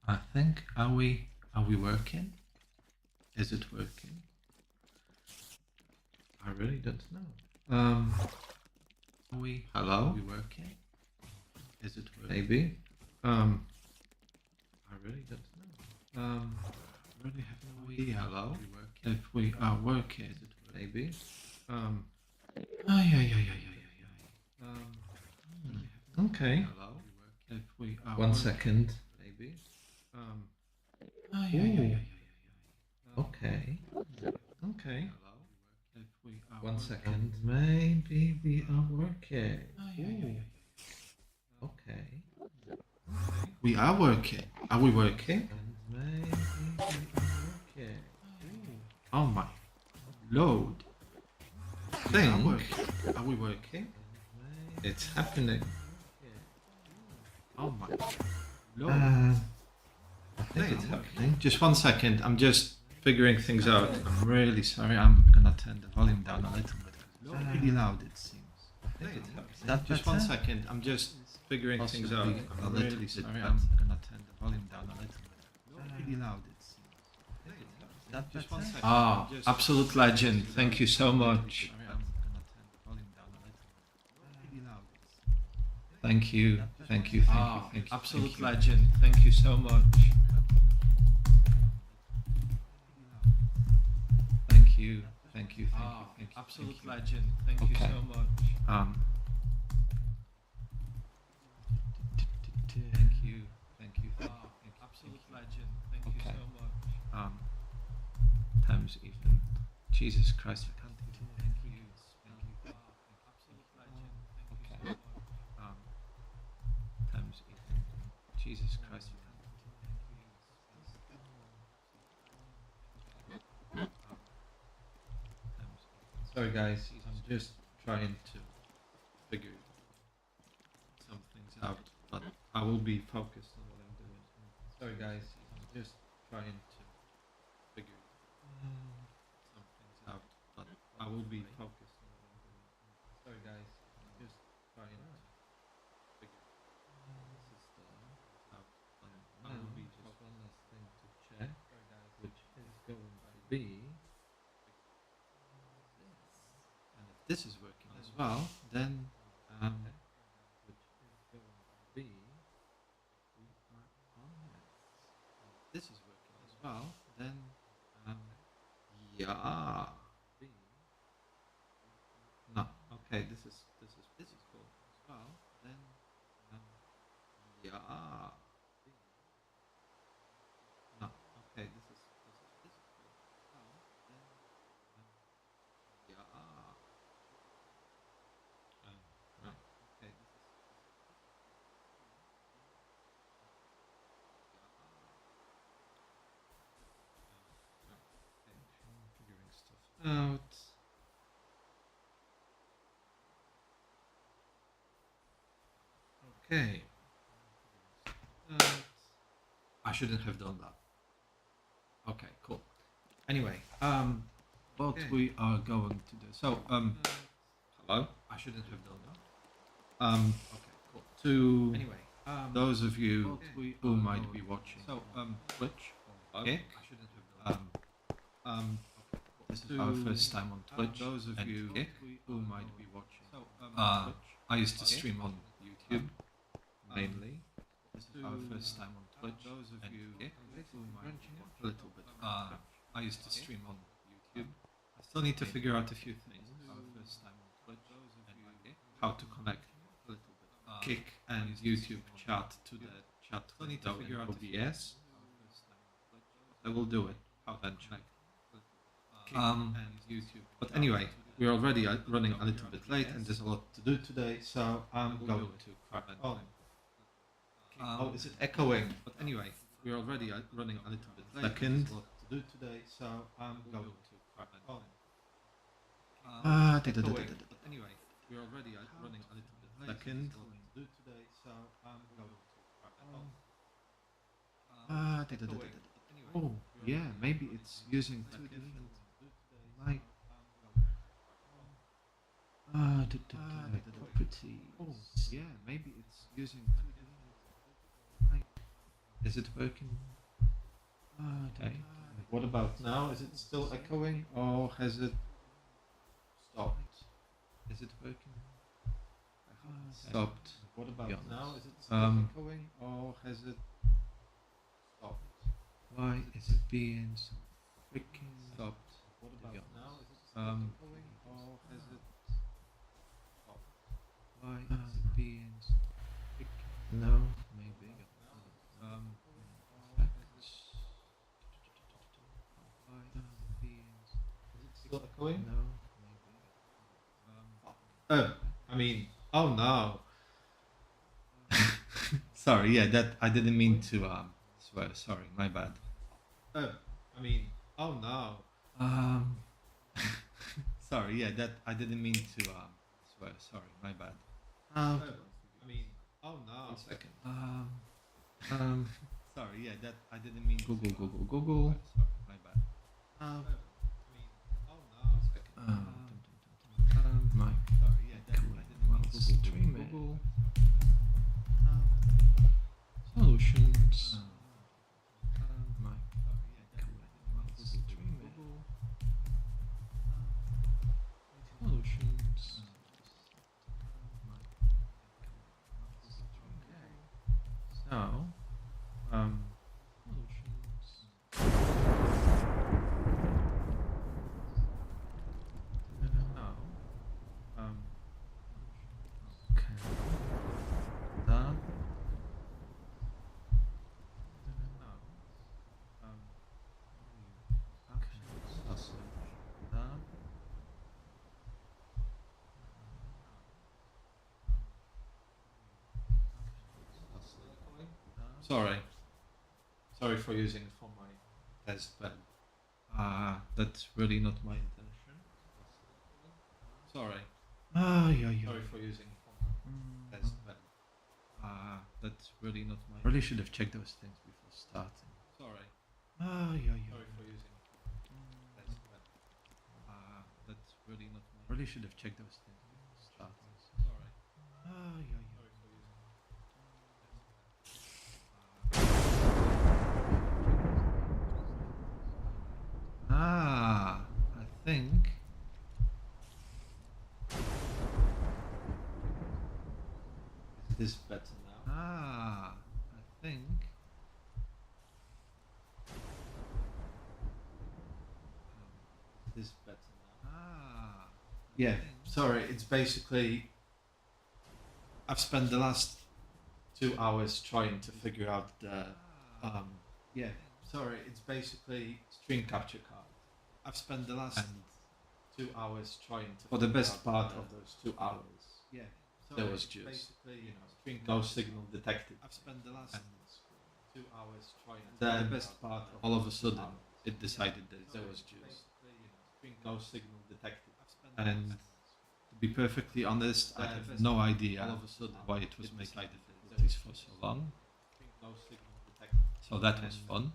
I think are we working? Is it working? I really don't know. Hello? Are we working? Is it working? Maybe. I really don't know. Really have no idea. Hello? If we are working, is it working? Maybe. Ay, ay, ay, ay, ay, ay, ay. Okay. Hello? If we are One second. Maybe. Ay, ay, ay, ay, ay, ay, ay. Okay. Okay. If we are One second. Maybe we are working. Okay. We are working. Are we working? Maybe we are working. Oh my lord. Think. Are we working? It's happening. Oh my lord. I think it's happening. Just one second. I'm just figuring things out. I'm really sorry. I'm gonna turn the volume down a little bit. It's really loud, it seems. I think it's happening. Just one second. I'm just figuring things out. I'm really sorry. I'm gonna turn the volume down a little bit. It's really loud, it seems. Just one second. Ah, absolute legend. Thank you so much. Thank you. Thank you. Thank you. Absolute legend. Thank you so much. Thank you. Thank you. Thank you. Absolute legend. Thank you so much. Thank you. Thank you. Absolute legend. Thank you so much. Times even. Jesus Christ, I can't do it. Thank you. Thank you. Absolute legend. Thank you so much. Times even. Jesus Christ, I can't do it. Sorry guys, I'm just trying to figure some things out, but I will be focused on what I'm doing. Sorry guys, I'm just trying to figure some things out, but I will be focused on what I'm doing. Sorry guys, I'm just trying to figure the system out, but I will be just one last thing to check, which is going to be. And if this is working as well, then which is going to be we are on it. And if this is working as well, then yeah. No, okay, this is cool as well. Then yeah. No, okay, this is cool as well. Then yeah. Right. Okay, figuring stuff out. Okay. I shouldn't have done that. Okay, cool. Anyway, what we are going to do. So, hello. I shouldn't have done that. Okay, cool. To anyway, those of you who might be watching, so Twitch. Okay. I shouldn't have done that. Okay, cool. This is our first time on Twitch. Those of you who might be watching, so I used to stream on YouTube mainly. This is our first time on Twitch. Those of you who might be watching a little bit. I used to stream on YouTube. I still need to figure out a few things. Our first time on Twitch and how to connect a little bit Kick and YouTube chat to the chat. Still need to figure out OBS. I will do it. How then check. And YouTube. But anyway, we're already running a little bit late, and there's a lot to do today. So I'm going to crack on. Oh, is it echoing? But anyway, we're already running a little bit late. Second. There's a lot to do today, so I'm going to crack on. But anyway, we're already running a little bit late. Second. There's a lot to do today, so I'm going to crack on. Oh, yeah, maybe it's using two different mic. Properties. Oh, yeah, maybe it's using two different mic. Is it working? Okay. What about now? Is it still echoing or has it stopped? Is it working? Stopped. What about now? Is it still echoing or has it stopped? Why is it being so freaking stopped? What about now? Is it still echoing or has it stopped? Why is it being so freaking? No, maybe. Effects. Why is it being? Is it still echoing? No, maybe. I mean, oh no. Sorry, yeah, that I didn't mean to swear. Sorry, my bad. I mean, oh no. Um, sorry, yeah, that I didn't mean to swear. Sorry, my bad. I mean, oh no. 1 second. Sorry, yeah, that I didn't mean. Google. Sorry, my bad. I mean, oh no. 1 second. My. Sorry, yeah, that I didn't mean. Google. Solutions. My. Solutions. So, solutions. Now, okay. That. Sorry. Sorry for using it for my test bed. That's really not my intention. Sorry. Yeah. Sorry for using it for my test bed. That's really not my. Really should have checked those things before starting. Sorry. Yeah. Sorry for using it for my test bed. That's really not my. Really should have checked those things before starting. Sorry. Yeah. Sorry for using it. I think. Is this better now? I think. Is this better now? Yeah, sorry, it's basically. I've spent the last 2 hours trying to figure out the. Yeah, sorry, it's basically screen capture card. I've spent the last 2 hours trying to. For the best part of those 2 hours, yeah, there was just no signal detected. I've spent the last 2 hours trying. The best part. All of a sudden, it decided that there was just no signal detected. And to be perfectly honest, I have no idea all of a sudden why it was making difficulties for so long. So that was fun.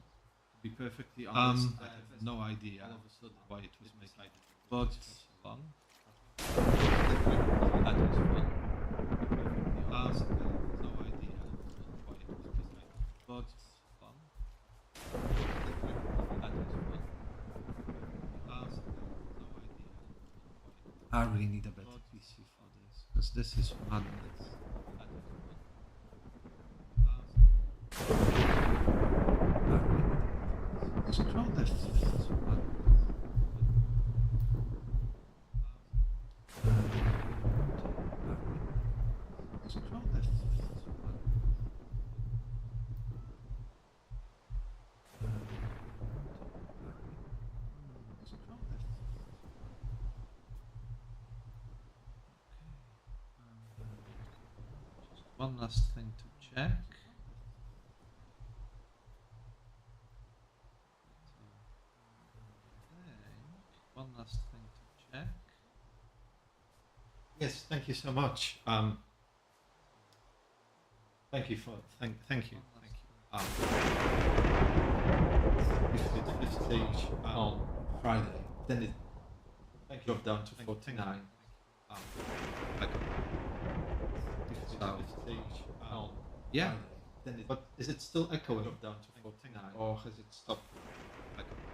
To be perfectly honest, I have no idea all of a sudden why it was making difficulties for so long. That was fun. No idea why it was making but fun. That was fun. I really need a better PC for this because this is madness. Scroll this. Scroll this. One last thing to check. One last thing to check. Yes, thank you so much. Thank you for thank you. If it's fifth stage on Friday, then it dropped down to 49. Like if it's fifth stage on yeah. Friday, then it, but is it still echoing down to 49, or has it stopped echoing?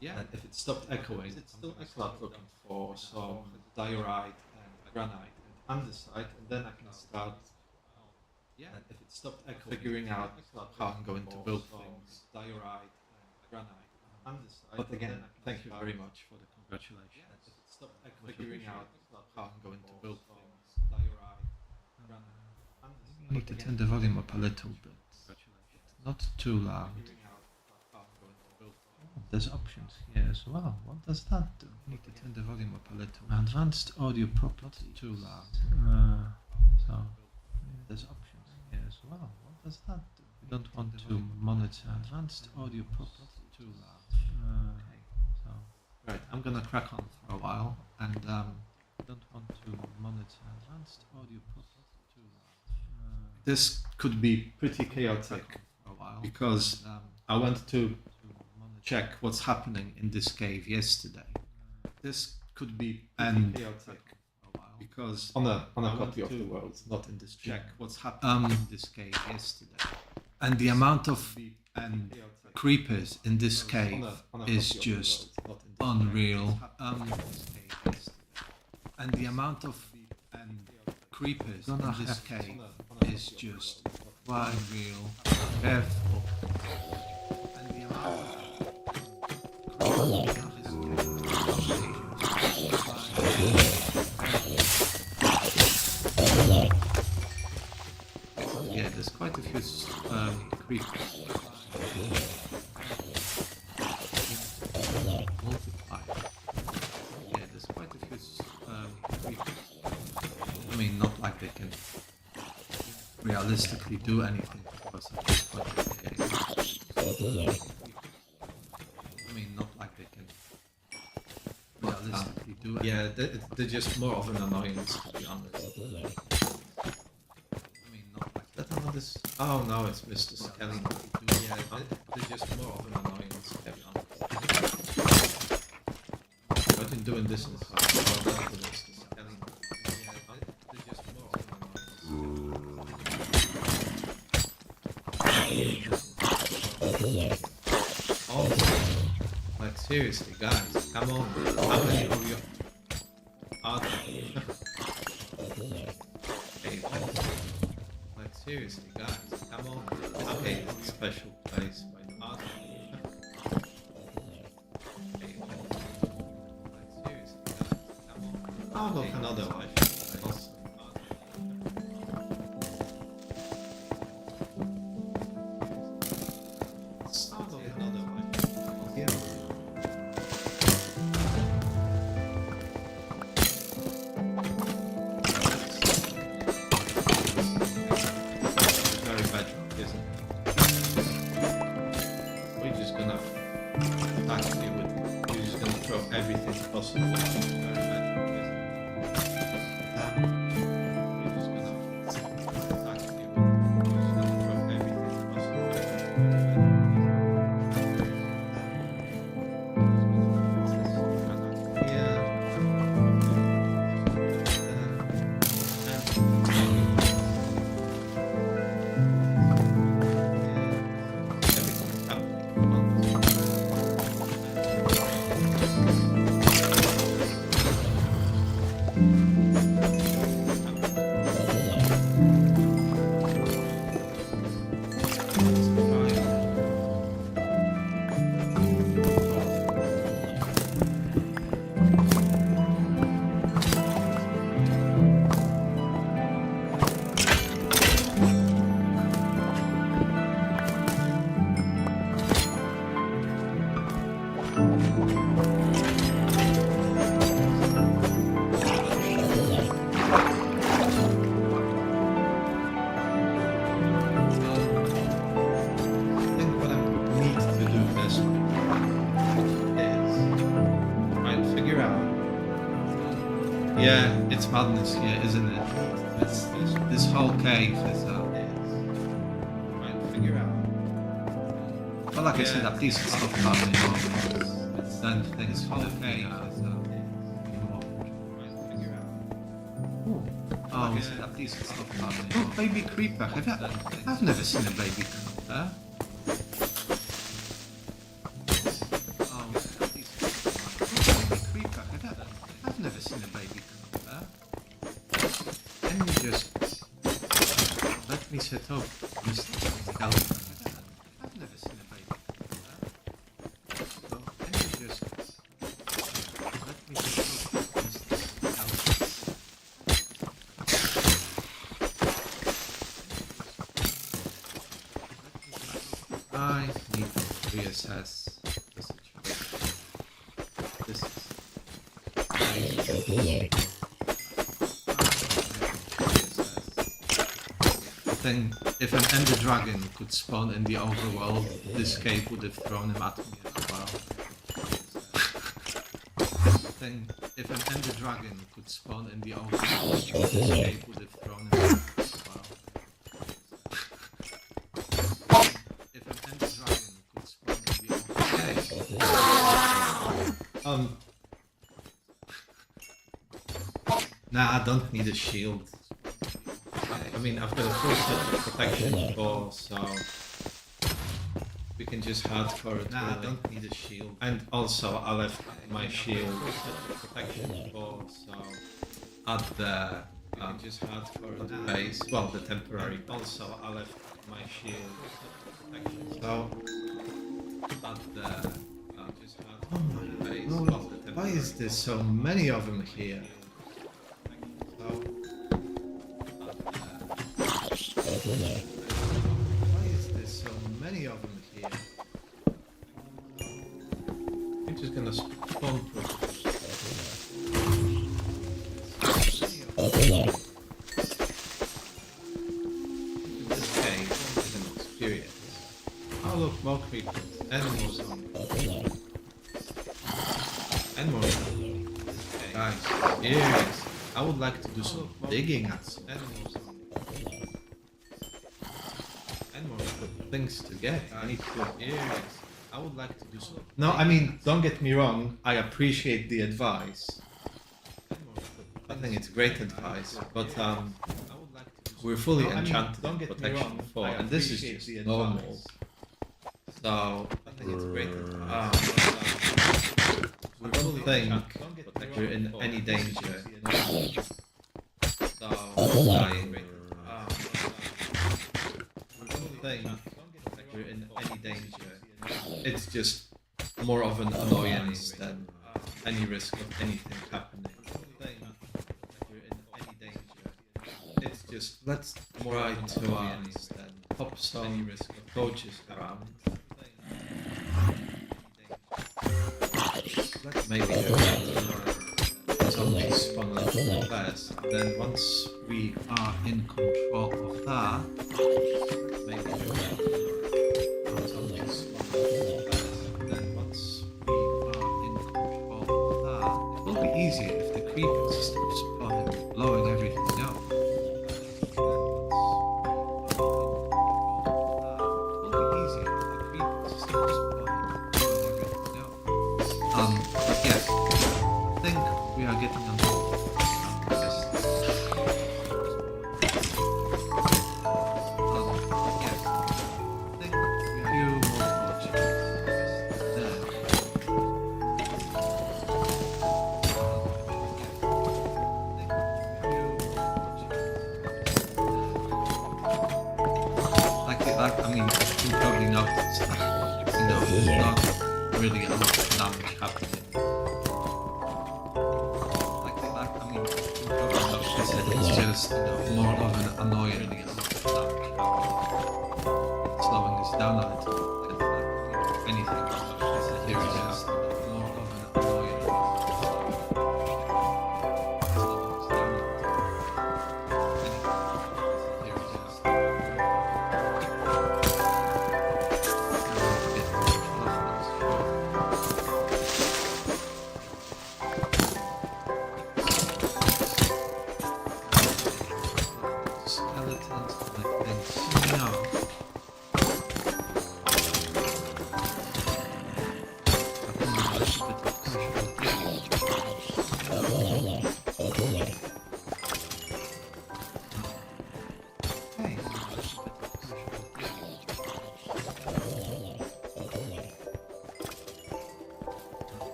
Yeah, and if it stopped echoing, is it still start looking for some diorite and granite and andesite, and then I can start. Yeah, and if it stopped echoing, figuring out how I'm going to build things, diorite and granite and andesite. But again, thank you very much for the congratulations. Yeah, if it stopped echoing, figuring out how I'm going to build things, diorite, granite, andesite. You need to turn the volume up a little bit. Not too loud. There's options here as well. What does that do? You need to turn the volume up a little. Advanced audio properties. Not too loud. So there's options here as well. What does that do? We don't want to monitor advanced audio properties. Too loud. Okay. So right, I'm gonna crack on for a while, and we don't want to monitor advanced audio properties. Too loud. This could be pretty chaotic for a while because I went to check what's happening in this cave yesterday. This could be chaotic a while because on a copy of the world, not in this check what's happening in this cave yesterday, and the amount of creepers in this cave is just unreal. And the amount of creepers in this cave is just unreal. Careful. And the amount of yeah, there's quite a few creepers. Multiply. Yeah, there's quite a few creepers. I mean, not like they can realistically do anything because at this point of the game. I mean, not like they can realistically do anything. Yeah, they're just more of an annoyance, to be honest. I mean, not like that. This. Oh no, it's Mr. Skeleton. Yeah, they're just more of an annoyance, to be honest. I've been doing this in the past. Oh, that's the Mr. Skeleton. Yeah, they're just more of an annoyance. Oh. Like seriously, guys, come on. How many of you are there? Okay, like seriously, guys, come on. Okay, special place by the art. Okay, like seriously, guys, come on. Oh, look, another life. Everything possible. Yeah, it's madness here, isn't it? This whole cave is trying to figure out. But like I said, at least it's not happening. Then this whole cave is trying to figure out. like I said, at least it's not happening. Oh, baby creeper. I've never seen a baby creeper. Oh, at least it's not happening. Oh, baby creeper. I've never seen a baby creeper. Can you just let me set up Mr. Skeleton? I've never seen a baby creeper. So, can you just let me set up Mr. Skeleton? I need to reassess the situation. This is I think if an Ender Dragon could spawn in the overworld, this cave would have thrown him at me as well. I think if an Ender Dragon could spawn in the overworld, this cave would have thrown him at me as well. If an Ender Dragon could spawn in the overworld. Nah, I don't need a shield. I mean, I've got a full set of protection before, so we can just hardcore it. Nah, I don't need a shield. And also, I left my shield protection before, so at the just hardcore the base. Well, the temporary. Also, I left my shield protection. So at the just hardcore the base. Well, the temporary. Why is there so many of them here? Why is there so many of them here? I'm just gonna spawn through. This cave is an experience. Oh look, more creepers. And more zombies. And more zombies. Guys, yes. I would like to do some digging at some animals. And more things to get. I need to areas. I would like to do some. No, I mean, don't get me wrong. I appreciate the advice. I think it's great advice, but we're fully enchanted in protection 4, and this is just normal. So I think it's great advice. We don't think we're in any danger. So dying. We don't think we're in any danger. It's just more of an annoyance than any risk of anything happening. We're in any danger. It's just let's try to pop some torches around. Let's maybe do zombies spawn out first. Then once we are in control of that, maybe do zombies spawn out first. Then once we are in control of that, it will be easier if the creepers stop spawning, blowing everything up. But yeah, I think we are getting on this. Yeah, I think we have a few more torches there. Like, I mean, you probably noticed that, there's not really a lot of damage happening. Like that, I mean, you probably noticed that it's just, more of an annoying damage happening. Slowing us down a little bit, and anything here is just more of an annoying slowing us down a little bit. Anything here is just skeletons like this. No.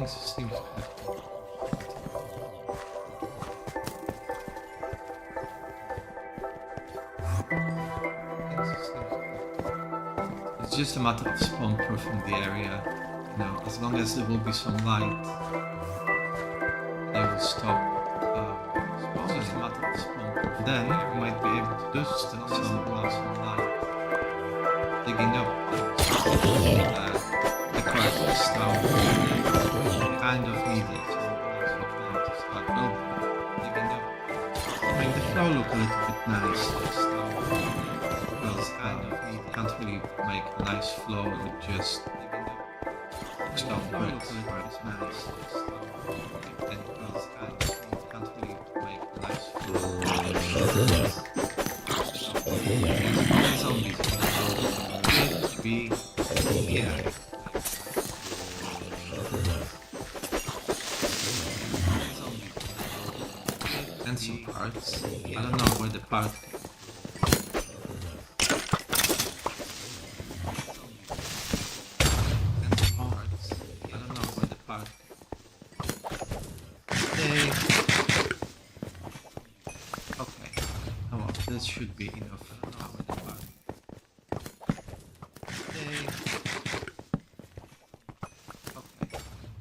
things seem to have. It's just a matter of spawn-proofing the area. You know, as long as there will be some light, they will stop. It's just a matter of spawn-proofing. Then you might be able to do some light, digging up the correct stone. Kind of needed to start building, digging up, make the floor look a little bit nice. Because can't really make a nice floor with just stone bricks. It's nice. And can't really make a nice floor. Zombies be yeah. And some parts. I don't know where the part came. And some parts. I don't know where the part came. Okay. Oh well, this should be enough. I don't know where the part Okay.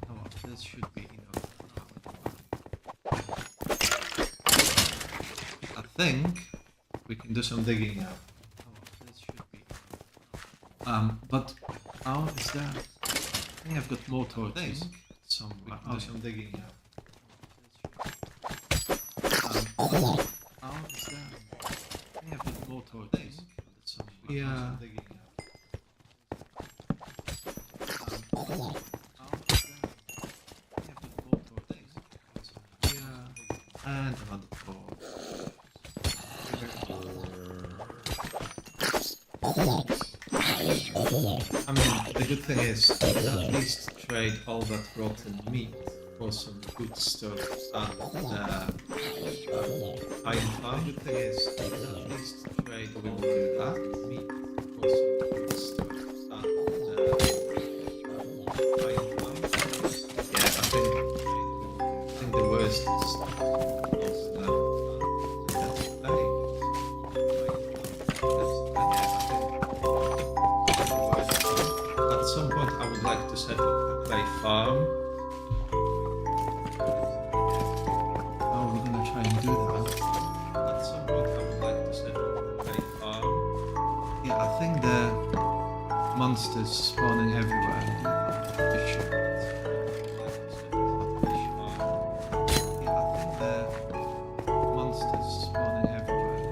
Oh well, this should be enough. I think we can do some digging now. This should be. But how is that? I think I've got more torches. Some digging now. How is that? I think I've got more torches. Yeah. Digging now. How is that? I think I've got more torches. Yeah. And another torch. I mean, the good thing is at least trade all that rotten meat for some good stuff and iron farm. The good thing is at least trade will do that meat for some good stuff and iron farm. Yeah, I think the worst is at some point I would like to set up a clay farm. Oh, we're gonna try and do that. At some point I would like to set up a clay farm. Yeah, I think the monsters spawning everywhere. Yeah, I think the monsters spawning everywhere.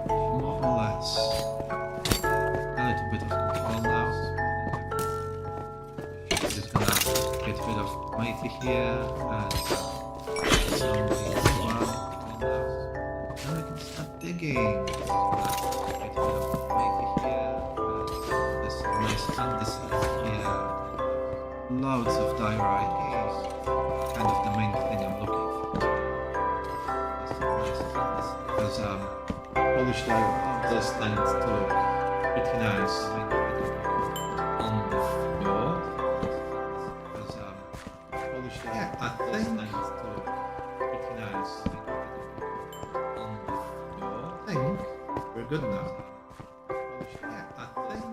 More or less. Just gonna get rid of Mighty here and zombies as well. Now we can start digging. Just gonna get rid of Mighty here and this nice andesite here. Loads of diorite. Kind of the main thing I'm looking for. Because polished diorite does tend to look pretty nice on the floor. Yeah, I think pretty nice on the floor. I think we're good now. Yeah, I think.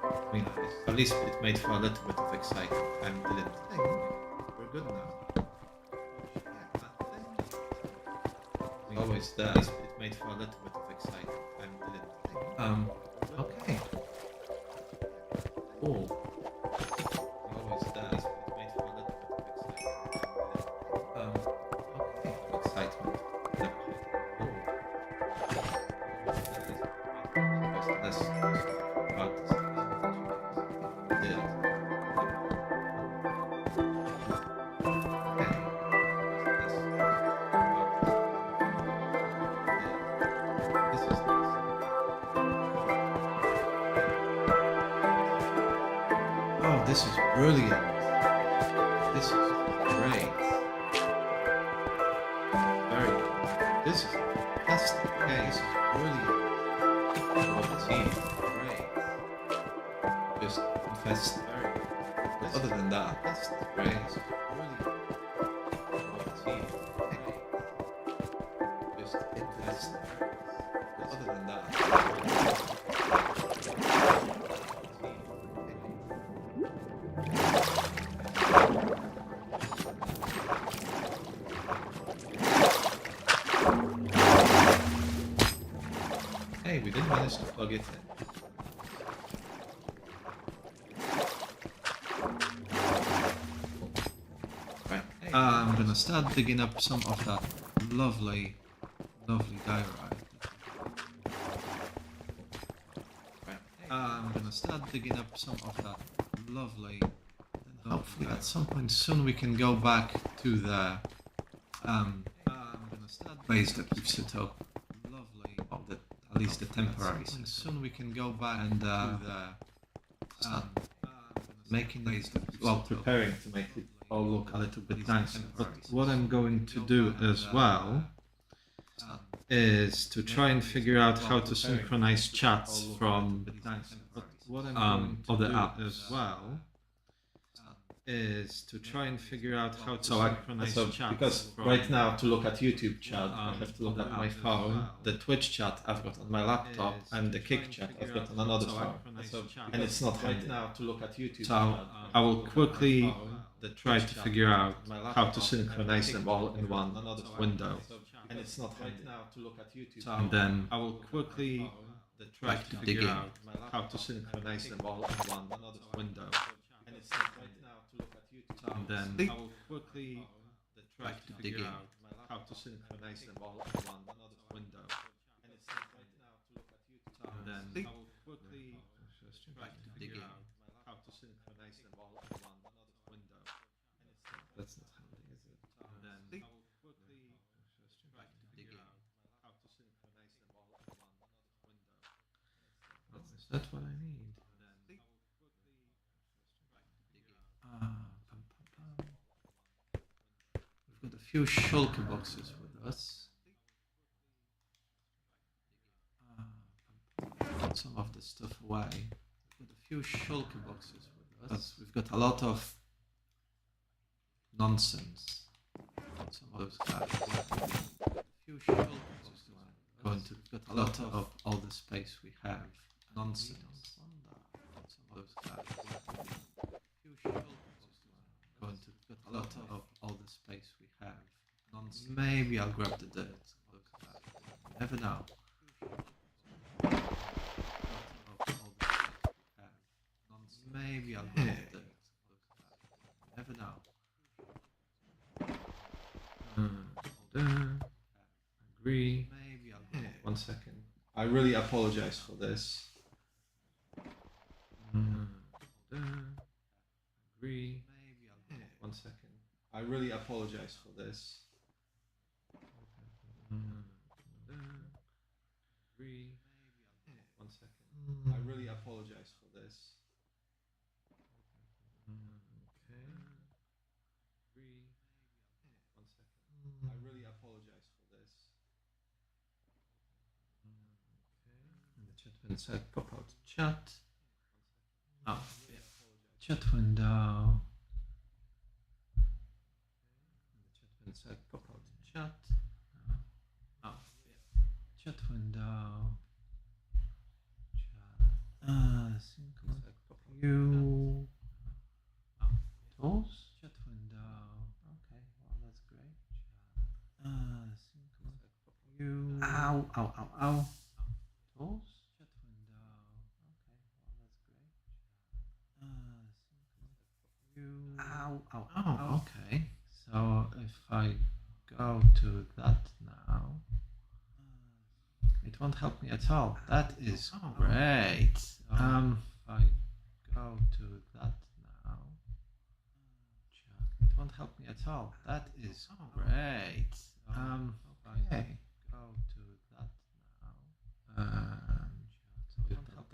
I mean, at least it made for a little bit of excitement. I didn't think we're good now. Yeah, I think. Always there. It made for a little bit of excitement. I didn't think. Okay. Cool. Always there. Excitement. That's about it. Oh, this is brilliant. This is great. This is fantastic. Okay, this is brilliant. Oh, it's great. Just That's very. But other than that, that's great. Just invest. But other than that. Hey, we did manage to plug it in. Right. I'm gonna start digging up some of that lovely diorite. Right. I'm gonna start digging up some of that lovely. Hopefully, at some point soon, we can go back to the base that we've set up. Lovely. Well, at least the temporary. Soon we can go back and making it, well, preparing to make it all look a little bit nicer. But what I'm going to do as well is to try and figure out how to synchronize chats from other apps as well. Is to try and figure out how to synchronize chat. Because right now, to look at YouTube chat, I have to look at my phone. The Twitch chat I've got on my laptop, and the Kick chat I've got on another phone. And it's not right now to look at YouTube. So I will quickly try to figure out how to synchronize them all in one window. And it's not right now to look at YouTube. And then I will quickly try to figure out how to synchronize them all in one window. And it's not right now to look at YouTube. And then I will quickly try to figure out how to synchronize them all in one window. And it's not right now to look at YouTube. And then I will quickly try to figure out how to synchronize them all in one window. And it's not. That's not handy, is it? And then I will quickly try to figure out how to synchronize them all in one window. Is that what I need? We've got a few shulker boxes with us. Put some of the stuff away. We've got a few shulker boxes with us. We've got a lot of nonsense. Some of those guys. A few shulker boxes going to. We've got a lot of all the space we have. Nonsense. Some of those guys. Going to put a lot of all the space we have. Nonsense. Maybe I'll grab the dirt. Never know. Maybe I'll grab the dirt. Never know. Agree. Maybe I'll grab 1 second. I really apologize for this. Agree. 1 second. I really apologize for this. Agree. 1 second. I really apologize for this. Okay. Agree. 1 second. I really apologize for this. Okay. And the chat window said pop out chat. Oh, yeah. Chat window. And said pop out chat. Oh, yeah. Chat window. Chat. You. Oh, tools. Chat window. Okay, well that's great. You. Ow, ow, ow, ow. Tools. Chat window. Okay, well that's great. You. Ow, ow, ow. Oh, okay. So if I go to that now, it won't help me at all. That is great. If I go to that now, it won't help me at all. That is great. If I go to that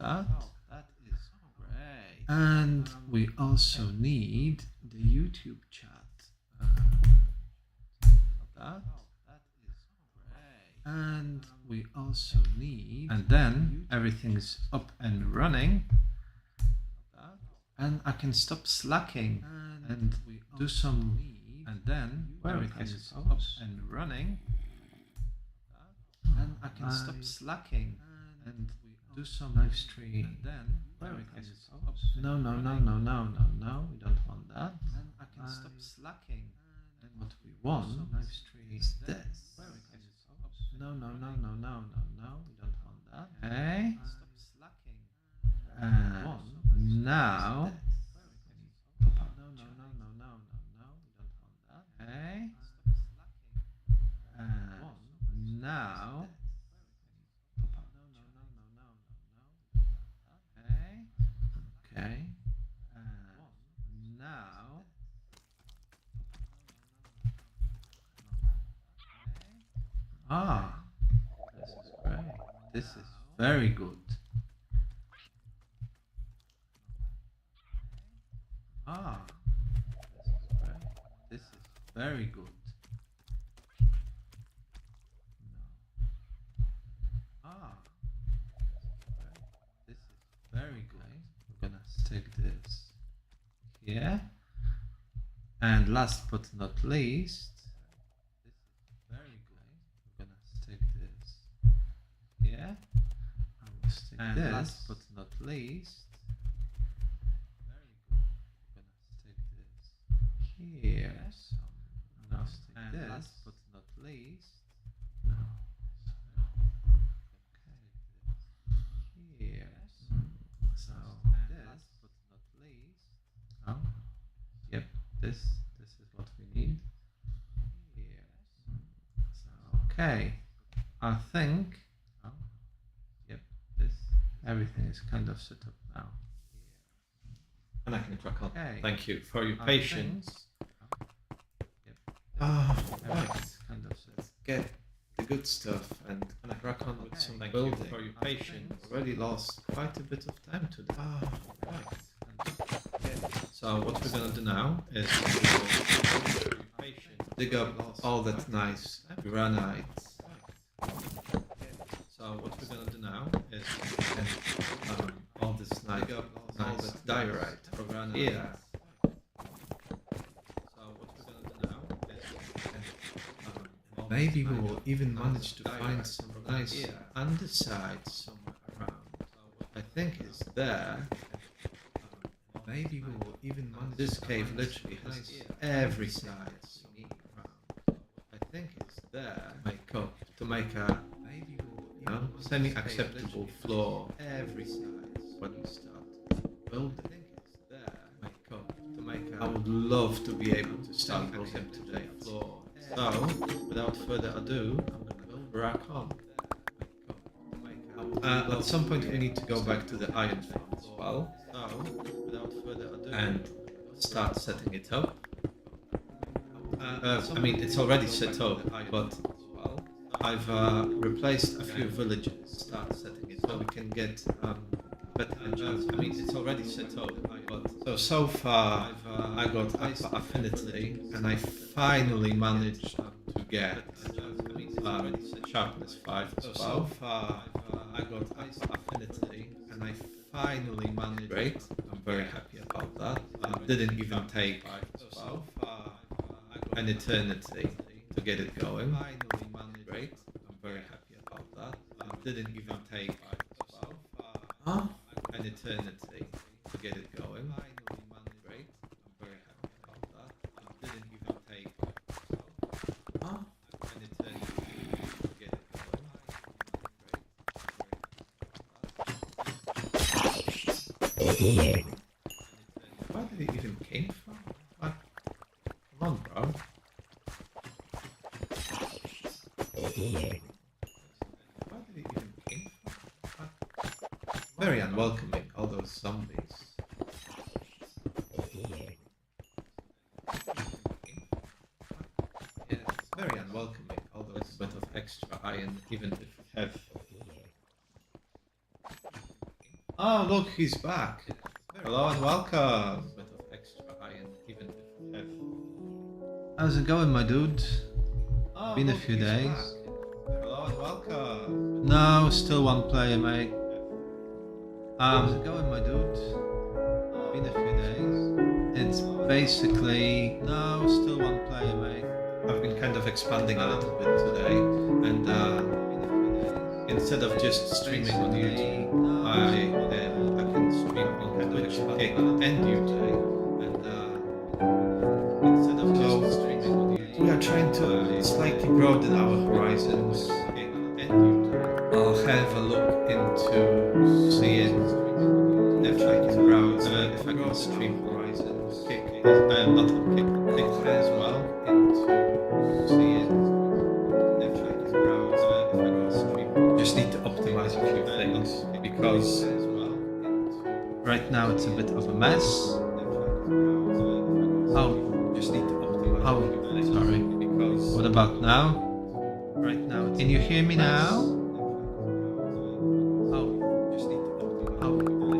now, so that is great. And we also need the YouTube chat. And we also need, and then everything's up and running, And I can stop slacking and do some, and then where I can stop and running, and I can stop slacking and do some live stream, and then where I can stop. No, no, no, no, no, no, no, we don't want that. And I can stop slacking, and what we want live stream is this. Where I can stop. No, no, no, no, no, no, no, we don't want that. Okay. Stop slacking. Now. No, no, no, no, no, no, no, we don't want that. Okay. Now. Okay. Now. Ah, this is great. This is very good. Ah, this is great. This is very good. Ah, this is very good. We're gonna stick this here. And last but not least, this is very good. We're gonna stick this here. I will stick and this. Last but not least, very good. We're gonna stick this here. Now stick and this. Last but not least, no. Here. So this, but not least. Oh, yep. This is what we need. Here. So okay. I think. Oh, yep. This. Everything is kind of set up now. And I can crack on. Okay. Thank you for your patience. Yep. Right. Kind of set. Let's get the good stuff and crack on with some building. Thank you for your patience. Already lost quite a bit of time today. So what we're gonna do now is dig up all that nice granite. So what we're gonna do now is all this nice diorite or granite. Yeah. So what we're gonna do now is maybe we will even manage to find some nice underside somewhere around. I think it's there. Maybe we will even manage. This cave literally has every side we need around. I think it's there. To make a semi-acceptable floor every side when we start building. I think it's there. To make a. I would love to be able to start building today floor. So without further ado, I'm gonna crack on. At some point we need to go back to the iron farm as well. So without further ado, and start setting it up. I mean, it's already set up, but I've replaced a few villages. Start setting it so we can get better enchantments. I mean, it's already set up, but so far I got affinity, and I finally managed to get sharpness 5 as well. So far I got affinity, and I finally managed. Great, I'm very happy about that. It didn't even take an eternity to get it going. Great, I'm very happy about that. It didn't even take an eternity to get it going. Great, I'm very happy about that. It didn't even take an eternity to get it going. Great. Where did it even came from? Like, come on, bro. Where did it even came from? Like, very unwelcoming, all those zombies. Yeah, it's very unwelcoming, all those bit of extra iron, even if we have. Oh, look, he's back. Hello and welcome. Bit of extra iron, even if we have. How's it going, my dude? Oh, been a few days. Back. Hello and welcome. No, still one player, mate. How's it going, my dude? Been a few days. It's basically no, still one player, mate. I've been kind of expanding a little bit today, and instead of just streaming on YouTube, I can stream on Twitch and YouTube, and instead of just streaming on YouTube, we are trying to slightly broaden our horizons. I'll have a look into seeing if I can browse, if I can stream horizons, not on Kick as well, into seeing if I can browse, if I can stream. Just need to optimize a few things because right now it's a bit of a mess. Oh, just need to optimize. Oh, sorry. Because what about now? Right now, can you hear me now?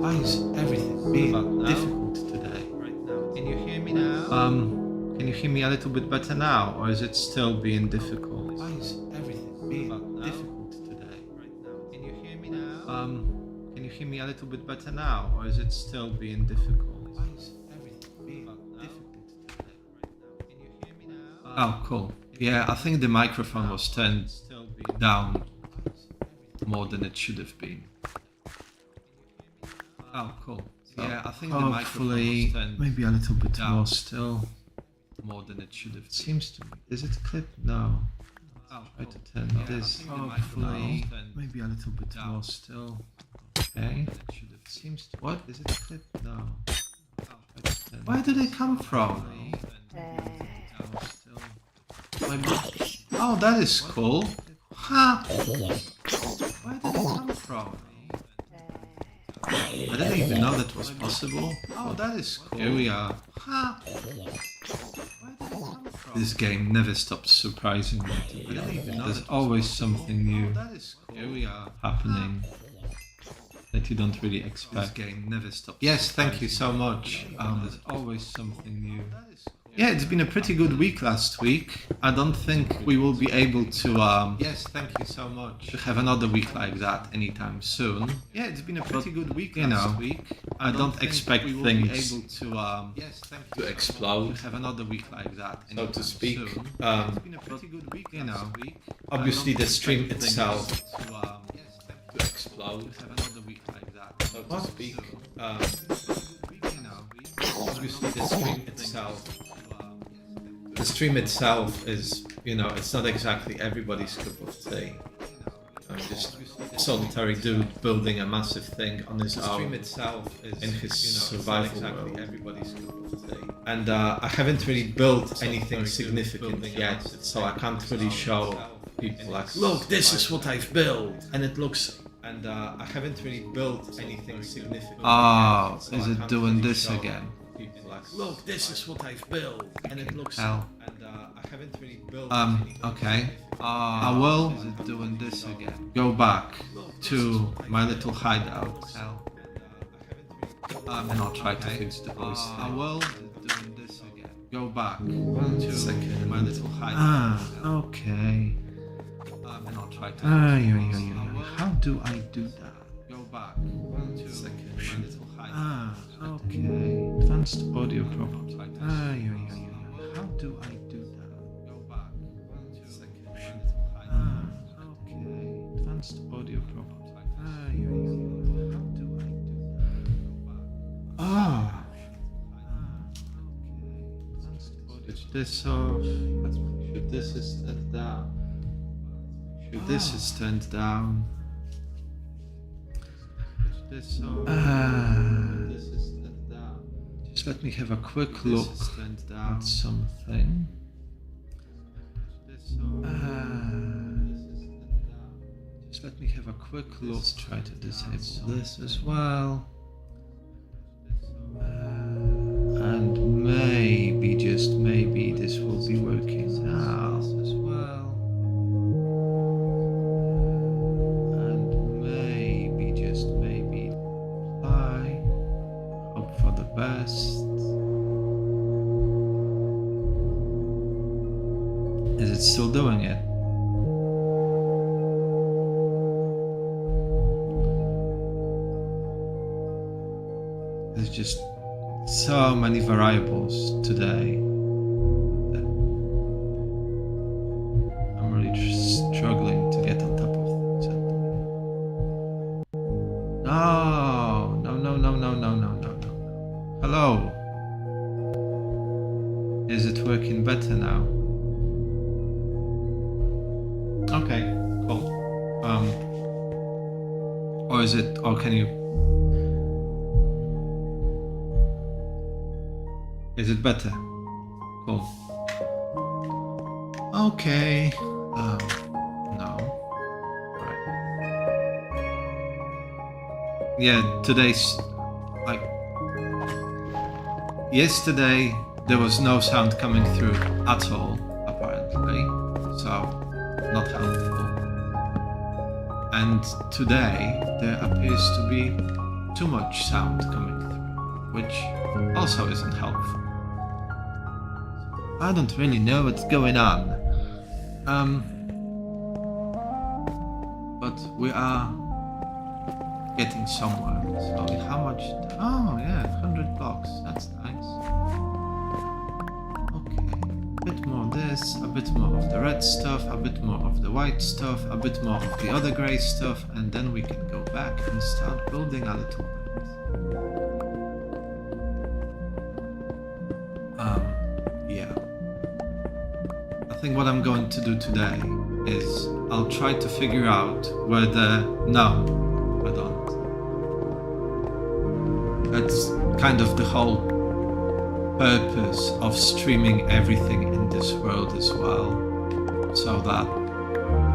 Why is everything being difficult today? Can you hear me now? Can you hear me a little bit better now, or is it still being difficult? Why is everything being difficult today? Can you hear me now? Can you hear me a little bit better now, or is it still being difficult? Why is everything being difficult today? Can you hear me now? Oh, cool. Yeah, I think the microphone was turned down more than it should have been. Oh, cool. So yeah, I think hopefully maybe a little bit more still, more than it should have. Seems to me. Is it clipped? No. I'll try to turn this. Hopefully maybe a little bit more still. Okay. Seems to. What is it clipped? No. Where do they come from? Oh, that is cool. Ha! Where did it come from? I didn't even know that was possible. Oh, that is cool. Here we are. Ha! This game never stops surprising me. There's always something new. Here we are happening that you don't really expect. This game never stops. Yes, thank you so much. There's always something new. Yeah, it's been a pretty good week last week. I don't think we will be able to yes, thank you so much. To have another week like that anytime soon. Yeah, it's been a pretty good week last week. I don't expect things able to yes, thank you, to explode. To have another week like that, so to speak. Soon. It's been a pretty good week, Obviously the stream itself to explode. To have another week like that, so to speak. Obviously the stream itself. The stream itself is, it's not exactly everybody's cup of tea. Just a solitary dude building a massive thing on his own. The stream itself is in his survival world. Everybody's cup of tea. And I haven't really built anything significant yet, so I can't really show people like, look, this is what I've built, and it looks. And I haven't really built anything significant. Oh, yet, so is it doing this again? Look, this is what I've built, and it looks. Hell. And I haven't really built. Okay. I will. Is it doing this again? Go back to my little hideout. Hell. And I'll try to fix the voice. I will. Is it doing this again? Go back to my little hideout. Okay. And I'll try to. How do I do that? Go back to my little hideout. Okay. Advanced audio problems. How do I do that? Go back. Okay. Advanced audio problems. How do I do that? Switch this off. Let's make sure this is turned down. Make sure this is turned down. Switch this off. Just let me have a quick look at something. Just let me have a quick look. Let's try to disable this as well. And maybe, just maybe, this will be working now as well. And maybe, just maybe, I hope for the best. Is it still doing it? It's just So many variables today. I'm really struggling to get on top of things. No, no, no, no, no, no, no, no, no. Hello. Is it working better now? Okay, cool. Or is it, or can you, is it better? Cool. Okay. No. Right. Yeah, today's like yesterday there was no sound coming through at all, apparently. So not helpful. And today there appears to be too much sound coming through, which also isn't helpful. I don't really know what's going on. But we are getting somewhere. So how much? Oh yeah, 100 blocks. That's nice. Okay, a bit more of this, a bit more of the red stuff, a bit more of the white stuff, a bit more of the other grey stuff, and then we can go back and start building a little bit. Yeah. I think what I'm going to do today is I'll try to figure out where the... No, I don't. That's kind of the whole purpose of streaming everything in this world as well. So that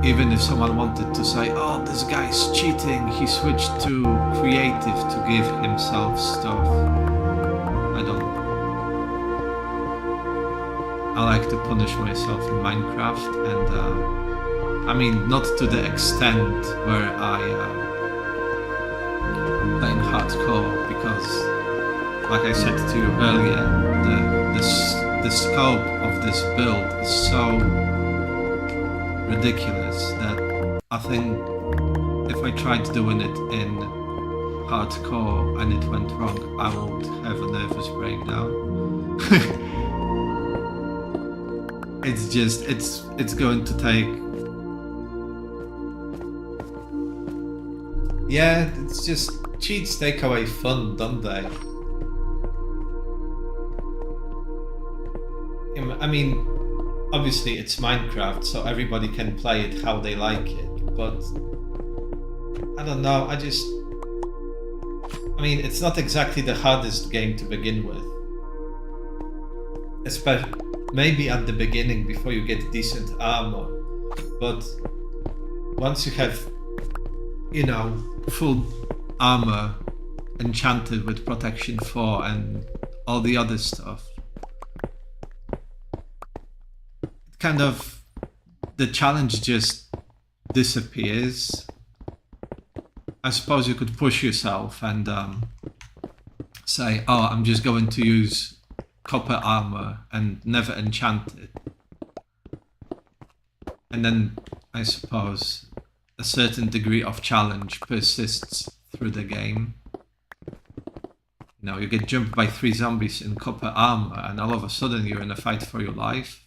even if someone wanted to say, oh, this guy's cheating, he switched to creative to give himself stuff. I don't. I like to punish myself in Minecraft, and I mean, not to the extent where I play in hardcore, because, like I said to you earlier, the scope of this build is so ridiculous that I think if I tried doing it in hardcore and it went wrong, I would have a nervous breakdown. It's just, it's going to take... Yeah, it's just, cheats take away fun, don't they? I mean, obviously it's Minecraft, so everybody can play it how they like it, but I don't know, I mean, it's not exactly the hardest game to begin with. Especially, maybe at the beginning before you get decent armor, but once you have, you know, full armor enchanted with protection 4 and all the other stuff, kind of the challenge just disappears. I suppose you could push yourself and say, oh, I'm just going to use copper armor and never enchant it. And then I suppose a certain degree of challenge persists through the game. You know, you get jumped by 3 zombies in copper armor and all of a sudden you're in a fight for your life.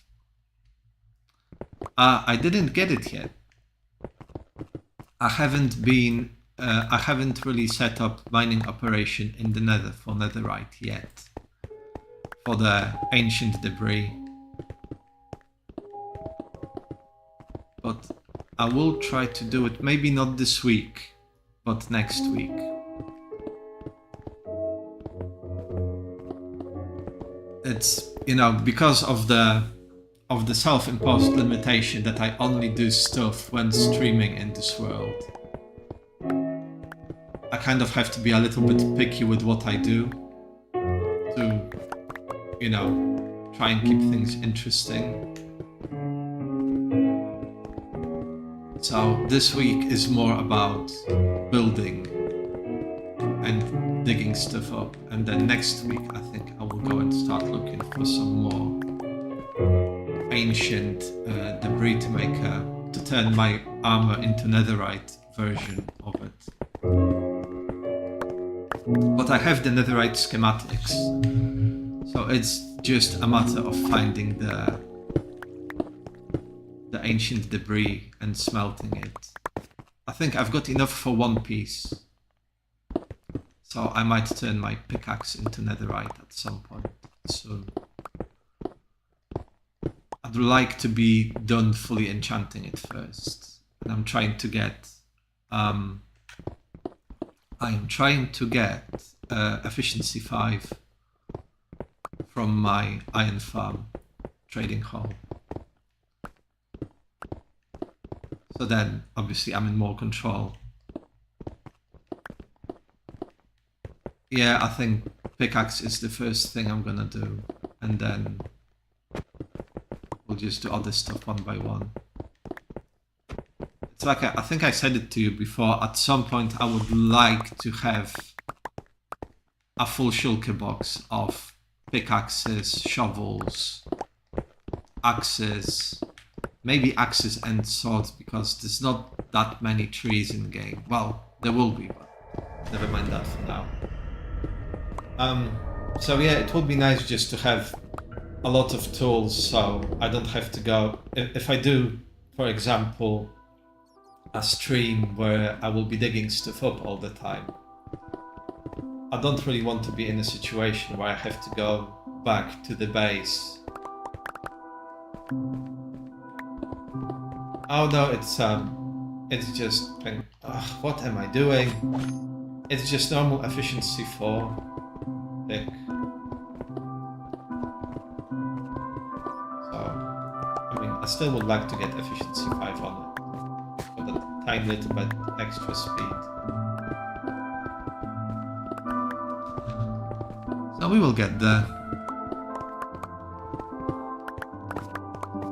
I didn't get it yet. I haven't really set up mining operation in the nether for netherite yet. For the ancient debris. But I will try to do it, maybe not this week, but next week. It's, you know, because of the self-imposed limitation that I only do stuff when streaming in this world. I kind of have to be a little bit picky with what I do to, you know, try and keep things interesting. So this week is more about building and digging stuff up, and then next week I think I will go and start looking for some more ancient debris to turn my armor into netherite version of it. But I have the netherite schematics, so it's just a matter of finding the ancient debris and smelting it. I think I've got enough for one piece, so I might turn my pickaxe into netherite at some point soon. I'd like to be done fully enchanting it first, and I'm trying to get efficiency 5 from my iron farm trading hall. So then, obviously, I'm in more control. Yeah, I think pickaxe is the first thing I'm gonna do, and then we'll just do other stuff one by one. It's like, I think I said it to you before, at some point I would like to have a full shulker box of pickaxes, shovels, axes, maybe axes and swords, because there's not that many trees in the game. Well, there will be, but never mind that for now. So yeah, it would be nice just to have a lot of tools, so I don't have to go... If I do, for example, a stream where I will be digging stuff up all the time, I don't really want to be in a situation where I have to go back to the base. Oh no, it's just... what am I doing? It's just normal efficiency 4. Pick. So, I mean, I still would like to get efficiency 5 on it, for that tiny little bit extra speed. So we will get there.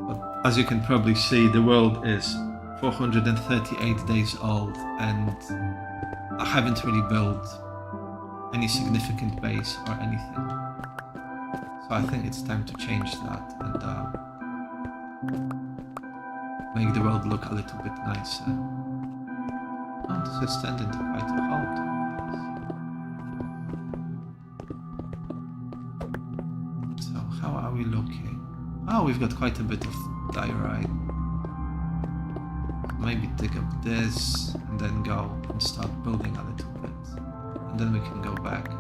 But as you can probably see, the world is 438 days old, and I haven't really built any significant base or anything. So I think it's time to change that and make the world look a little bit nicer. Oh, this has turned into quite a halt. So how are we looking? Oh, we've got quite a bit of diorite. Maybe dig up this and then go and start building a little bit. And then we can go back.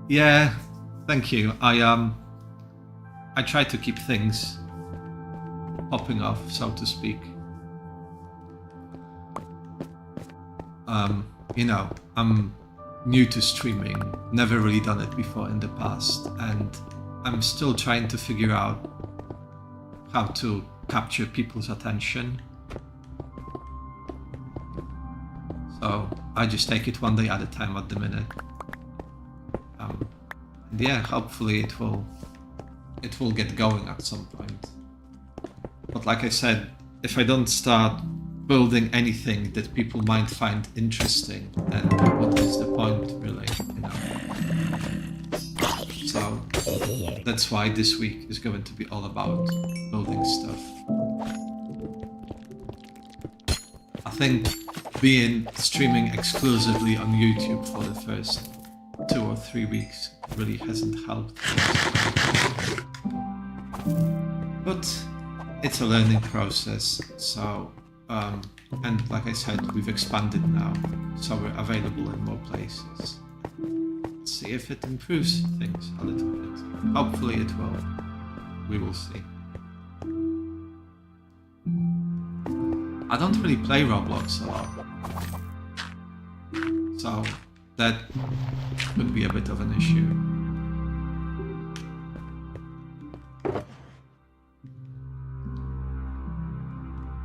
Yeah, thank you. I try to keep things popping off, so to speak. You know, I'm new to streaming, never really done it before in the past, and I'm still trying to figure out how to capture people's attention. So I just take it one day at a time at the minute. And yeah, hopefully it will get going at some point. But like I said, if I don't start building anything that people might find interesting, then what is the point, really? You know. So that's why this week is going to be all about building stuff. I think being streaming exclusively on YouTube for the first 2 or 3 weeks really hasn't helped. But it's a learning process, so and like I said, we've expanded now, so we're available in more places. Let's see if it improves things a little bit. Hopefully it will. We will see. I don't really play Roblox a lot, so that could be a bit of an issue.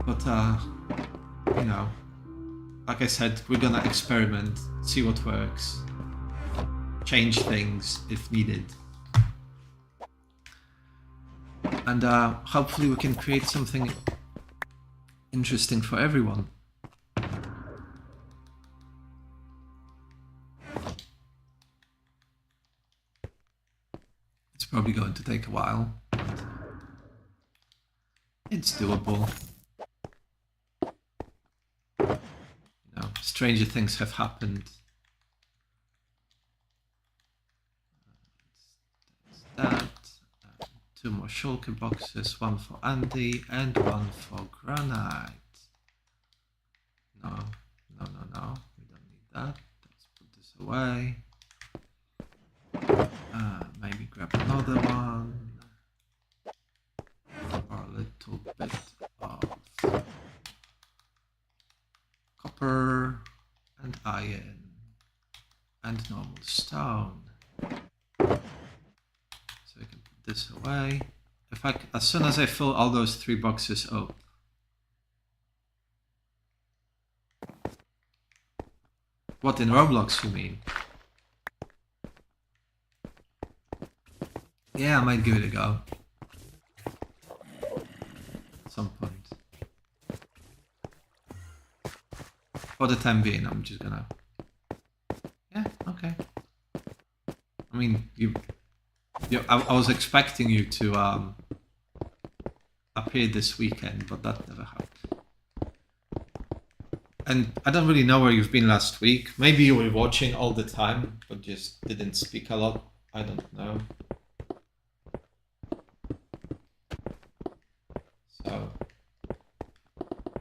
But you know, like I said, we're gonna experiment, see what works, change things if needed, and hopefully we can create something interesting for everyone. It's probably going to take a while, but it's doable. stranger things have happened. That. 2 more shulker boxes, 1 for Andy and 1 for granite. No, we don't need that. Let's put this away. Maybe grab another one. Or a little bit of copper and iron and normal stone. So I can put this away. As soon as I fill all those 3 boxes up. What, in Roblox you mean? Yeah, I might give it a go. At some point. For the time being, I'm just gonna... Yeah, okay. I mean, I was expecting you to appear this weekend, but that never happened. And I don't really know where you've been last week. Maybe you were watching all the time, but just didn't speak a lot. I don't know. So,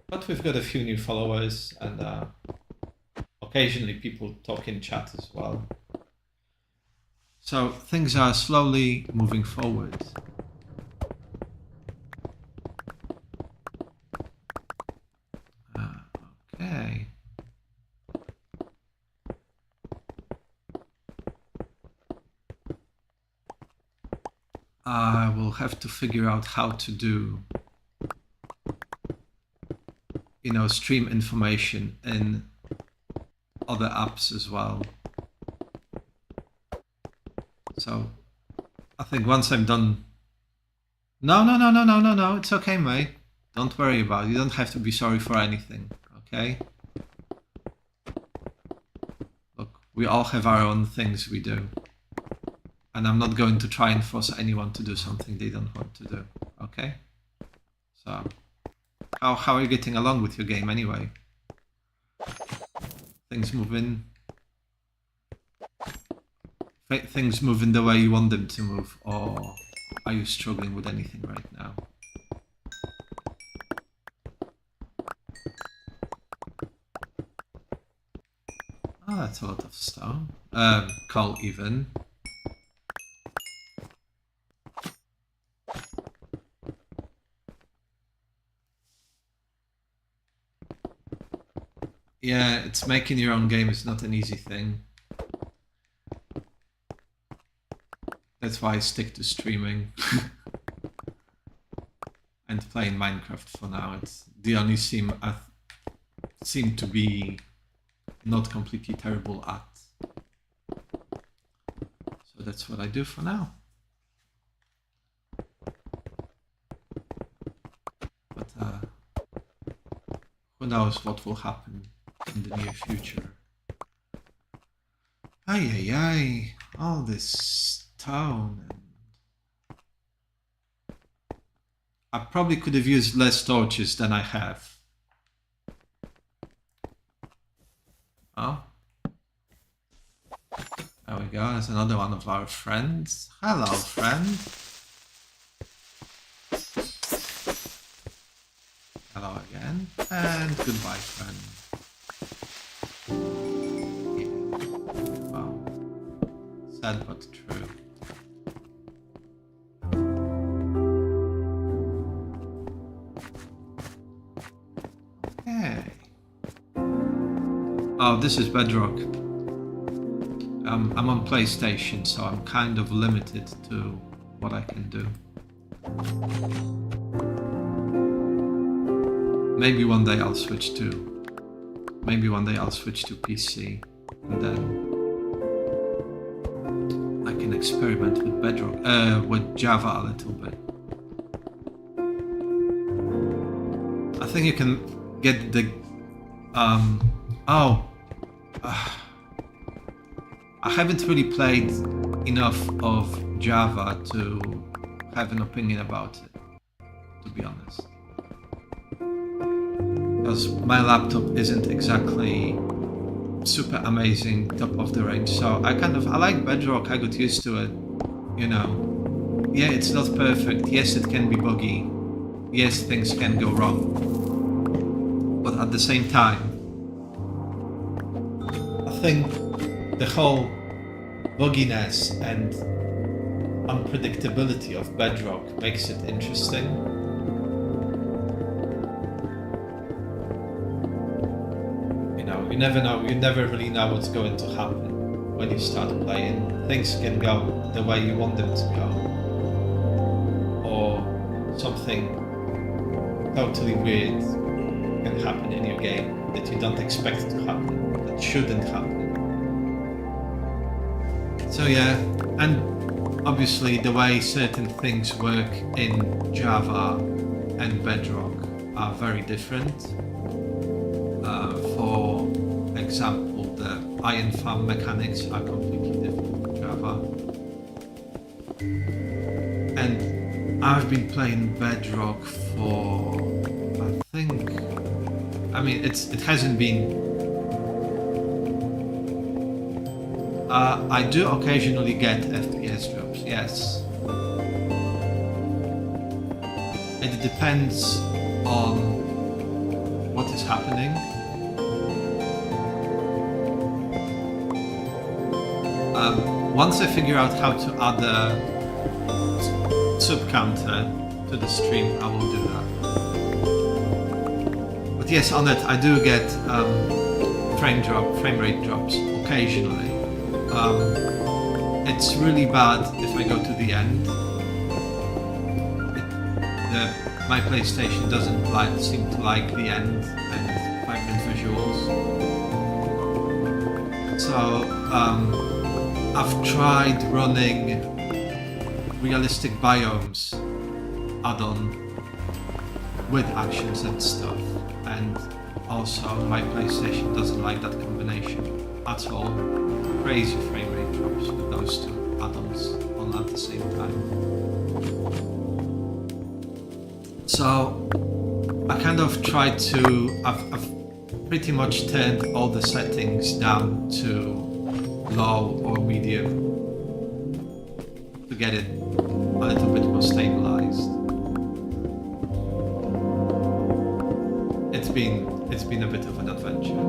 but we've got a few new followers, and occasionally people talk in chat as well. So things are slowly moving forward. Okay. I will have to figure out how to do, stream information in other apps as well. So I think once I'm done... No, it's okay, mate. Don't worry about it. You don't have to be sorry for anything, okay? Look, we all have our own things we do. And I'm not going to try and force anyone to do something they don't want to do, okay? So, how are you getting along with your game anyway? Things moving the way you want them to move, or are you struggling with anything right now? Oh, that's a lot of stone. Coal even. Yeah, it's making your own game is not an easy thing. That's why I stick to streaming and playing Minecraft for now. It's the only sim I seem to be not completely terrible at. So that's what I do for now. But who knows what will happen in the near future. Ay, all this stone. I probably could have used less torches than I have. Oh. There we go, there's another one of our friends. Hello, friend. Hello again, and goodbye, friend. Yeah. Wow. Sad but true. Okay. Oh, this is Bedrock. I'm on PlayStation, so I'm kind of limited to what I can do. Maybe one day I'll switch to PC, and then I can experiment with Bedrock, with Java a little bit. I think you can get the I haven't really played enough of Java to have an opinion about it, to be honest. Because my laptop isn't exactly super amazing, top of the range. So I like Bedrock. I got used to it. You know, yeah, it's not perfect. Yes, it can be buggy. Yes, things can go wrong. But at the same time, I think the whole bugginess and unpredictability of Bedrock makes it interesting. You know, you never know, you never really know what's going to happen when you start playing. Things can go the way you want them to go, or something totally weird can happen in your game that you don't expect to happen, that shouldn't happen. So yeah, and obviously the way certain things work in Java and Bedrock are very different. For example, the iron farm mechanics are completely different in Java. And I've been playing Bedrock for, I mean, it hasn't been. I do occasionally get FPS drops, yes. It depends on what is happening. Once I figure out how to add a sub counter to the stream, I will do that. But yes, on it I do get frame rate drops occasionally. It's really bad if I go to the end. My PlayStation doesn't seem to like the end and vibrant visuals. So I've tried running realistic biomes add-on with actions and stuff, and also my PlayStation doesn't like that combination at all. Crazy frame rate drops with those two add-ons on at the same time. So I kind of tried to, I've pretty much turned all the settings down to low or medium to get it a little bit more stabilized. It's been a bit of an adventure.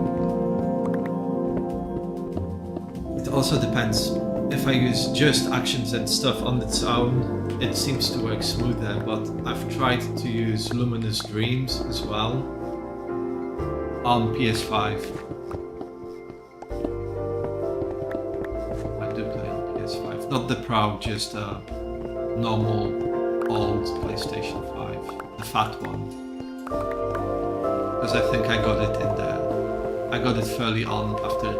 It also depends. If I use just actions and stuff on its own, it seems to work smoother, but I've tried to use Luminous Dreams as well on PS5. I do play on PS5, not the Pro, just a normal old PlayStation 5, the fat one. Because I think I got it fairly early on after it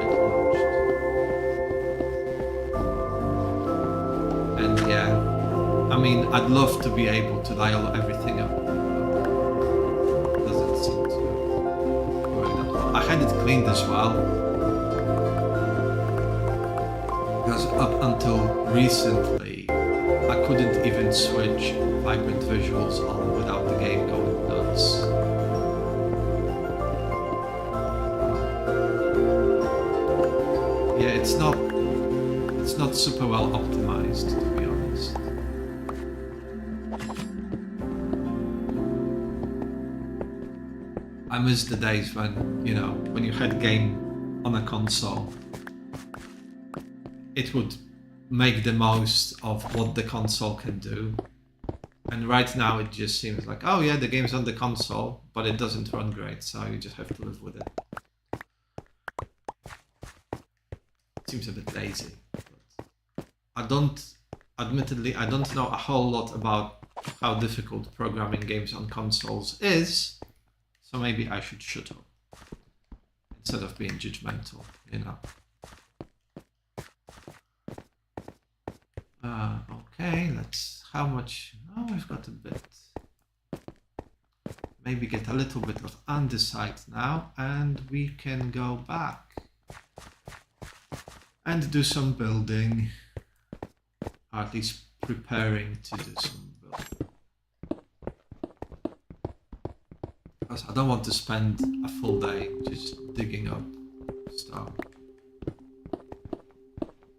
launched. And yeah, I mean, I'd love to be able to dial everything up. Doesn't seem to work that well. I had it cleaned as well. Because up until recently, I couldn't even switch vibrant visuals on without the game going nuts. Yeah, it's not super well optimized, to be honest. I miss the days when, you know, when you had a game on a console, it would make the most of what the console can do. And right now it just seems like, oh yeah, the game's on the console, but it doesn't run great, so you just have to live with it. Seems a bit lazy. But admittedly, I don't know a whole lot about how difficult programming games on consoles is, so maybe I should shut up instead of being judgmental, you know. Okay, how much? Oh, we've got a bit. Maybe get a little bit of andesite now, and we can go back and do some building, or at least preparing to do some building. because I don't want to spend a full day just digging up stuff.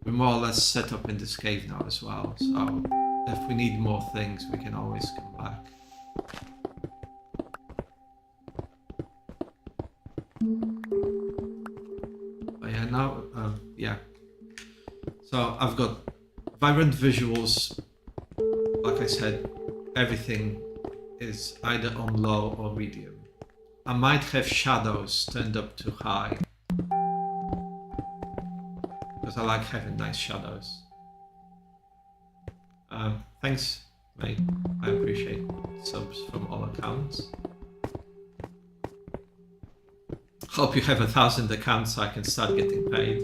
We're more or less set up in this cave now as well, so if we need more things, we can always come back. But yeah, now, yeah. So I've got vibrant visuals. Like I said, everything is either on low or medium. I might have shadows turned up too high, because I like having nice shadows. Thanks, mate. I appreciate subs from all accounts. Hope you have 1,000 accounts so I can start getting paid.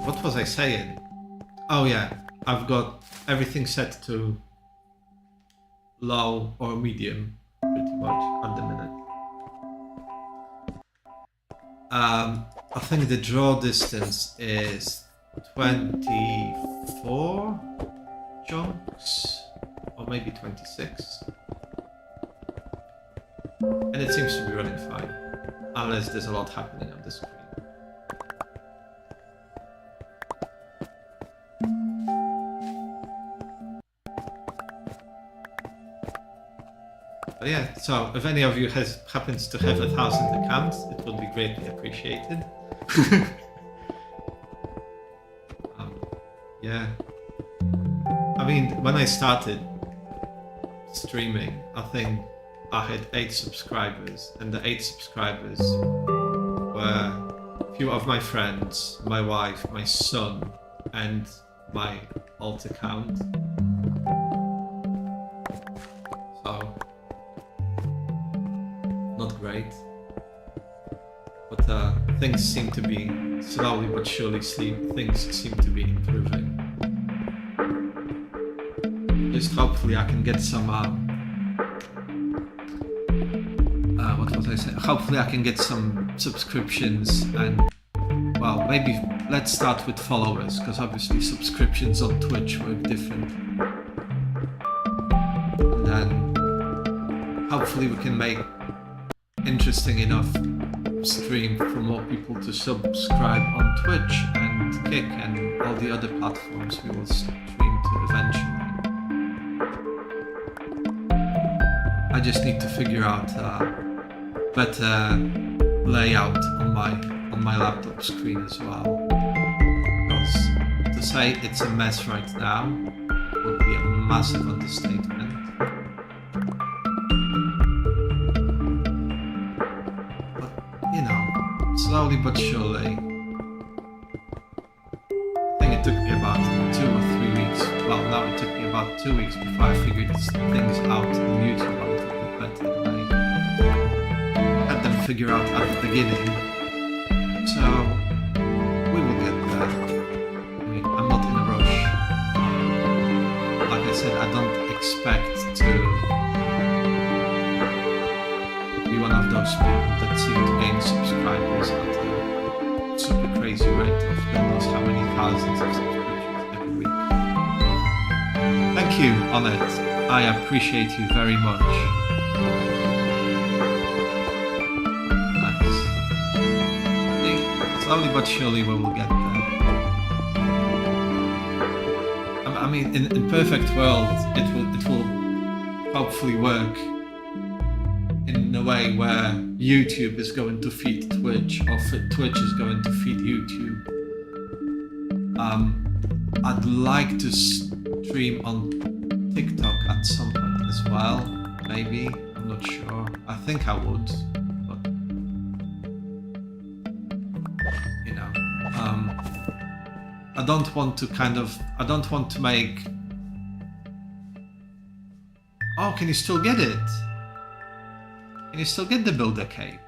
What was I saying? Oh yeah, I've got everything set to low or medium pretty much at the minute. I think the draw distance is 24 chunks, or maybe 26. And it seems to be running fine, unless there's a lot happening on the screen. But yeah, so if any of you happens to have 1,000 accounts, it would be greatly appreciated. Yeah. I mean, when I started streaming, I think I had 8 subscribers, and the 8 subscribers were a few of my friends, my wife, my son, and my alt account. So, not great. But things seem to be, slowly but surely, things seem to be improving. Just hopefully I can get some, what was I saying? Hopefully I can get some subscriptions and, well, maybe let's start with followers, because obviously subscriptions on Twitch work different. And then hopefully we can make interesting enough stream for more people to subscribe on Twitch and Kick and all the other platforms we will stream to eventually. I just need to figure out better layout on my laptop screen as well, because to say it's a mess right now would be a massive understatement. But you know, slowly but surely. I think it took me about 2 or 3 weeks. Well, now it took me about 2 weeks before I figured things out on YouTube a little bit better than I had them figure out at the beginning. So we will get there. I mean, I'm not in a rush. Like I said, I don't expect to be one of those people that seem to gain subscribers at a super crazy rate of God knows how many thousands of subscriptions every week. Thank you, Onet. I appreciate you very much. Nice. I think slowly but surely we will get there. I mean, in perfect world, it will hopefully work in a way where YouTube is going to feed Twitch, or Twitch is going to feed YouTube. I'd like to stream on TikTok at some point as well, maybe, I'm not sure. I think I would, but you know, I don't want to make... Oh, can you still get it? Can you still get the builder cape?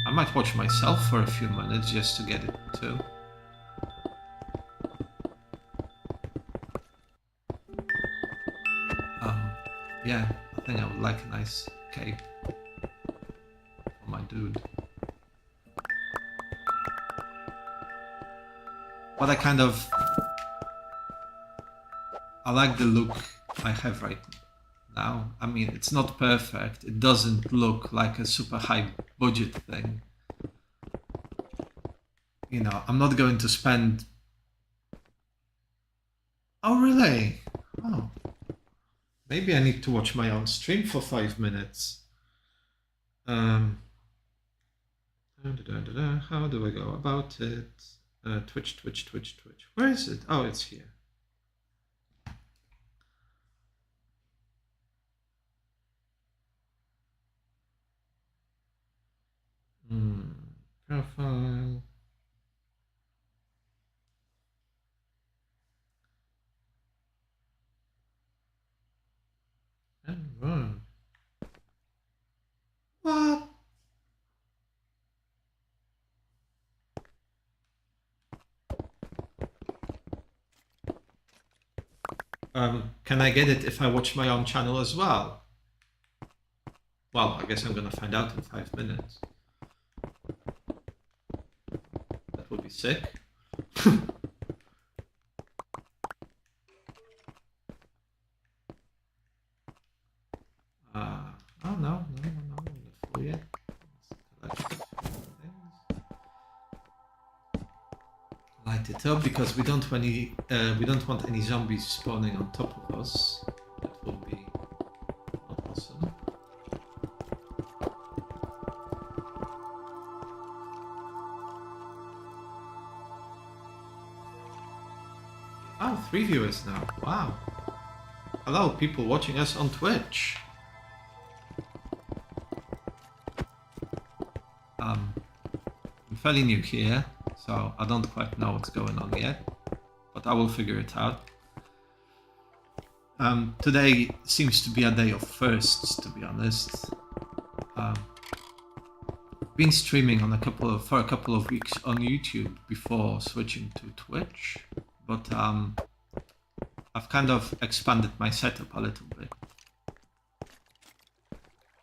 I might watch myself for a few minutes just to get it too. Yeah, I think I would like a nice cape for my dude. But I like the look I have right now. I mean, it's not perfect. It doesn't look like a super high budget thing. You know, I'm not going to spend... Oh, really? Oh. Maybe I need to watch my own stream for 5 minutes. How do I go about it? Twitch. Where is it? Oh, it's here. Profile. And run. What? Can I get it if I watch my own channel as well? Well, I guess I'm gonna find out in 5 minutes. That would be sick. Oh no, not full yet. Light it up because we don't want any zombies spawning on top of us. That would be not awesome. Oh, 3 viewers now. Wow. Hello, people watching us on Twitch. I'm fairly new here, so I don't quite know what's going on yet, but I will figure it out. Today seems to be a day of firsts, to be honest. Been streaming on for a couple of weeks on YouTube before switching to Twitch, but I've kind of expanded my setup a little bit.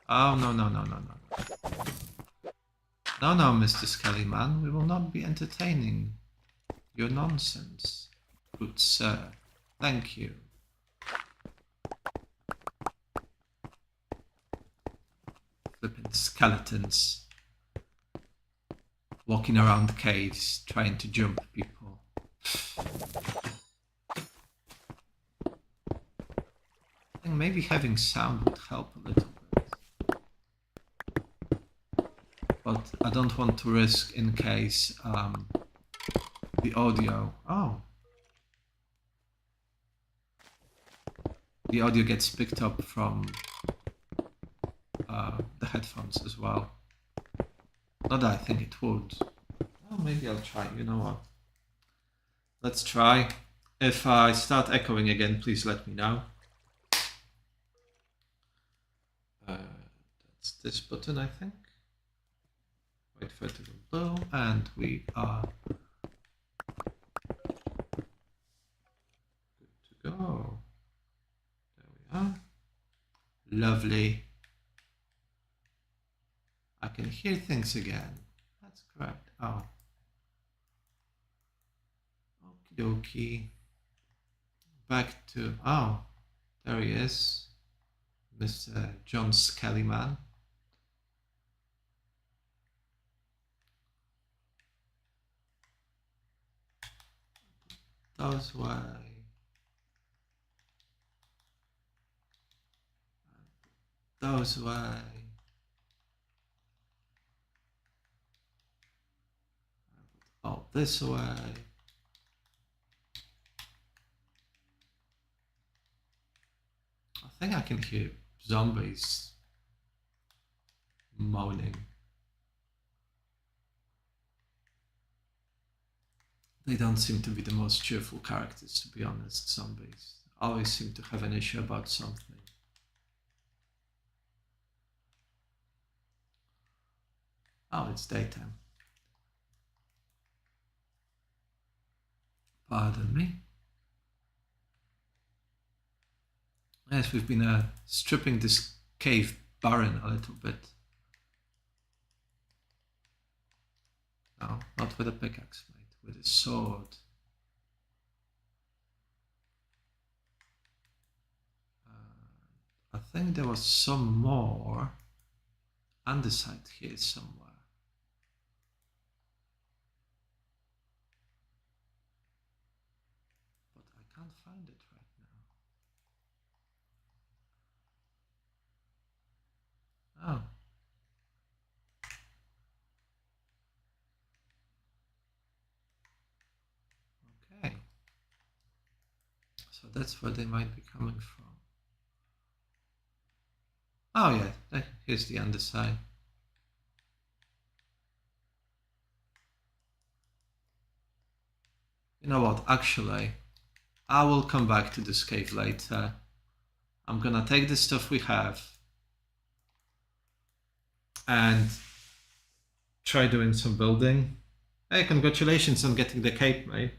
Oh, no. No, Mr. Skellyman, we will not be entertaining your nonsense, good sir. Thank you. Flipping skeletons walking around caves trying to jump people. I think maybe having sound would help a little bit. But I don't want to risk in case the audio... Oh. The audio gets picked up from the headphones as well. Not that I think it would. Well, maybe I'll try. You know what? Let's try. If I start echoing again, please let me know. That's this button, I think. Wait for it to go blue, and we are good to go. There we are. Lovely. I can hear things again. That's correct. Oh. Okie dokie. Back to... Oh, there he is. Mr. John Skellyman. Those way. Those way. Oh, this way. I think I can hear zombies moaning. They don't seem to be the most cheerful characters, to be honest, zombies. Always seem to have an issue about something. Oh, it's daytime. Pardon me. Yes, we've been stripping this cave barren a little bit. No, not with a pickaxe, mate. With a sword. think there was some more andesite here somewhere. But I can't find it right now. Oh. Okay. So that's where they might be coming from. Oh yeah, here's the underside. You know what, actually, I will come back to this cave later. I'm gonna take the stuff we have and try doing some building. Hey, congratulations on getting the cape, mate.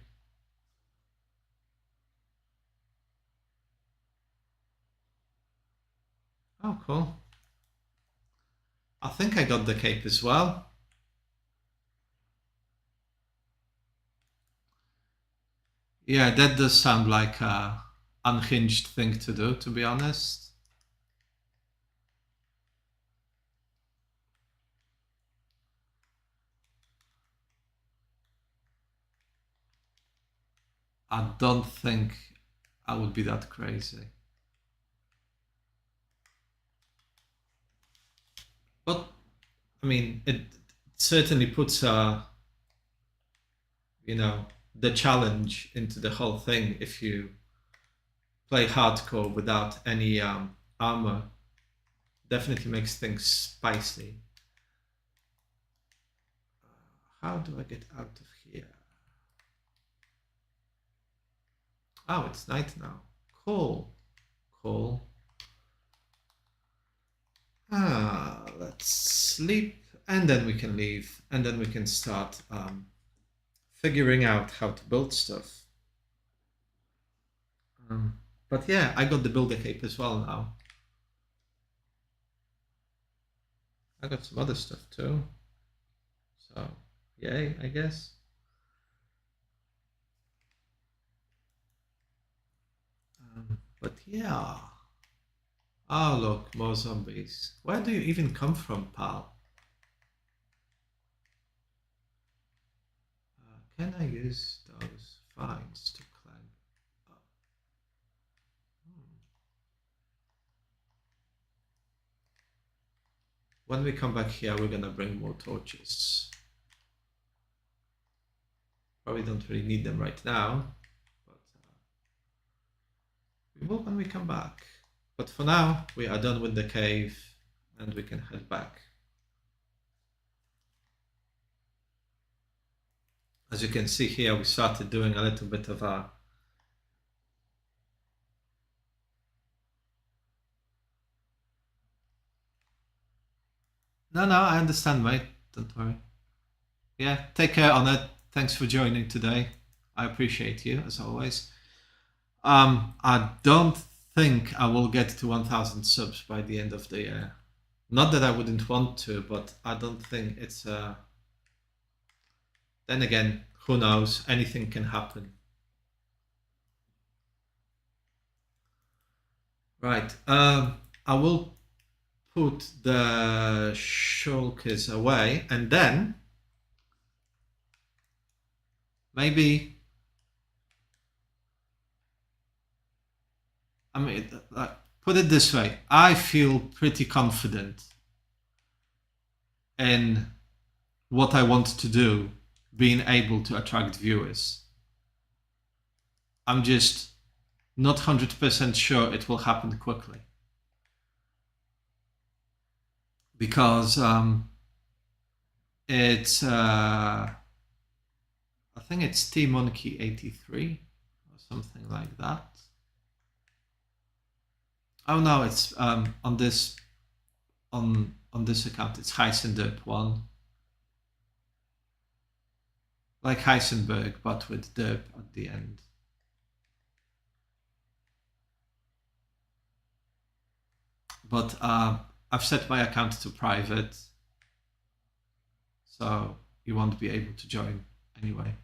Oh, cool. I think I got the cape as well. Yeah, that does sound like a unhinged thing to do, to be honest. I don't think I would be that crazy. But, I mean, it certainly puts you know, the challenge into the whole thing if you play hardcore without any armor. Definitely makes things spicy. How do I get out of here? Oh, it's night now. Cool. Cool. Let's sleep and then we can leave and then we can start figuring out how to build stuff. But yeah, I got the builder cape as well now. I got some other stuff too. So, yay, I guess. But yeah. Oh, look, more zombies. Where do you even come from, pal? Can I use those vines to climb up? When we come back here, we're gonna bring more torches. Probably don't really need them right now, but we will when we come back. But for now, we are done with the cave and we can head back. As you can see here, we started doing a little bit of a No, I understand, mate. Don't worry. Yeah, take care on it. Thanks for joining today. I appreciate you as always. I don't think I will get to 1,000 subs by the end of the year. Not that I wouldn't want to, but I don't think it's. Then again, who knows? Anything can happen. Right. I will put the shulkers away, and then maybe. I mean, put it this way: I feel pretty confident in what I want to do, being able to attract viewers. I'm just not 100% sure it will happen quickly. Because it's, I think it's EP.18 or something like that. Oh no, it's on this account, it's Heisenderp1. Like Heisenberg, but with derp at the end. But I've set my account to private, so you won't be able to join anyway.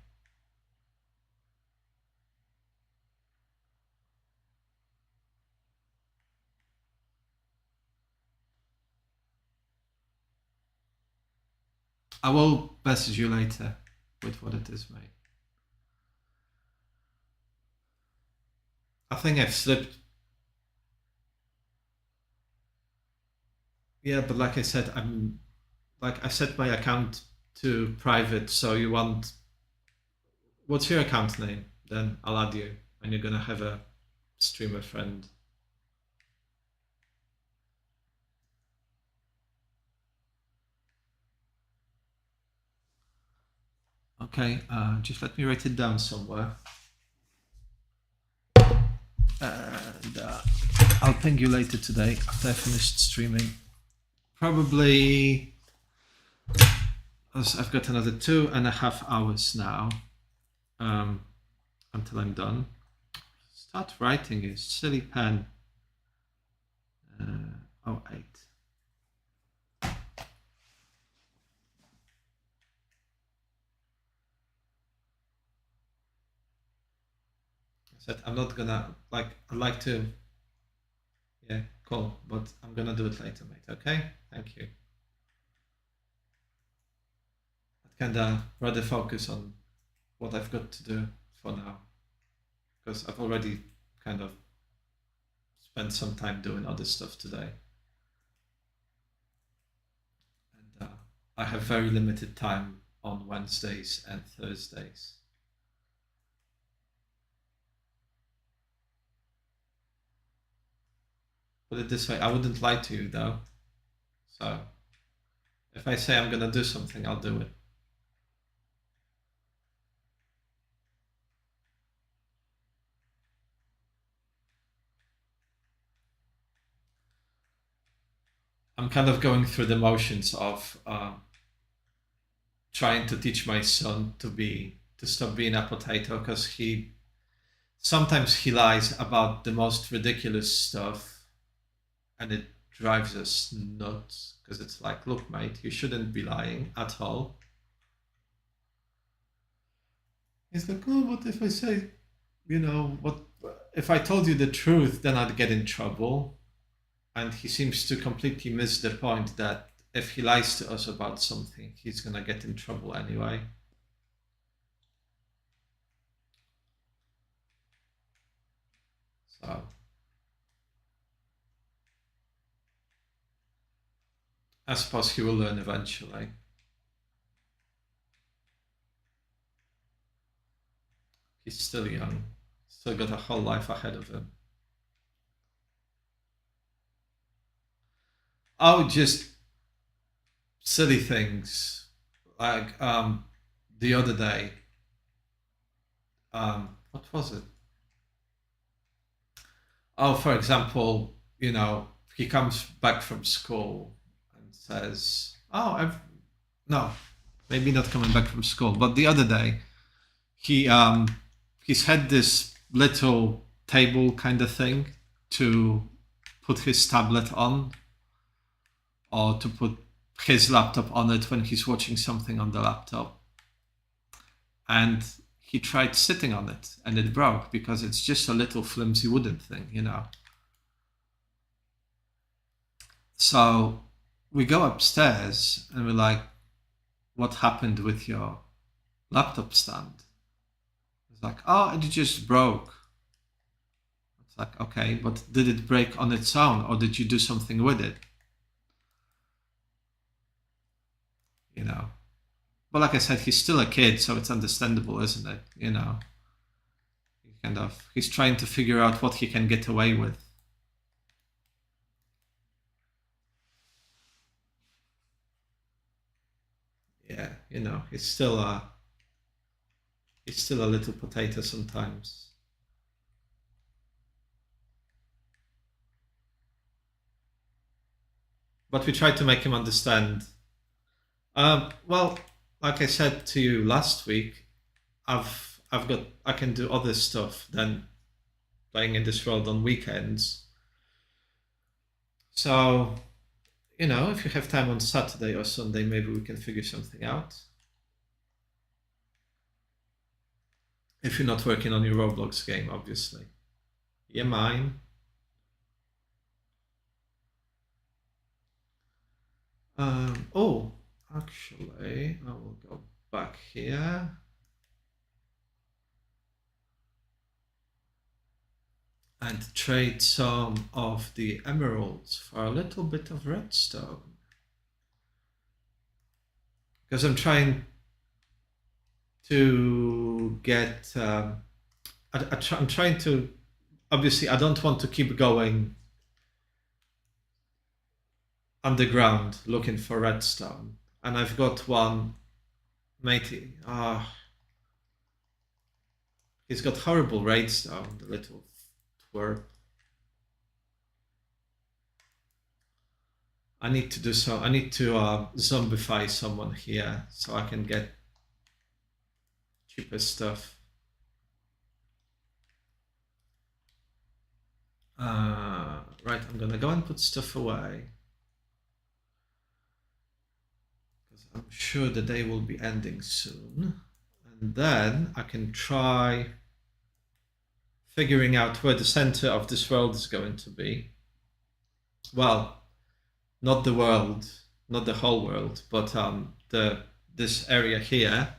I will message you later with what it is, mate. I think I've slipped. Yeah, but like I said, I set my account to private, so you want what's your account name? Then I'll add you, and you're gonna have a streamer friend. Okay, just let me write it down somewhere. And I'll ping you later today after I finished streaming. Probably, I've got another 2.5 hours now until I'm done. Start writing is silly pen. 08. I said I'm not gonna I'd like to. Yeah, cool, but I'm gonna do it later, mate. Okay, thank you. I'd kinda rather focus on what I've got to do for now, because I've already kind of spent some time doing other stuff today, and I have very limited time on Wednesdays and Thursdays. Put it this way, I wouldn't lie to you though. So if I say I'm gonna do something, I'll do it. I'm kind of going through the motions of trying to teach my son to stop being a potato, because sometimes he lies about the most ridiculous stuff, and it drives us nuts, because it's like, look, mate, you shouldn't be lying at all. He's like, oh, what if I say, what if I told you the truth, then I'd get in trouble. And he seems to completely miss the point that if he lies to us about something, he's gonna get in trouble anyway. So I suppose he will learn eventually. He's still young, still got a whole life ahead of him. Oh, just silly things. Like the other day, what was it? Oh, for example, he comes back from school and says, "Oh, no, maybe not coming back from school, but the other day, he he's had this little table kind of thing to put his tablet on, or to put his laptop on it when he's watching something on the laptop, and he tried sitting on it and it broke, because it's just a little flimsy wooden thing. So we go upstairs and we're like, what happened with your laptop stand? It's like, oh, it just broke. It's like, okay, but did it break on its own, or did you do something with it? But like I said, he's still a kid, so it's understandable, isn't it? He's trying to figure out what he can get away with. Yeah, he's still a little potato sometimes. But we try to make him understand. Well, like I said to you last week, I can do other stuff than playing in this world on weekends. So, if you have time on Saturday or Sunday, maybe we can figure something out. If you're not working on your Roblox game, obviously. Yeah, mine. Oh, Actually, I will go back here. And trade some of the emeralds for a little bit of redstone. Because I'm trying to get... I'm trying to... Obviously, I don't want to keep going underground looking for redstone. And I've got one matey. He's got horrible redstone, the little twerp. I need to do so. I need to zombify someone here so I can get cheaper stuff. Right, I'm gonna go and put stuff away. Because I'm sure the day will be ending soon. And then I can try figuring out where the center of this world is going to be. Well, not the world, not the whole world, but this area here.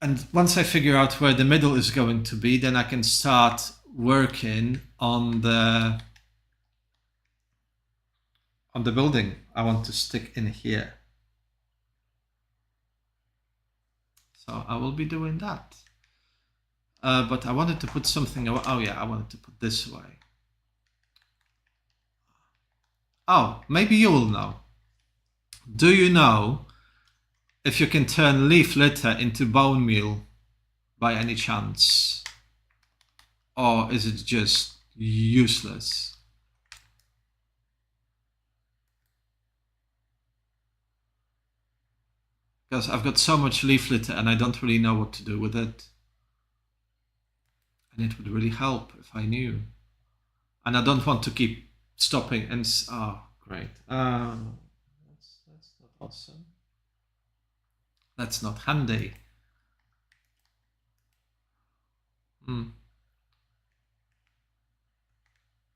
And once I figure out where the middle is going to be, then I can start working on the building I want to stick in here. So I will be doing that. But I wanted to put something away. Oh yeah, I wanted to put this away. Oh, maybe you will know. Do you know if you can turn leaf litter into bone meal by any chance? Or is it just useless? Because I've got so much leaf litter and I don't really know what to do with it. And it would really help if I knew. And I don't want to keep stopping and... Oh, great. That's not awesome. That's not handy.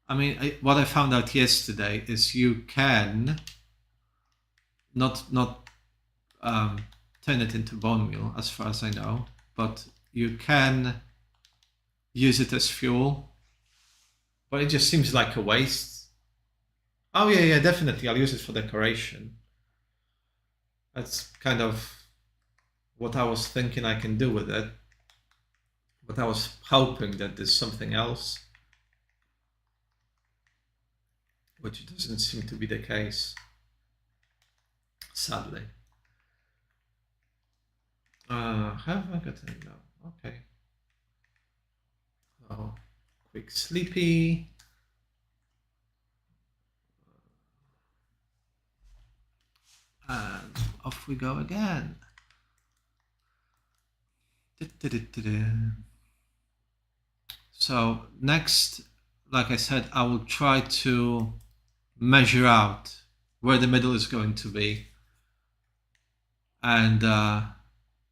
I mean, what I found out yesterday is you can not turn it into bone meal, as far as I know, but you can use it as fuel. But it just seems like a waste. Oh yeah, definitely. I'll use it for decoration. That's kind of what I was thinking I can do with it. But I was hoping that there's something else, which doesn't seem to be the case, sadly. Have I got any? No. Okay. Oh, quick sleepy. And off we go again. So next, like I said, I will try to measure out where the middle is going to be, and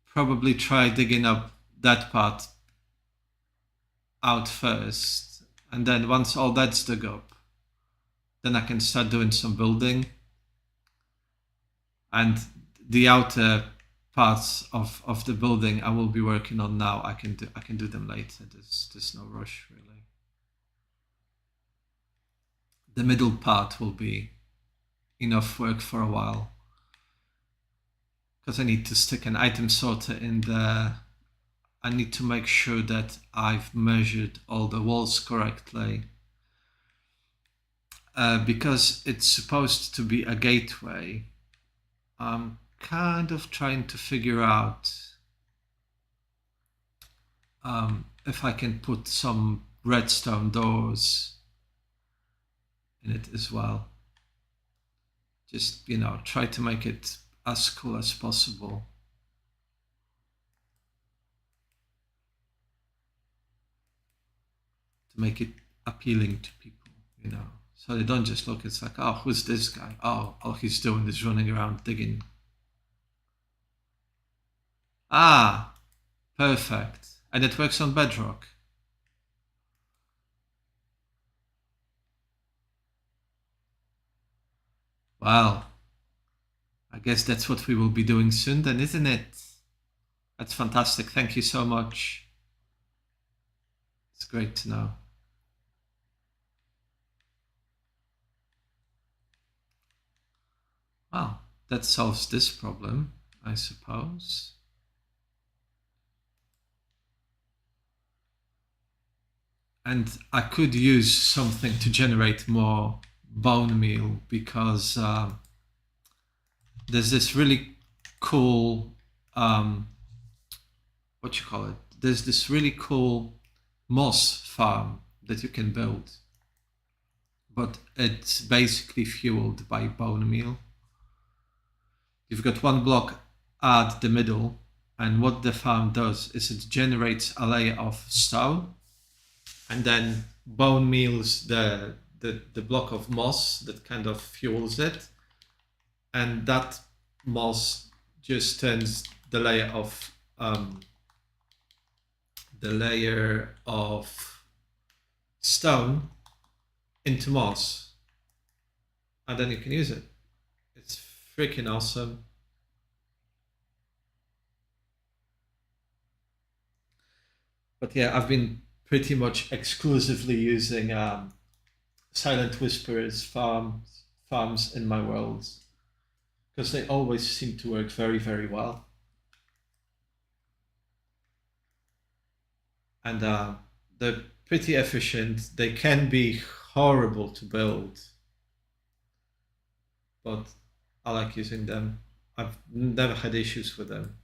probably try digging up that part out first, and then once all that's dug up, then I can start doing some building, and the outer parts of the building I will be working on now. I can do them later. There's no rush really. The middle part will be enough work for a while, because I need to stick an item sorter in there. I need to make sure that I've measured all the walls correctly, because it's supposed to be a gateway. I'm kind of trying to figure out if I can put some redstone doors in it as well. Just, try to make it as cool as possible. To make it appealing to people, So they don't just look, it's like, oh, who's this guy? Oh, all he's doing is running around digging. Ah, perfect. And it works on bedrock. Well, I guess that's what we will be doing soon then, isn't it? That's fantastic. Thank you so much. It's great to know. Well, that solves this problem, I suppose. And I could use something to generate more bone meal because there's this really cool, what you call it? There's this really cool moss farm that you can build, but it's basically fueled by bone meal. You've got one block at the middle, and what the farm does is it generates a layer of stone, and then bone meals the block of moss that kind of fuels it, and that moss just turns the layer of stone into moss, and then you can use it. It's freaking awesome. But yeah, I've been pretty much exclusively using Silent Whisperers farms in my worlds because they always seem to work very, very well. And they're pretty efficient. They can be horrible to build, but I like using them. I've never had issues with them.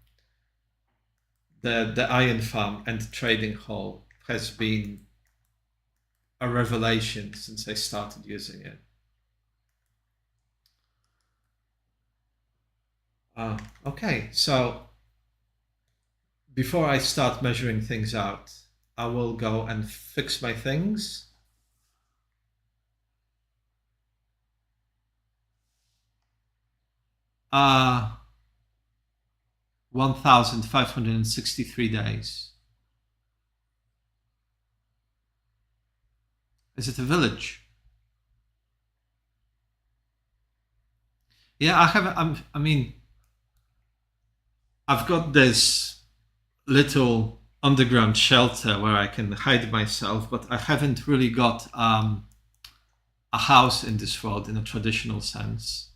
The iron farm and trading hall has been a revelation since I started using it. Okay, so before I start measuring things out, I will go and fix my things. Uh, 1,563 days. Is it a village? Yeah, I have. I mean, I've got this little underground shelter where I can hide myself, but I haven't really got a house in this world in a traditional sense.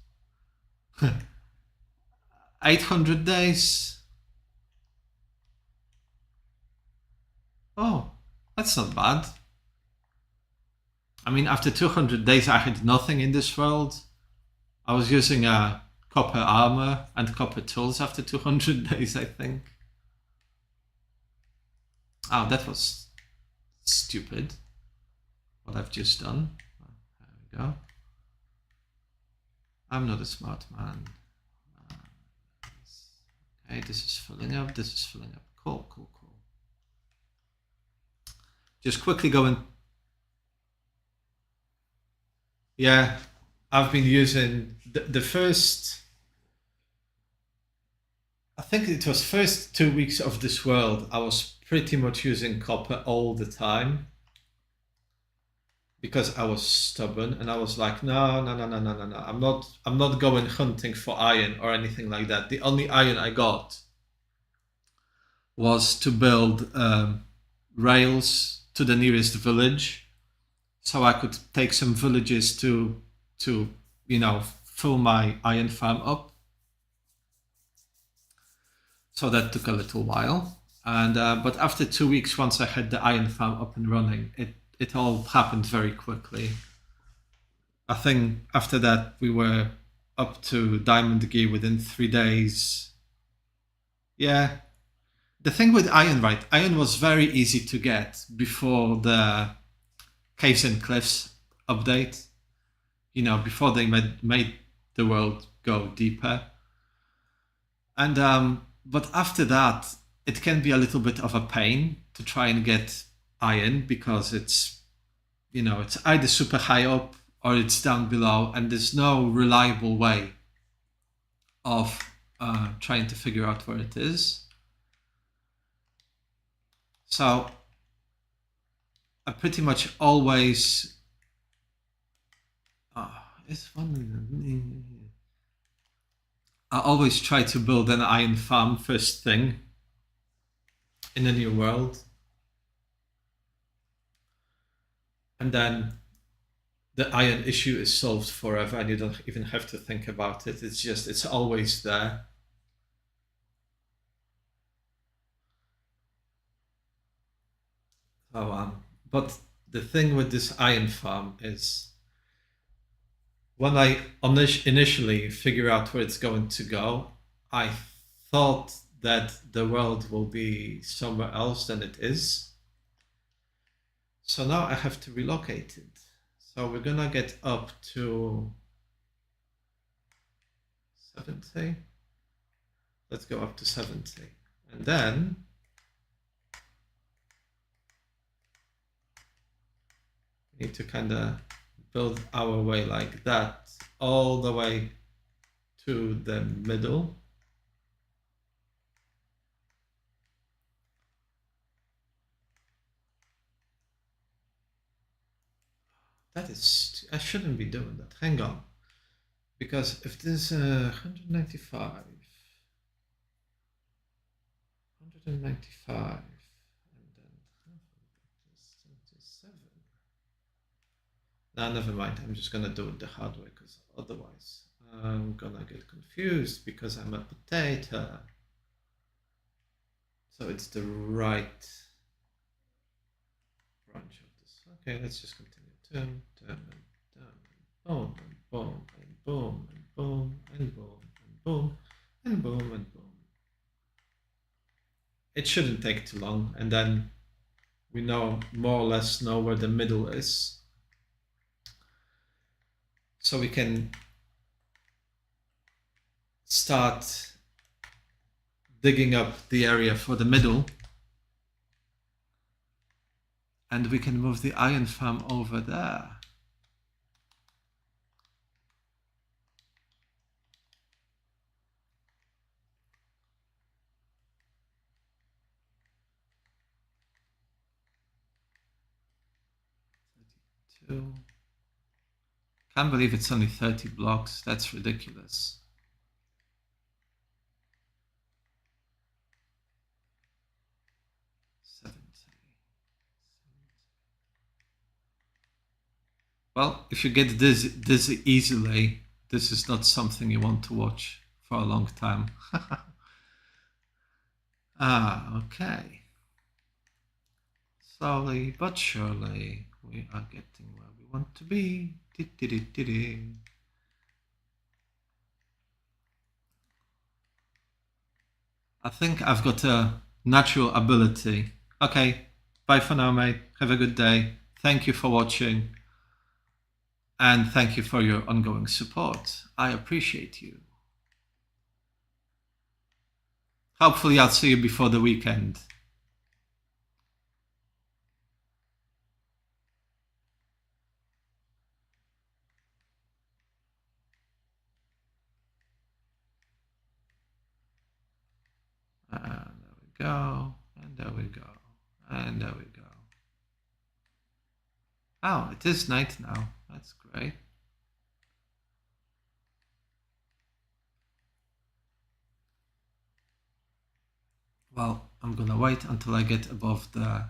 800 days. Oh, that's not bad. I mean, after 200 days, I had nothing in this world. I was using copper armor and copper tools after 200 days, I think. Oh, that was stupid. What I've just done. There we go. I'm not a smart man. Okay, this is filling up. This is filling up. Cool, cool, cool. Just quickly going. Yeah, I've been using the first. I think it was first 2 weeks of this world. I was pretty much using copper all the time because I was stubborn and I was like, no, no, no, no, no, no, no. I'm not going hunting for iron or anything like that. The only iron I got was to build rails to the nearest village, so I could take some villages to fill my iron farm up. So that took a little while, and but after 2 weeks, once I had the iron farm up and running, it all happened very quickly. I think after that we were up to diamond gear within 3 days. Yeah. The thing with iron, right? Iron was very easy to get before the Caves and Cliffs update. Before they made the world go deeper. And but after that, it can be a little bit of a pain to try and get iron because it's either super high up or it's down below, and there's no reliable way of trying to figure out where it is. So I pretty much always. It's one. I always try to build an iron farm first thing in a new world. And then the iron issue is solved forever and you don't even have to think about it. It's always there. So, but the thing with this iron farm is when I initially figure out where it's going to go, I thought that the world will be somewhere else than it is. So now I have to relocate it. So we're gonna get up to 70. Let's go up to 70. And then we need to kind of build our way like that all the way to the middle. That is, I shouldn't be doing that. Hang on. Because if this 195, 195, and then 77. No, never mind. I'm just gonna do it the hard way because otherwise I'm gonna get confused because I'm a potato. So it's the right branch of this. Okay, let's just continue. Turn, turn, and turn, and boom, and boom, and boom, and boom, and boom, and boom, and boom, and boom. It shouldn't take too long, and then we know more or less know where the middle is. So we can start digging up the area for the middle. And we can move the iron farm over there. Can't believe it's only 30 blocks. That's ridiculous. Well, if you get dizzy easily, this is not something you want to watch for a long time. Okay. Slowly but surely, we are getting where we want to be. I think I've got a natural ability. Okay, bye for now, mate. Have a good day. Thank you for watching. And thank you for your ongoing support. I appreciate you. Hopefully I'll see you before the weekend. And there we go. And there we go. And there we go. Oh, it is night now. That's great. Well, I'm gonna wait until I get above the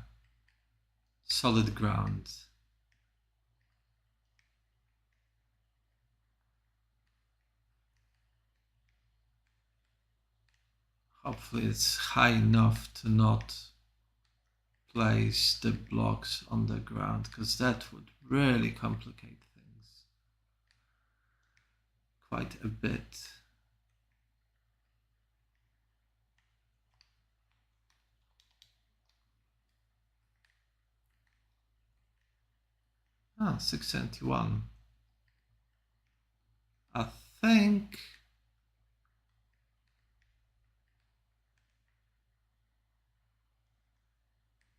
solid ground. Hopefully it's high enough to not place the blocks on the ground, because that would really complicate things quite a bit. Ah, 671. I think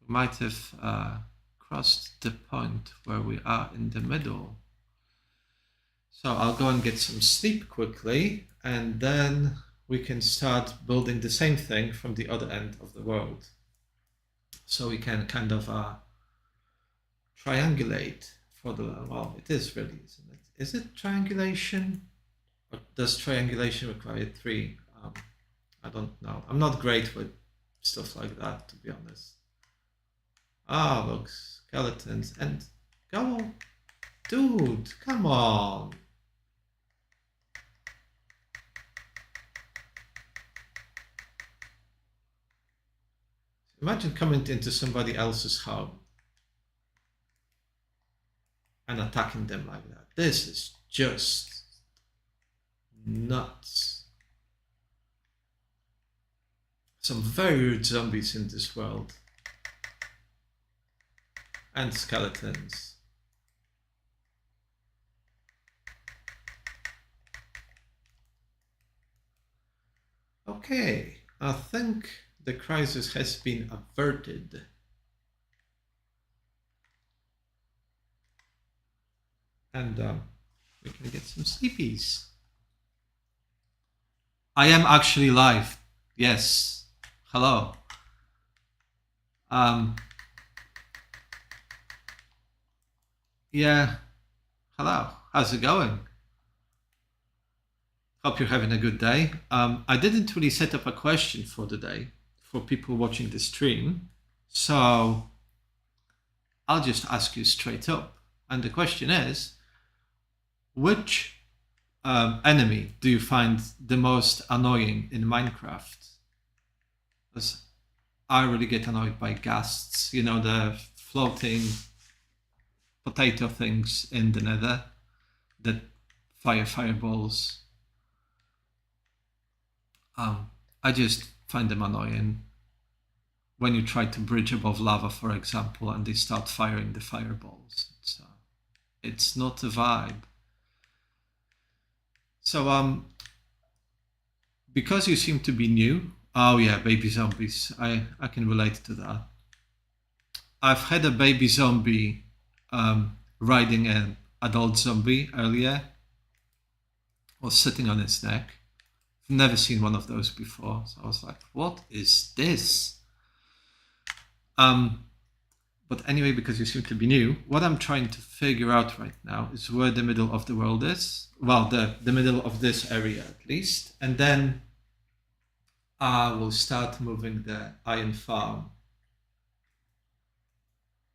we might have crossed the point where we are in the middle. So I'll go and get some sleep quickly, and then we can start building the same thing from the other end of the world. So we can kind of triangulate for the, well, it is really, isn't it? Is it triangulation? Or Does triangulation require 3? I don't know. I'm not great with stuff like that, to be honest. Ah, look, skeletons. And go on. Dude, come on. Imagine coming into somebody else's home and attacking them like that. This is just nuts. Some very rude zombies in this world. And skeletons. Okay, I think the crisis has been averted. And we can get some sleepies. I am actually live. Yes. Hello. Yeah. Hello. How's it going? Hope you're having a good day. I didn't really set up a question for the day for people watching the stream. So I'll just ask you straight up. And the question is, which enemy do you find the most annoying in Minecraft? Because I really get annoyed by ghasts, you know, the floating potato things in the nether that fire fireballs. I just find them annoying. When you try to bridge above lava, for example, and they start firing the fireballs. It's not a vibe. So, because you seem to be new, oh yeah, baby zombies, I can relate to that. I've had a baby zombie riding an adult zombie earlier, was sitting on its neck. I've never seen one of those before, so I was like, what is this? But anyway, because you seem to be new, what I'm trying to figure out right now is where the middle of the world is. Well, the middle of this area at least. And then I will start moving the iron farm.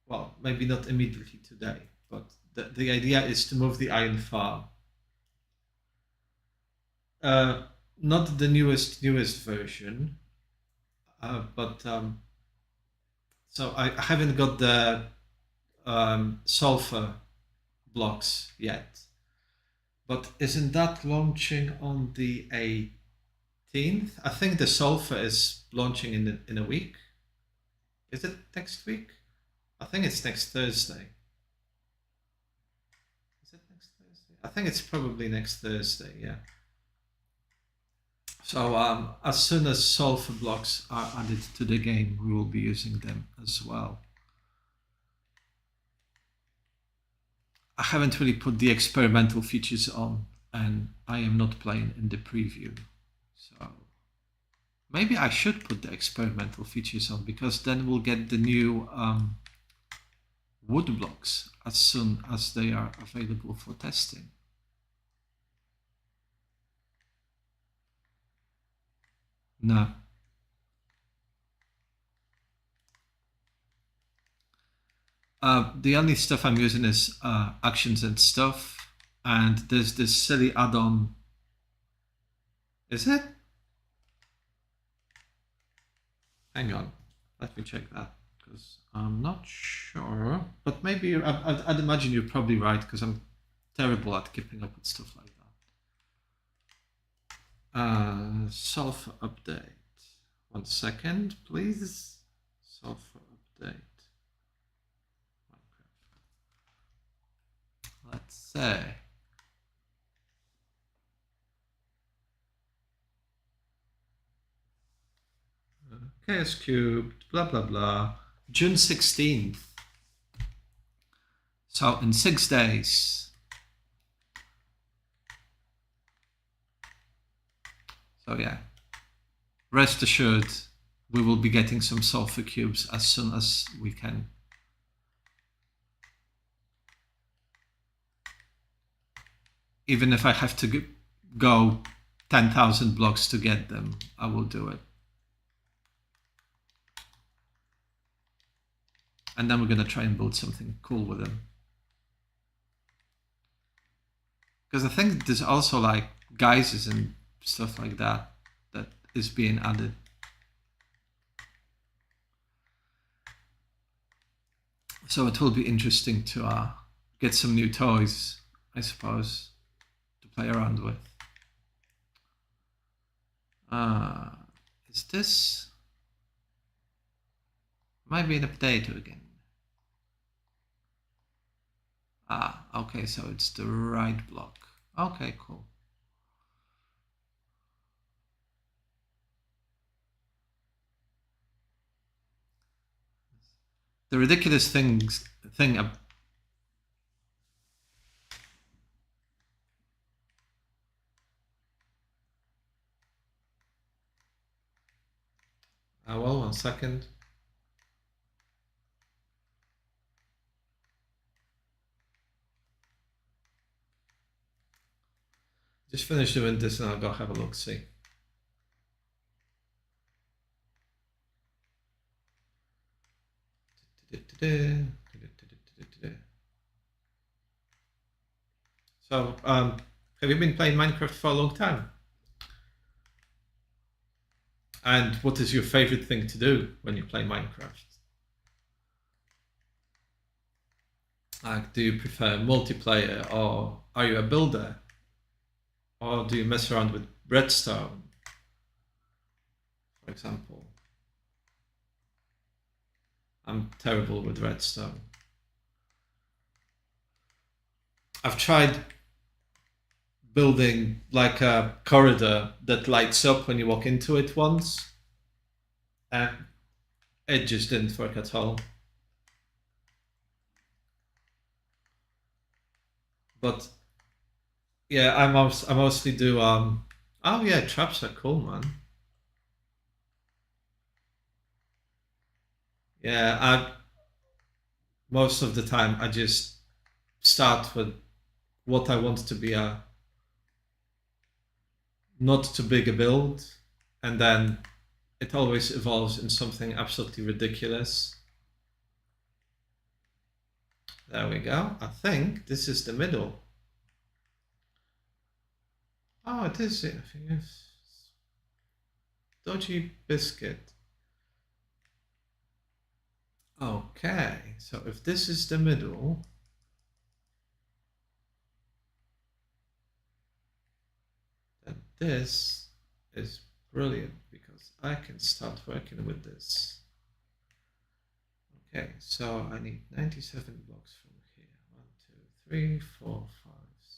Well, maybe not immediately today, but the idea is to move the iron farm. Not the newest version, but so I haven't got the sulfur blocks yet. But isn't that launching on the 18th? I think the sulfur is launching in a week. Is it next week? I think it's next Thursday. Is it next Thursday? I think it's probably next Thursday, yeah. So as soon as sulfur blocks are added to the game, we will be using them as well. I haven't really put the experimental features on, and I am not playing in the preview. So maybe I should put the experimental features on, because then we'll get the new wood blocks as soon as they are available for testing. No. The only stuff I'm using is actions and stuff, and there's this silly add-on. Is it? Hang on, let me check that, because I'm not sure. But maybe I'd imagine you're probably right, because I'm terrible at keeping up with stuff like that. Sulfur update. 1 second, please. Sulfur update. Let's say. Chaos cubed, blah, blah, blah. June 16th. So in 6 days. So yeah, rest assured, we will be getting some sulfur cubes as soon as we can. Even if I have to go 10,000 blocks to get them, I will do it. And then we're going to try and build something cool with them. Because I think there's also like geysers and stuff like that that is being added. So it will be interesting to get some new toys, I suppose, to play around with. Is this? Might be an potato again. Okay, so it's the right block. Okay, cool. The ridiculous thing. Well, 1 second. Just finish doing this and I'll go have a look, see. So, have you been playing Minecraft for a long time? And what is your favorite thing to do when you play Minecraft? Like, do you prefer multiplayer, or are you a builder? Or do you mess around with redstone, for example? I'm terrible with redstone. I've tried building like a corridor that lights up when you walk into it once, and it just didn't work at all. But yeah, I mostly do oh yeah, traps are cool, man. Yeah, most of the time I just start with what I want to be a not too big a build, and then it always evolves in something absolutely ridiculous. There we go. I think this is the middle. Oh, it is. I think it's dodgy biscuit. Okay, so if this is the middle, then this is brilliant because I can start working with this. Okay, so I need 97 blocks from here. 1, 2, 3, 4, 5, 6,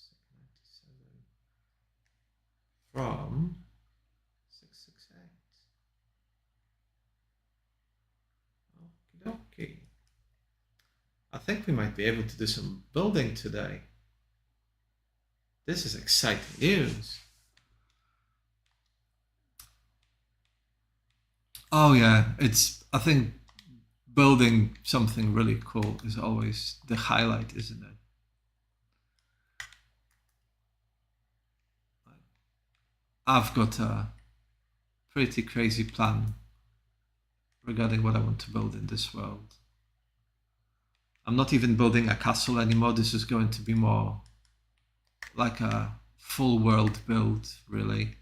97 from 668. Okie dokie. I think we might be able to do some building today. This is exciting news. Oh yeah, I think building something really cool is always the highlight, isn't it? I've got a pretty crazy plan regarding what I want to build in this world. I'm not even building a castle anymore. This is going to be more like a full world build, really.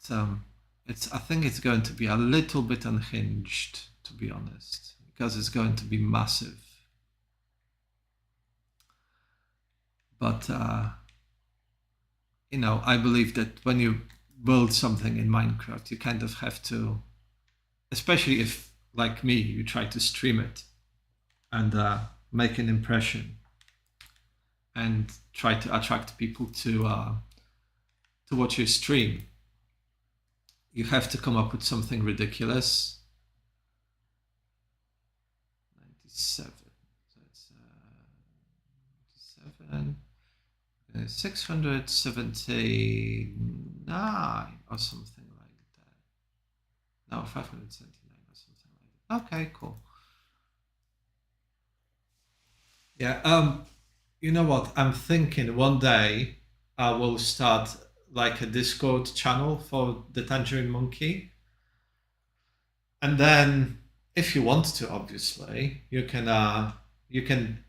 I think it's going to be a little bit unhinged, to be honest, because it's going to be massive. But I believe that when you build something in Minecraft, you kind of have to, especially if, like me, you try to stream it and make an impression and try to attract people to watch your stream. You have to come up with something ridiculous. 97. So it's 97. 679 or something like that. No, 579 or something like that. Okay, cool. Yeah, You know what? I'm thinking one day I will start like a Discord channel for the Tangerine Monkey. And then if you want to, obviously, you can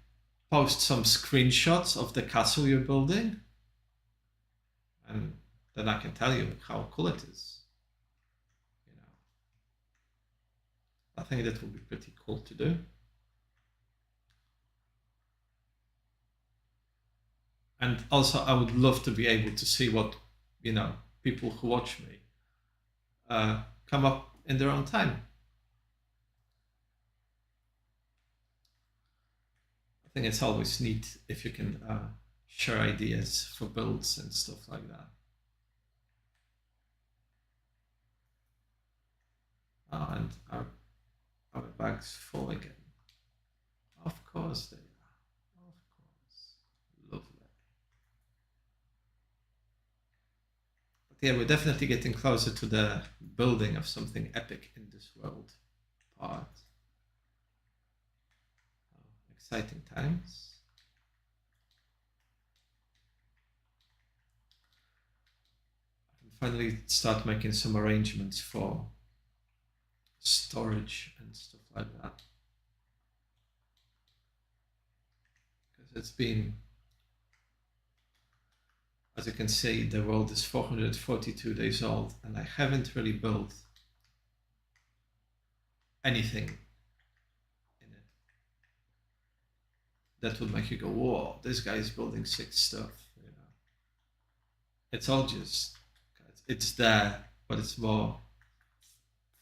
post some screenshots of the castle you're building. And then I can tell you how cool it is. You know. I think that would be pretty cool to do. And also I would love to be able to see what, people who watch me come up in their own time. I think it's always neat if you can share ideas for builds and stuff like that. Oh, and our bag's full again. Of course they are. Of course. Lovely. But yeah, we're definitely getting closer to the building of something epic in this world part. Oh, exciting times. Finally start making some arrangements for storage and stuff like that. Because it's been, as you can see, the world is 442 days old and I haven't really built anything in it that would make you go, whoa, this guy is building sick stuff. It's all just, it's there, but it's more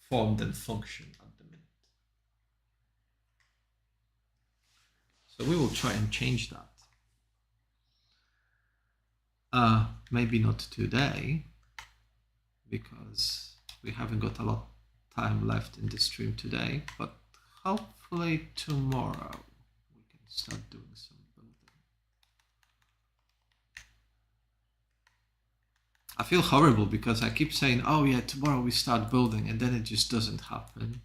form than function at the minute. So we will try and change that. Maybe not today, because we haven't got a lot of time left in the stream today, but hopefully tomorrow we can start doing some building. I feel horrible because I keep saying, oh yeah, tomorrow we start building, and then it just doesn't happen.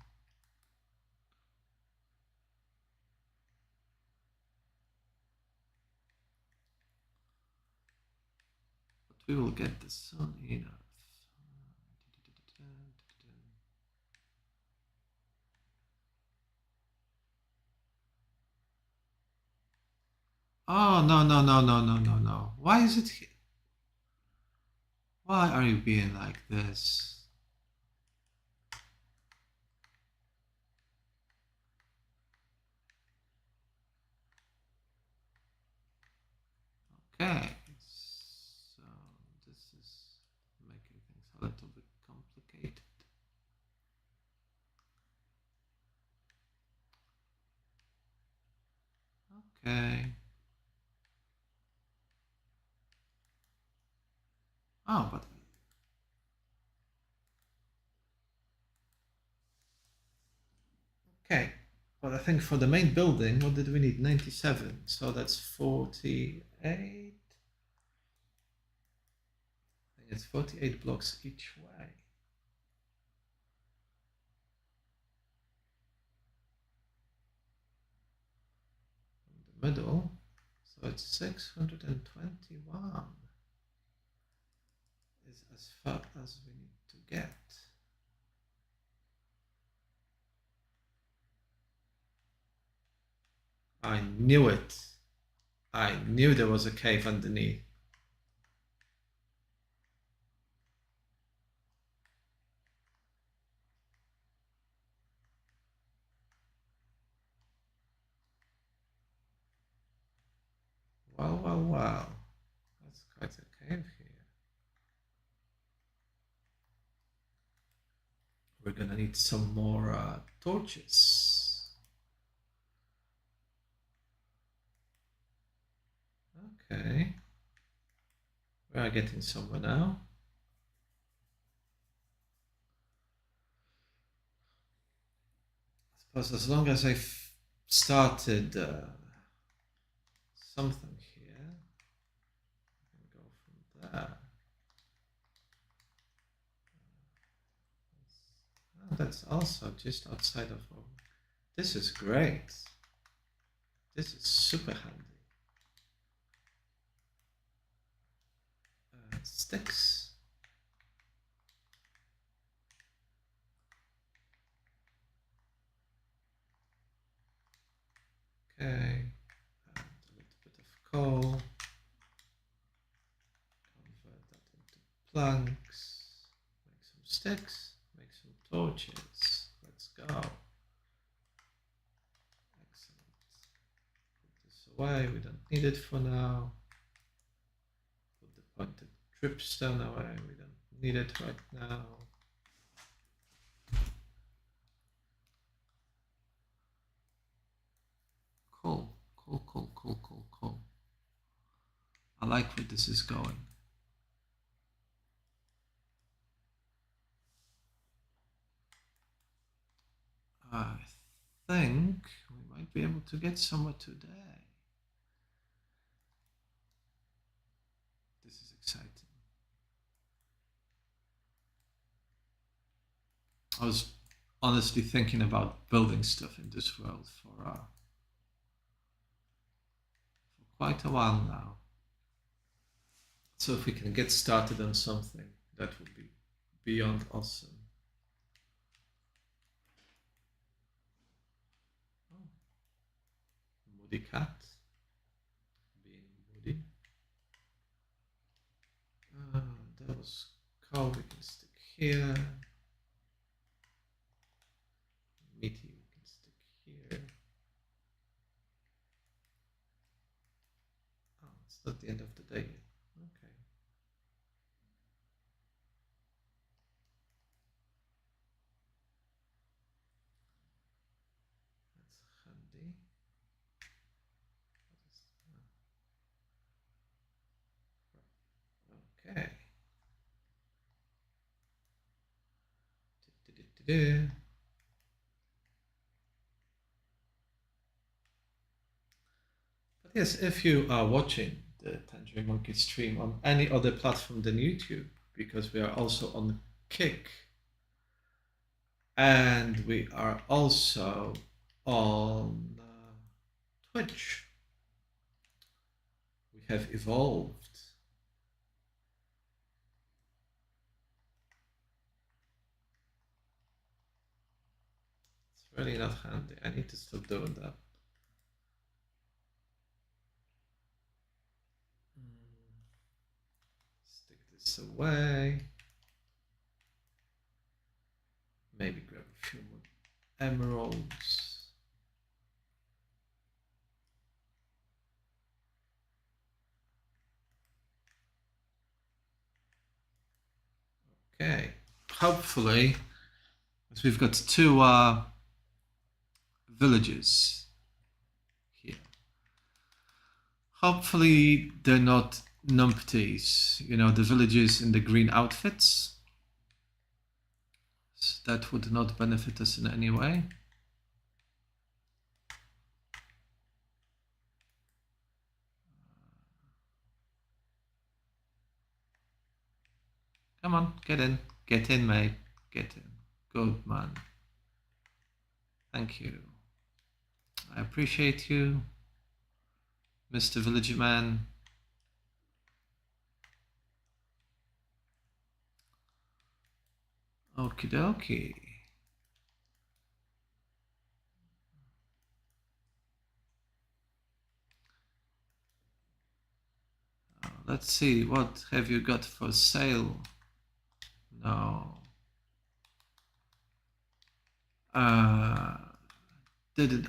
But we will get this soon enough. Oh, no, no, no, no, no, no, no. Why is it here? Why are you being like this? Okay, so this is making things a little bit complicated. Okay. Oh, but okay. But I think for the main building, what did we need? 97. So that's 48. I think it's 48 blocks each way. From the middle. So it's 621. Is as far as we need to get. I knew it. I knew there was a cave underneath. Wow, wow, wow. That's quite a cave here. We're gonna need some more torches. Okay. We are getting somewhere now. I suppose as long as I've started something here, I can go from there. Oh, that's also just outside of home. This is great. This is super handy. sticks. Okay, and a little bit of coal. Convert that into planks. Make some sticks. Make some torches. Let's go. Excellent. Put this away. We don't need it for now. Put the pointed dripstone away. We don't need it right now. Cool. Cool. I like where this is going. I think we might be able to get somewhere today. This is exciting. I was honestly thinking about building stuff in this world for quite a while now. So if we can get started on something, that would be beyond awesome. Oh. Moody cat. Being moody. That was coal we can stick here. Meaty we can stick here. Oh, it's not the end of the day yet. Okay. That's handy. Okay. But yes, if you are watching the Tangerine Monkey stream on any other platform than YouTube, because we are also on Kick, and we are also on Twitch. We have evolved. It's really not handy. I need to stop doing that. Stick this away. Maybe grab a few more emeralds. Okay, hopefully, as we've got two villages here. Hopefully they're not numpties, you know, the villages in the green outfits. So that would not benefit us in any way. Come on, get in, mate, get in. Good man. Thank you. I appreciate you, Mr. Villager Man. Okie dokie. Let's see, what have you got for sale? No.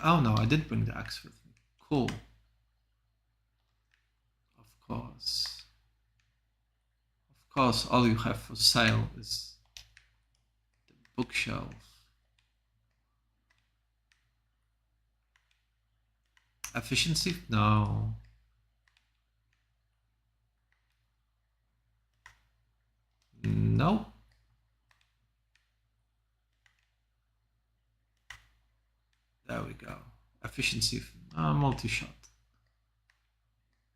Oh no, I did bring the axe with me. Cool. Of course. Of course, all you have for sale is the bookshelf. Efficiency? No. No. There we go. Efficiency, multi-shot.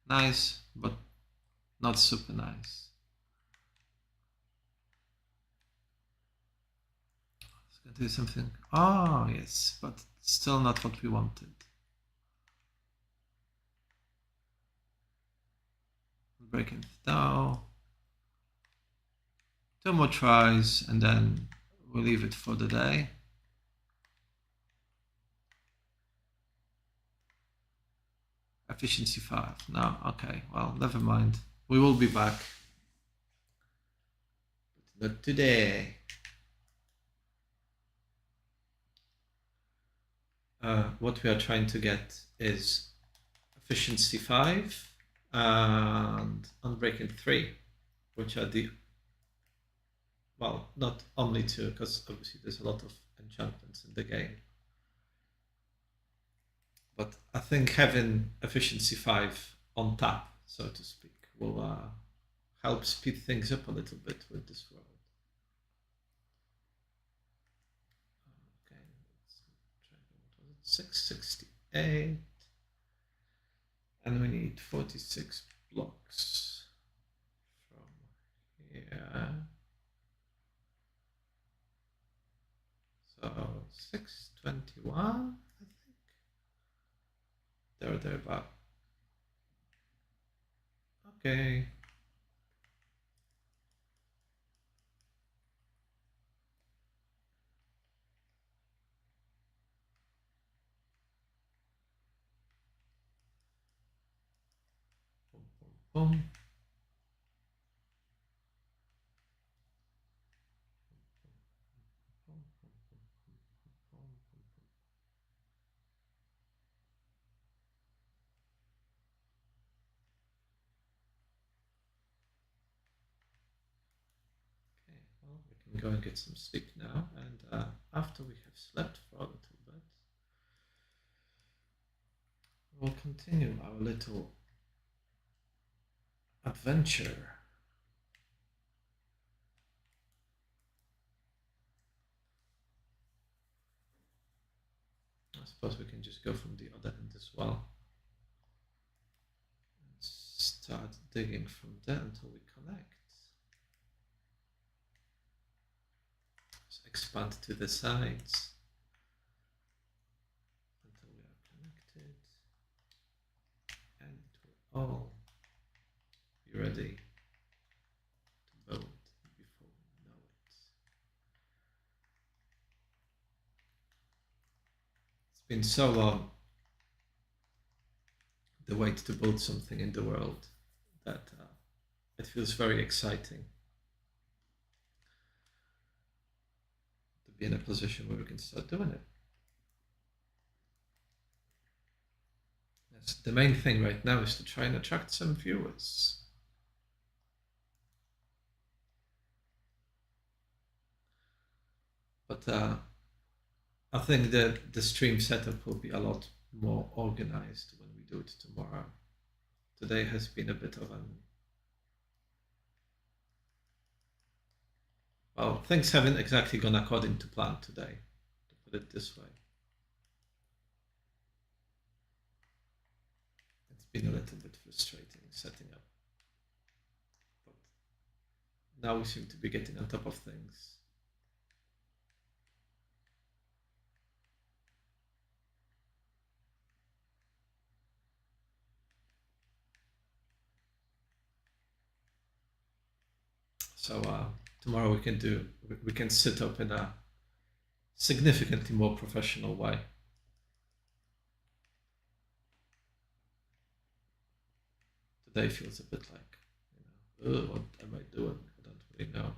Nice, but not super nice. Let's go do something. Oh, yes, but still not what we wanted. Break it down. 2 more tries, and then we'll leave it for the day. Efficiency 5. No, okay, well, never mind. We will be back. But not today. What we are trying to get is efficiency 5 and unbreaking 3, which are the, well, not only 2, because obviously there's a lot of enchantments in the game. But I think having efficiency 5 on tap, so to speak, will help speed things up a little bit with this world. Okay, let's try, what was it? 668. And we need 46 blocks from here. So 621, I think. There or thereabout. Okay. Boom, boom, boom. Well, we can go and get some sleep now, and after we have slept for a little bit, we'll continue our little adventure. I suppose we can just go from the other end as well and start digging from there until we connect. Expand to the sides until we are connected, and it will all be ready to build before we know it. It's been so long, the wait to build something in the world, that it feels very exciting to be in a position where we can start doing it. Yes, the main thing right now is to try and attract some viewers. But I think that the stream setup will be a lot more organized when we do it tomorrow. Today has been a bit of an, well, things haven't exactly gone according to plan today, to put it this way. It's been a little bit frustrating setting up. But now we seem to be getting on top of things. So tomorrow we can sit up in a significantly more professional way. Today feels a bit like, what am I doing? I don't really know.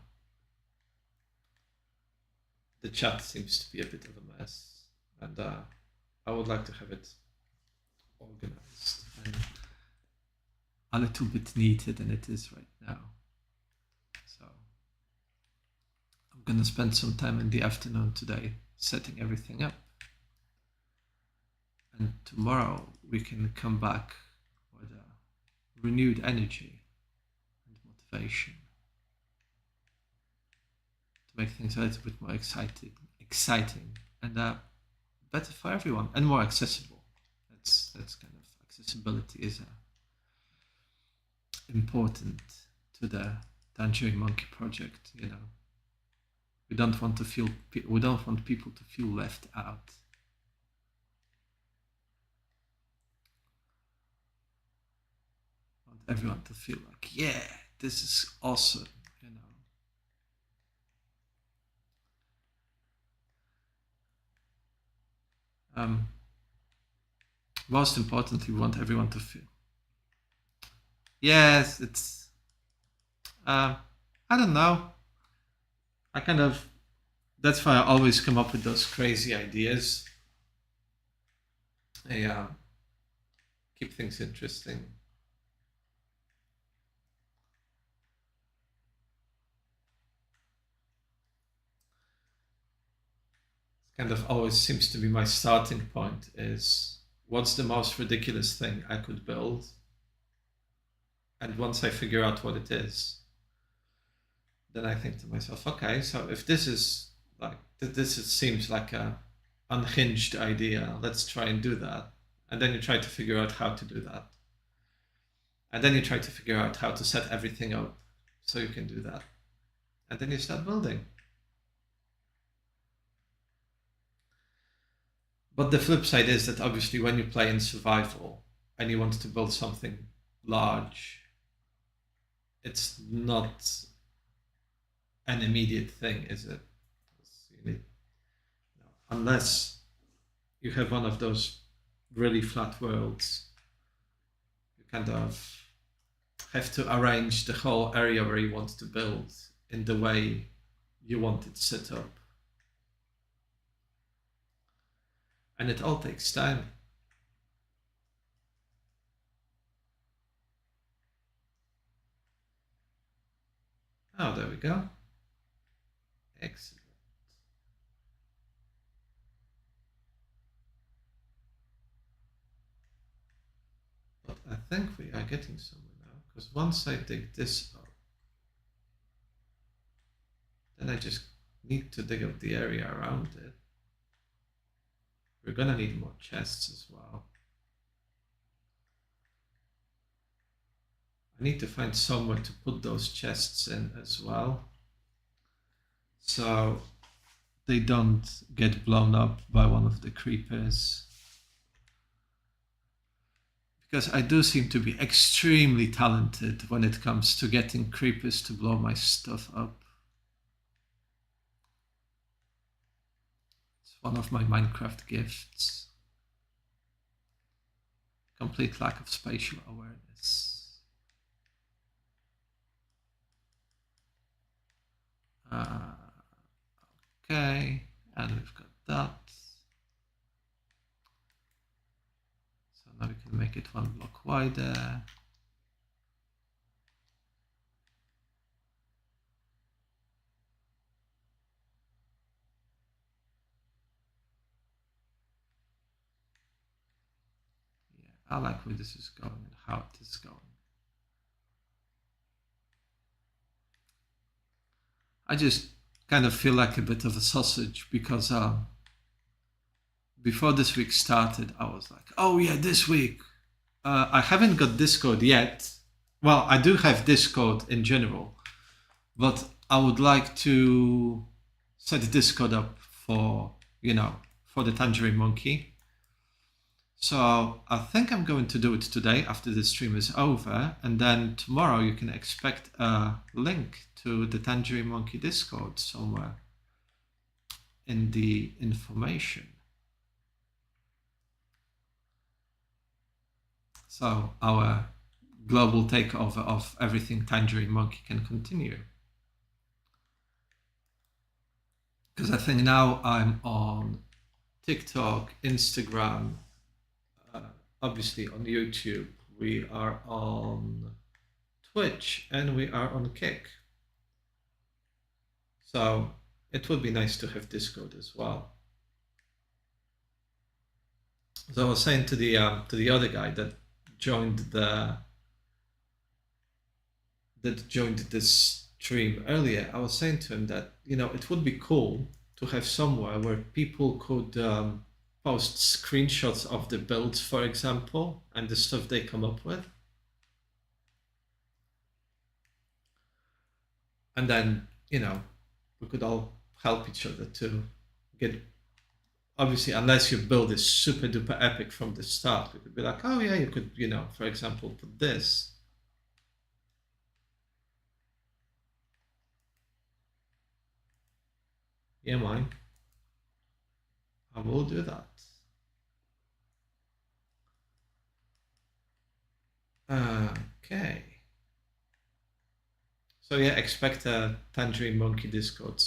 The chat seems to be a bit of a mess, and I would like to have it organized and a little bit neater than it is right now. So I'm gonna spend some time in the afternoon today setting everything up, and tomorrow we can come back with a renewed energy and motivation to make things a little bit more exciting and better for everyone and more accessible. That's kind of, accessibility is important to the Tangerine Monkey project. We don't want people to feel left out. We want everyone to feel like, yeah, this is awesome. most importantly, we want everyone to feel. Yes, it's. I don't know. I kind of. That's why I always come up with those crazy ideas. I keep things interesting. Kind of always seems to be my starting point is what's the most ridiculous thing I could build? And once I figure out what it is, then I think to myself, okay, so if this is like seems like a unhinged idea, let's try and do that. And then you try to figure out how to do that. And then you try to figure out how to set everything up so you can do that. And then you start building. But the flip side is that obviously when you play in survival and you want to build something large, it's not an immediate thing, is it? You need, unless you have one of those really flat worlds, you kind of have to arrange the whole area where you want to build in the way you want it set up. And it all takes time. Oh, there we go. Excellent. But I think we are getting somewhere now, because once I dig this up, then I just need to dig up the area around it. We're gonna need more chests as well. I need to find somewhere to put those chests in as well, so they don't get blown up by one of the creepers. Because I do seem to be extremely talented when it comes to getting creepers to blow my stuff up. It's one of my Minecraft gifts. Complete lack of spatial awareness. Okay, and we've got that. So now we can make it one block wider. Yeah, I like where this is going and how it is going. I just kind of feel like a bit of a sausage because before this week started, I was like, oh yeah, this week. I haven't got Discord yet. Well, I do have Discord in general, but I would like to set Discord up for, for the Tangerine Monkey. So I think I'm going to do it today after the stream is over, and then tomorrow you can expect a link to the Tangerine Monkey Discord somewhere in the information. So our global takeover of everything Tangerine Monkey can continue. Because I think now I'm on TikTok, Instagram, obviously on YouTube, we are on Twitch, and we are on Kick. So it would be nice to have Discord as well. So I was saying to the other guy that joined this stream earlier, I was saying to him that it would be cool to have somewhere where people could post screenshots of the builds, for example, and the stuff they come up with. And then, we could all help each other to get, obviously, unless your build is super duper epic from the start, we could be like, oh yeah, you could, for example, put this. Yeah, mine. I will do that. Okay. So yeah, expect a Tangerine Monkey Discord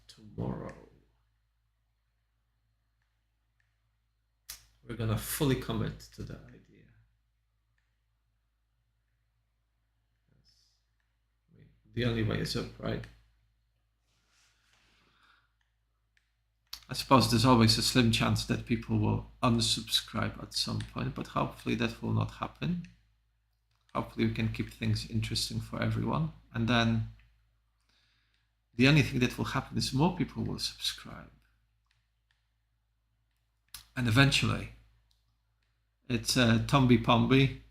tomorrow. We're gonna fully commit to the idea. I mean, the only way is up, right? I suppose there's always a slim chance that people will unsubscribe at some point, but hopefully that will not happen. Hopefully we can keep things interesting for everyone. And then the only thing that will happen is more people will subscribe. And eventually, it's Tomby Pomby.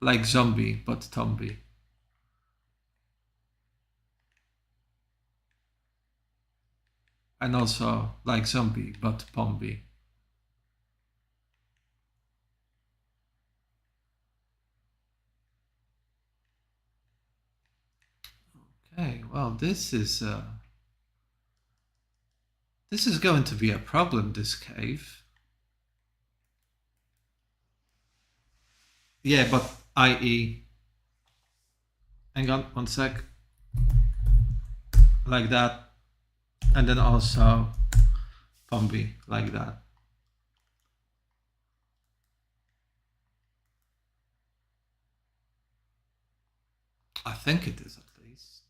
Like zombie, but Tomby. And also like zombie, but Pomby. Okay, well, this is going to be a problem, this cave. Yeah, but i.e. Hang on, one sec. Like that. And then also Pomby, like that. I think it is, at least.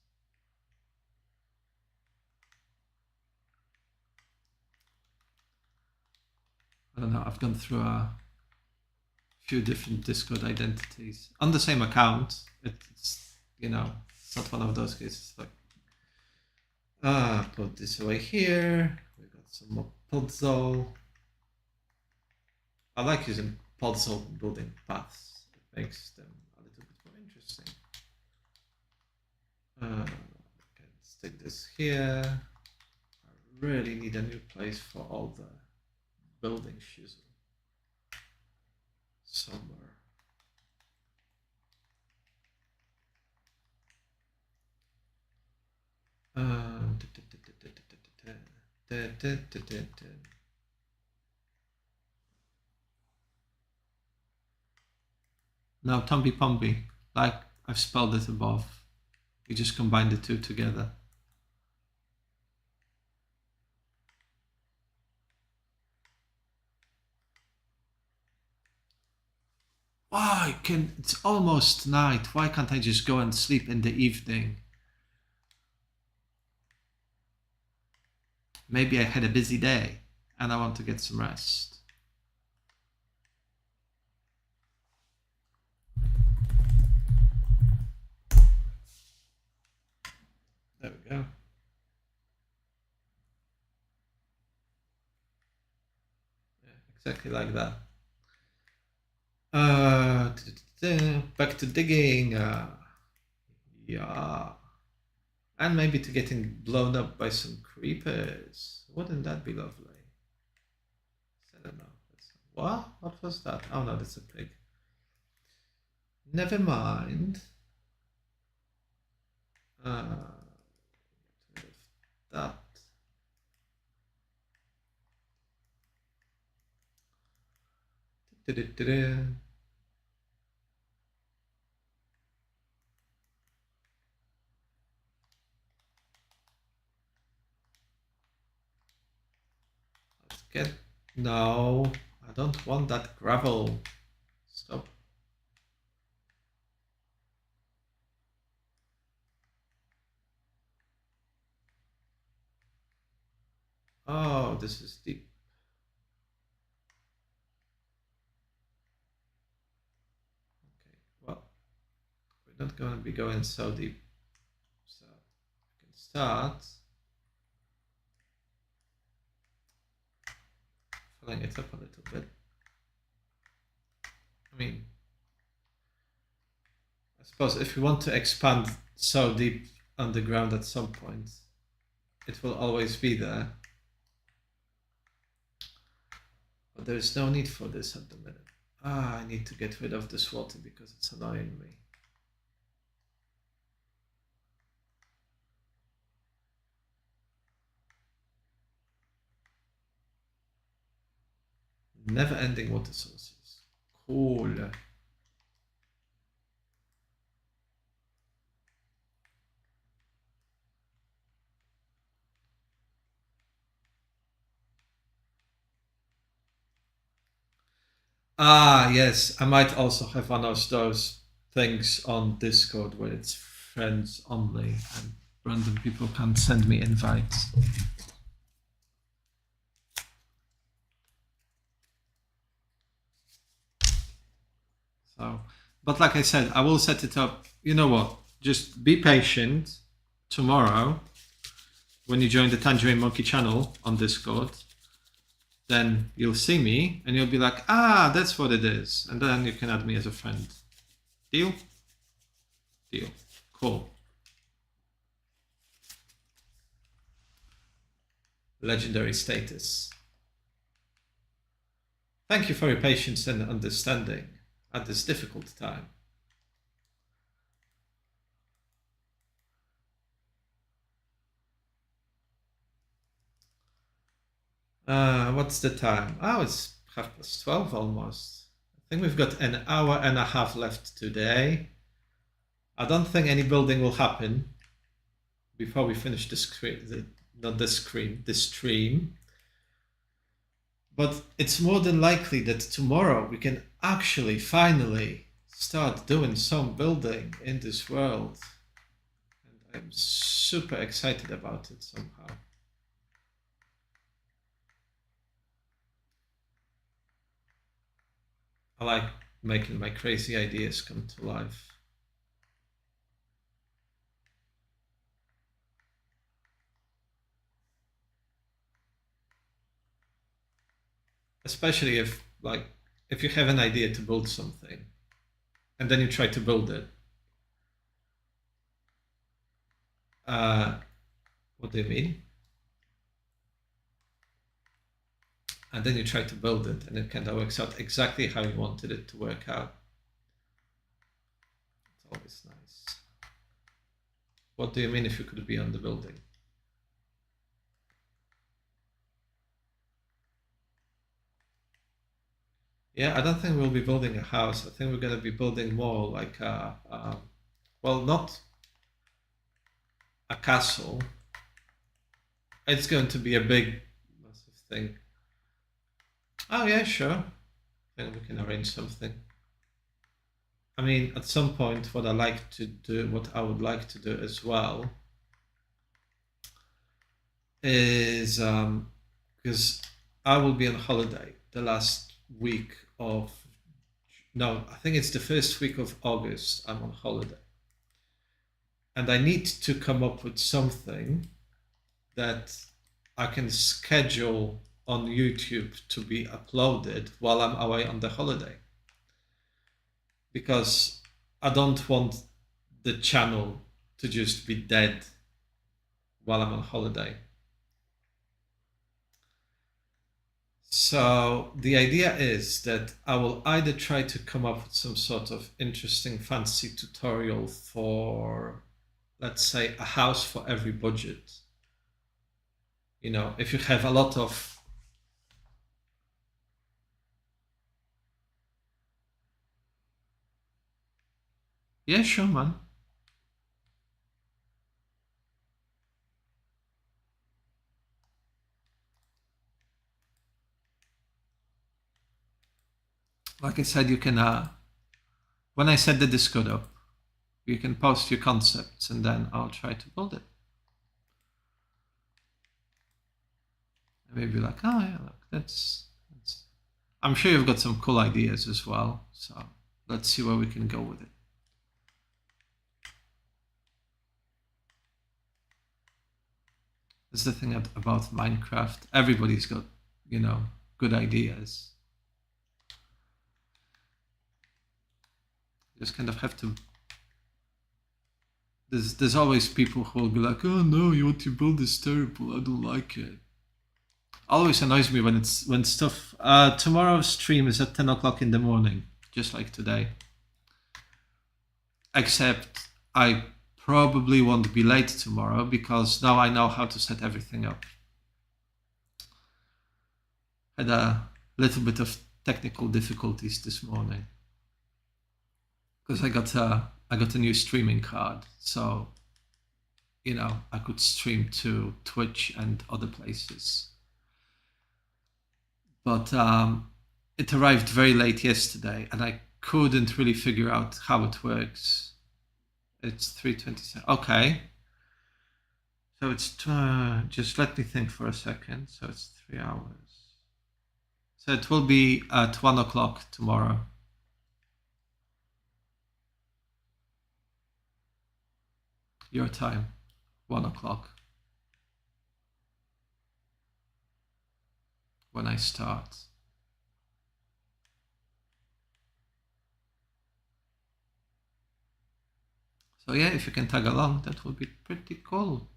I don't know, I've gone through a few different Discord identities on the same account. It's, you know, it's not one of those cases like, put this away here. We got some more puzzle. I like using puzzle building paths. It makes them a little bit more interesting. Okay, stick this here. I really need a new place for all the building shizzle somewhere. No, Tumby Pumby, like I've spelled it above. You just combine the two together. Why can it's almost night? Why can't I just go and sleep in the evening? Maybe I had a busy day and I want to get some rest. There we go. Yeah, exactly like that. Back to digging. Yeah. And maybe to getting blown up by some creepers. Wouldn't that be lovely? I don't know. What? What was that? Oh no, that's a pig. Never mind. That. Let's get. No, I don't want that gravel. Stop. Oh, this is deep. Okay, well, we're not going to be going so deep. So we can start filling it up a little bit. I mean, I suppose if we want to expand so deep underground at some point, it will always be there. But there's no need for this at the minute. I need to get rid of this water because it's annoying me. Never-ending water sources. Cool. Ah, yes. I might also have one of those things on Discord where it's friends only and random people can send me invites. So, but like I said, I will set it up. You know what? Just be patient. Tomorrow, when you join the Tangerine Monkey channel on Discord, then you'll see me and you'll be like, ah, that's what it is. And then you can add me as a friend. Deal? Deal. Cool. Legendary status. Thank you for your patience and understanding at this difficult time. What's the time? Oh, it's 12:30 almost. I think we've got an hour and a half left today. I don't think any building will happen before we finish this stream. But it's more than likely that tomorrow we can actually finally start doing some building in this world. And I'm super excited about it somehow. I like making my crazy ideas come to life. Especially if you have an idea to build something and then you try to build it. What do you mean? And then you try to build it and it kind of works out exactly how you wanted it to work out. It's always nice. What do you mean if you could be on the building? Yeah, I don't think we'll be building a house. I think we're going to be building more like well, not a castle. It's going to be a big, massive thing. Oh yeah, sure. I think we can arrange something. I mean, at some point, what I would like to do as well is because I will be on holiday the last week of, no, I think it's the first week of August. I'm on holiday. And I need to come up with something that I can schedule on YouTube to be uploaded while I'm away on the holiday. Because I don't want the channel to just be dead while I'm on holiday. So the idea is that I will either try to come up with some sort of interesting fancy tutorial for, let's say, a house for every budget. You know, if you have a lot of yeah, sure, man. Like I said, you can when I set the Discord up, you can post your concepts and then I'll try to build it. And maybe like, oh yeah, look, that's I'm sure you've got some cool ideas as well. So let's see where we can go with it. That's the thing about Minecraft. Everybody's got, you know, good ideas. You just kind of have to. There's always people who will be like, oh no, what you build is terrible. I don't like it. Always annoys me when stuff. Tomorrow's stream is at 10 o'clock in the morning, just like today. Except I probably won't be late tomorrow because now I know how to set everything up. Had a little bit of technical difficulties this morning because I got a new streaming card, so I could stream to Twitch and other places. But it arrived very late yesterday, and I couldn't really figure out how it works. It's 3:27. Okay. So it's just let me think for a second. So it's 3 hours. So it will be at 1 o'clock tomorrow. Your time, 1 o'clock. When I start. So yeah, if you can tag along, that would be pretty cool.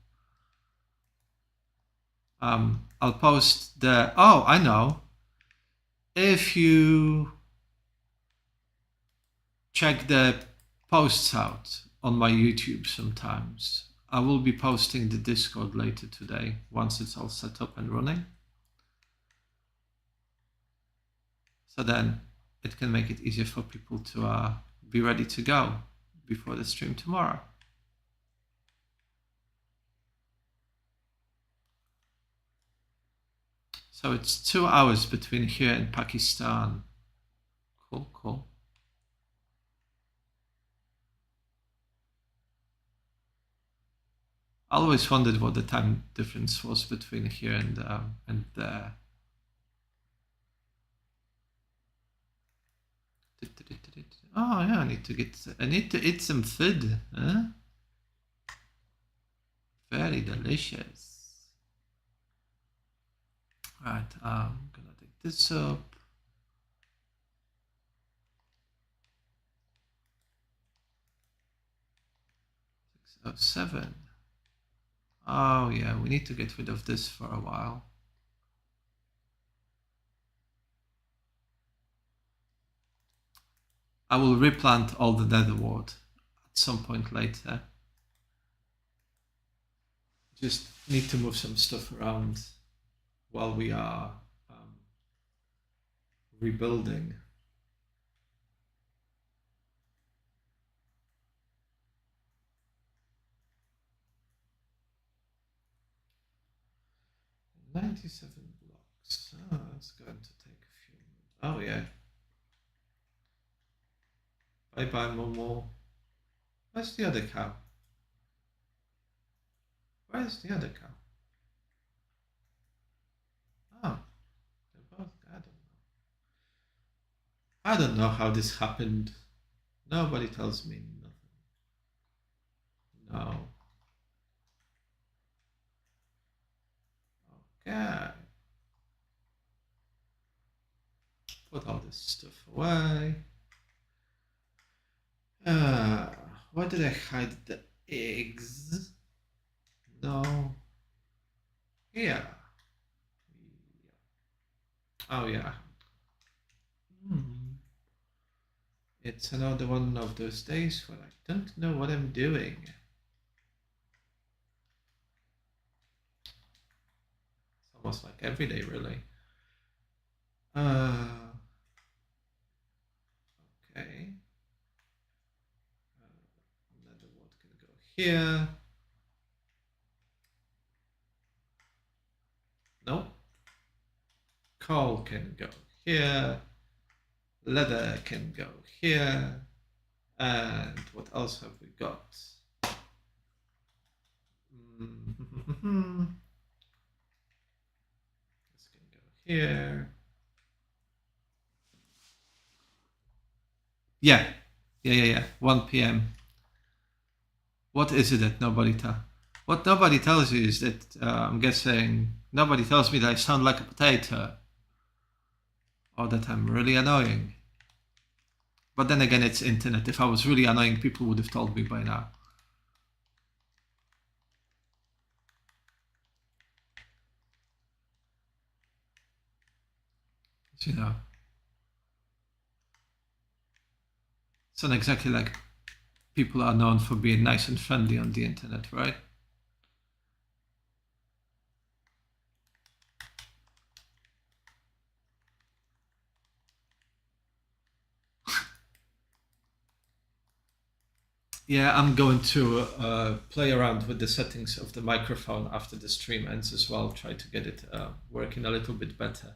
I'll post the, oh, I know. If you check the posts out on my YouTube sometimes, I will be posting the Discord later today once it's all set up and running. So then it can make it easier for people to be ready to go before the stream tomorrow. So it's 2 hours between here and Pakistan. Cool, cool. I always wondered what the time difference was between here and there. Oh yeah, I need to eat some food, huh? Very delicious. Right, I'm gonna take this up. Oh, 7. Oh yeah, we need to get rid of this for a while. I will replant all the netherwort at some point later. Just need to move some stuff around while we are rebuilding. $97 blocks. Oh, that's going to take a few minutes. Oh yeah. Bye bye, Momo. Where's the other cow? Where's the other cow? Oh, they're both. I don't know how this happened. Nobody tells me nothing. No. Okay. Put all this stuff away. Why did I hide the eggs? No. Here. Oh yeah. It's another one of those days where I don't know what I'm doing. It's almost like every day, really. Okay. Another one can go here. Nope. Coal can go here. Leather can go here. And what else have we got? This can go here. Yeah. 1 p.m. What is it that nobody tells? What nobody tells you is that I'm guessing nobody tells me that I sound like a potato. Or that I'm really annoying. But then again, it's internet. If I was really annoying, people would have told me by now. You know, it's not exactly like people are known for being nice and friendly on the internet, right? Yeah, I'm going to play around with the settings of the microphone after the stream ends as well. Try to get it working a little bit better.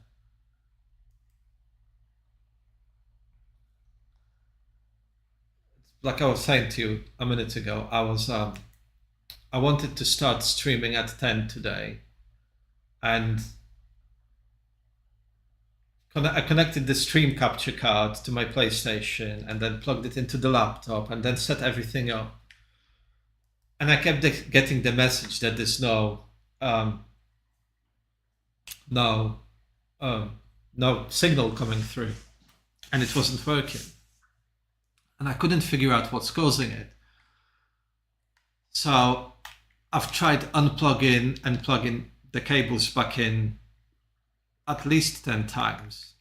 Like I was saying to you a minute ago, I wanted to start streaming at 10 today, and I connected the stream capture card to my PlayStation and then plugged it into the laptop and then set everything up. And I kept getting the message that there's um, no no signal coming through, and it wasn't working. And I couldn't figure out what's causing it. So I've tried unplugging and plugging the cables back in at least 10 times.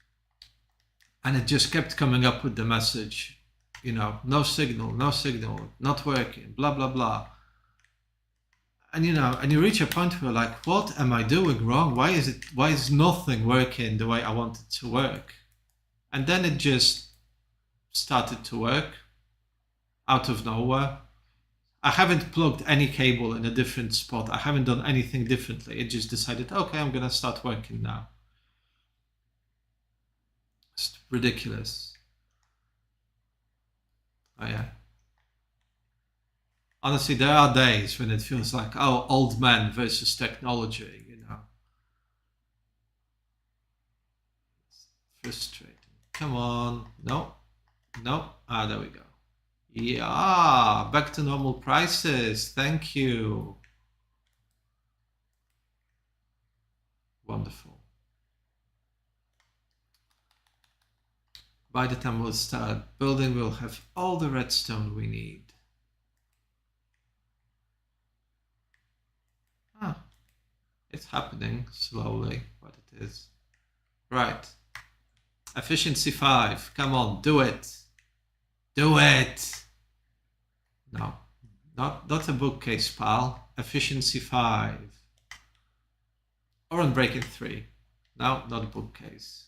And it just kept coming up with the message, no signal, not working, blah, blah, blah. And you reach a point where like, what am I doing wrong? Why is nothing working the way I want it to work? And then it just started to work out of nowhere. I haven't plugged any cable in a different spot. I haven't done anything differently. It just decided, okay, I'm going to start working now. It's ridiculous. Oh, yeah. Honestly, there are days when it feels like, oh, old man versus technology, It's frustrating. Come on. No. No. Ah, there we go. Yeah, back to normal prices. Thank you. Wonderful. By the time we'll start building, we'll have all the redstone we need. Ah, it's happening slowly, but it is. Right. Efficiency 5. Come on, do it. Do it. No, not a bookcase, pal. Efficiency 5. Or Unbreaking 3. No, not a bookcase.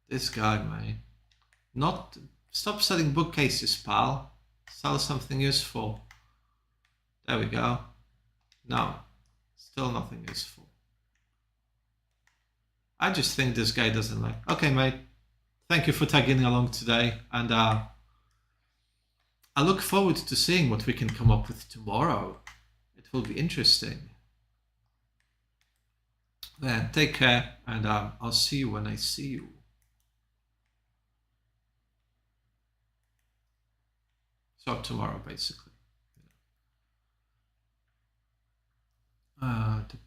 This guy, man. Stop selling bookcases, pal. Sell something useful. There we go. No, still nothing useful. I just think this guy doesn't like. Okay, mate. Thank you for tagging along today, and I look forward to seeing what we can come up with tomorrow. It will be interesting. Then take care, and I'll see you when I see you. So tomorrow, basically. I think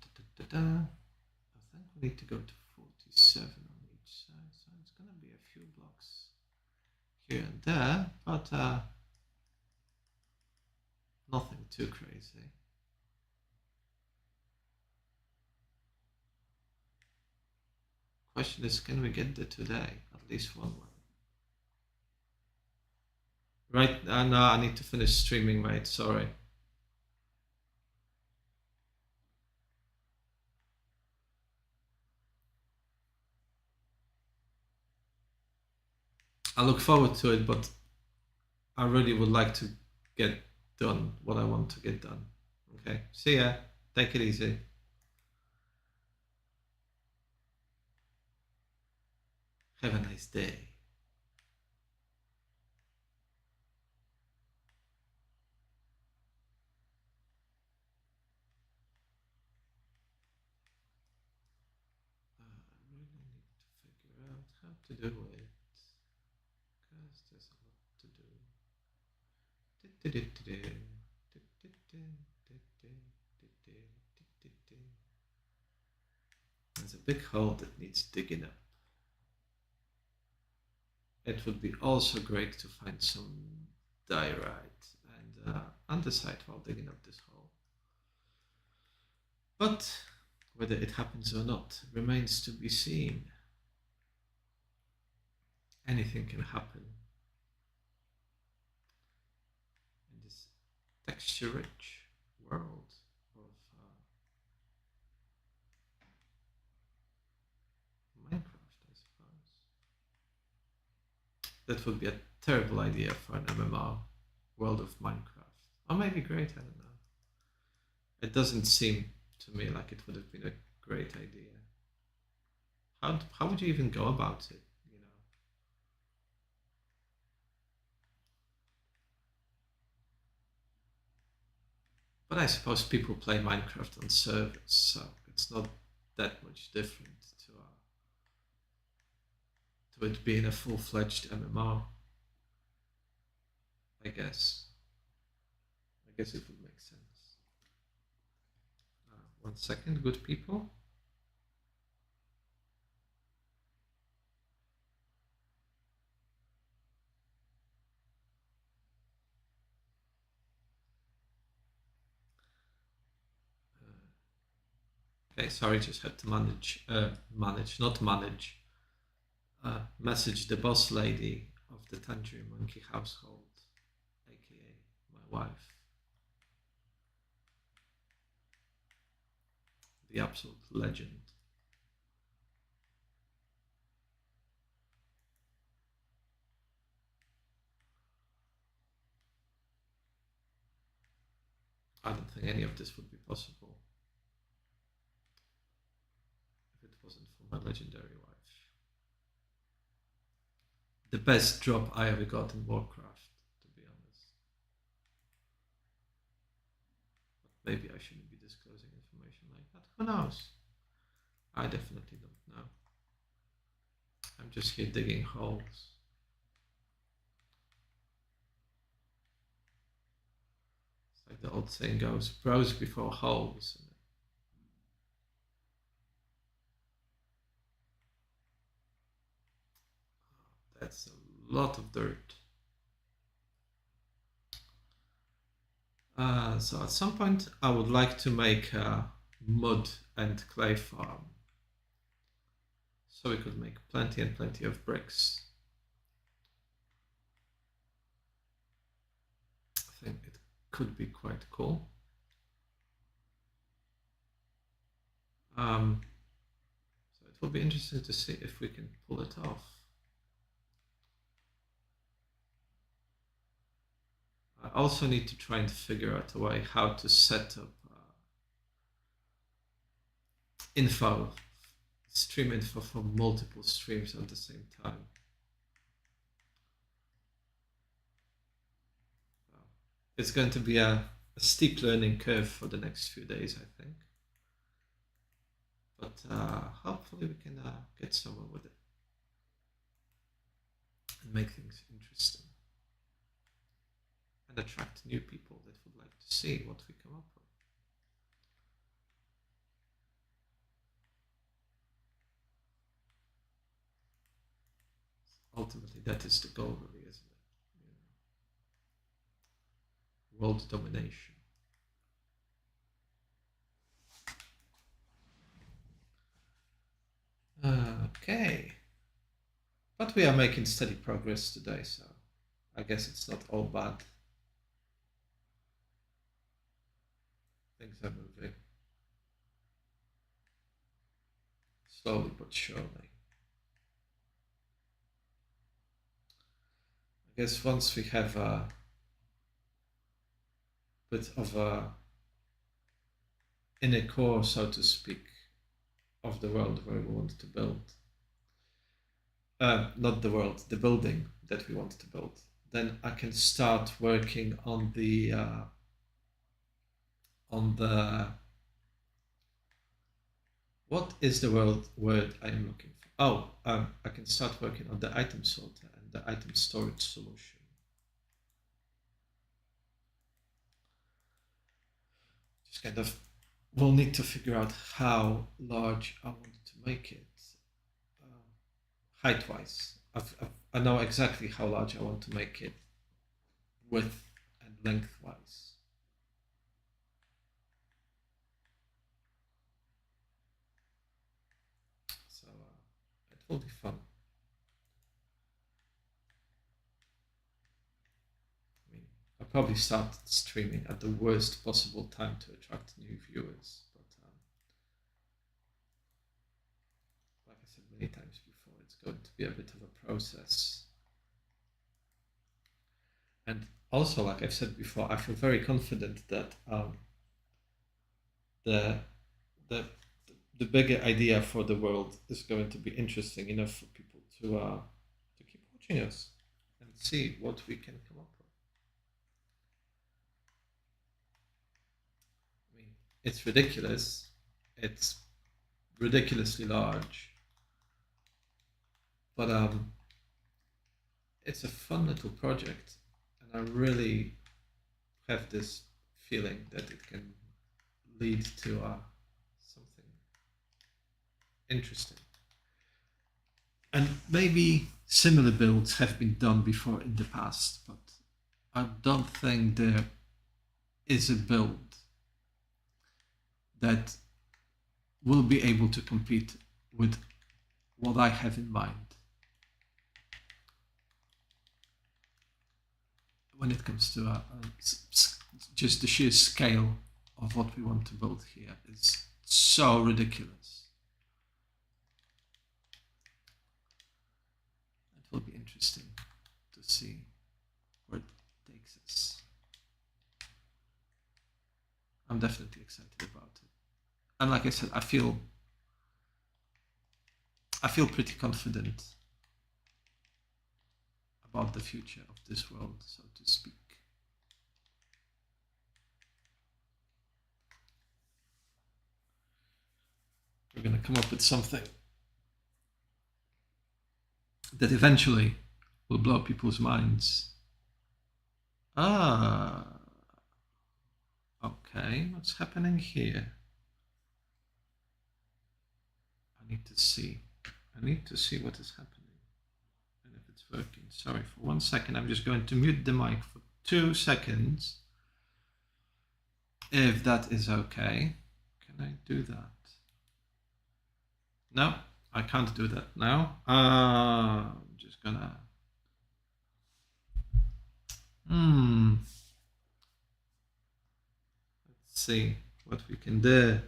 we need to go to 47 on each side, so it's going to be a few blocks here and there, but nothing too crazy. Question is, can we get there today? At least one way. Right, no, I need to finish streaming, mate, sorry. I look forward to it, but I really would like to get done what I want to get done. Okay, see ya. Take it easy. Have a nice day. I really need to figure out how to do it, because there's a lot to do. There's a big hole that needs digging up. It would be also great to find some diorite and andesite while digging up this hole. But whether it happens or not remains to be seen. Anything can happen in this texture-rich world of Minecraft, I suppose. That would be a terrible idea for an MMO, World of Minecraft. Or maybe great, I don't know. It doesn't seem to me like it would have been a great idea. How would you even go about it, you know? But I suppose people play Minecraft on servers, so it's not that much different to it being a full-fledged MMO. I guess. I guess it would make sense. 1 second, good people. Okay, sorry, just had to message the boss lady of the Tangerine Monkey household, aka my wife. The absolute legend. I don't think any of this would be possible if it wasn't for my legendary wife. The best drop I ever got in Warcraft, to be honest. But maybe I shouldn't be disclosing information like that. Who knows? I definitely don't know. I'm just here digging holes. It's like the old saying goes, bros before holes. That's a lot of dirt. So at some point I would like to make a mud and clay farm. So we could make plenty and plenty of bricks. I think it could be quite cool. So it will be interesting to see if we can pull it off. I also need to try and figure out a way how to set up stream info for multiple streams at the same time. It's going to be a steep learning curve for the next few days, I think. But hopefully we can get somewhere with it and make things interesting and attract new people that would like to see what we come up with. Ultimately, that is the goal, really, isn't it? You know, world domination. Okay. But we are making steady progress today, so I guess it's not all bad. Things are moving. Slowly but surely. I guess once we have a bit of a inner core, so to speak, of the world where we want to build, not the world, the building that we want to build, then I can start working on the what is the word I am looking for? Oh, I can start working on the item sorter and the item storage solution. Just kind of, we'll need to figure out how large I want to make it, height-wise. I know exactly how large I want to make it, width and length-wise. So it will be fun. I mean, I'll probably start streaming at the worst possible time to attract new viewers, but like I said many times before, it's going to be a bit of a process. also, like I've said before, I feel very confident that the the the bigger idea for the world is going to be interesting enough for people to keep watching us and see what we can come up with. I mean, it's ridiculous. It's ridiculously large, but it's a fun little project, and I really have this feeling that it can lead to something interesting. And maybe similar builds have been done before in the past, but I don't think there is a build that will be able to compete with what I have in mind when it comes to just the sheer scale of what we want to build here is so ridiculous. It will be interesting to see where it takes us. I'm definitely excited about it. And like I said, I feel pretty confident about the future of this world, so to speak. We're going to come up with something that eventually will blow people's minds. Okay, what's happening here? I need to see what is happening and if it's working. Sorry, for 1 second, I'm just going to mute the mic for 2 seconds. If that is okay, can I do that? No, I can't do that now. I'm just gonna. Let's see what we can do.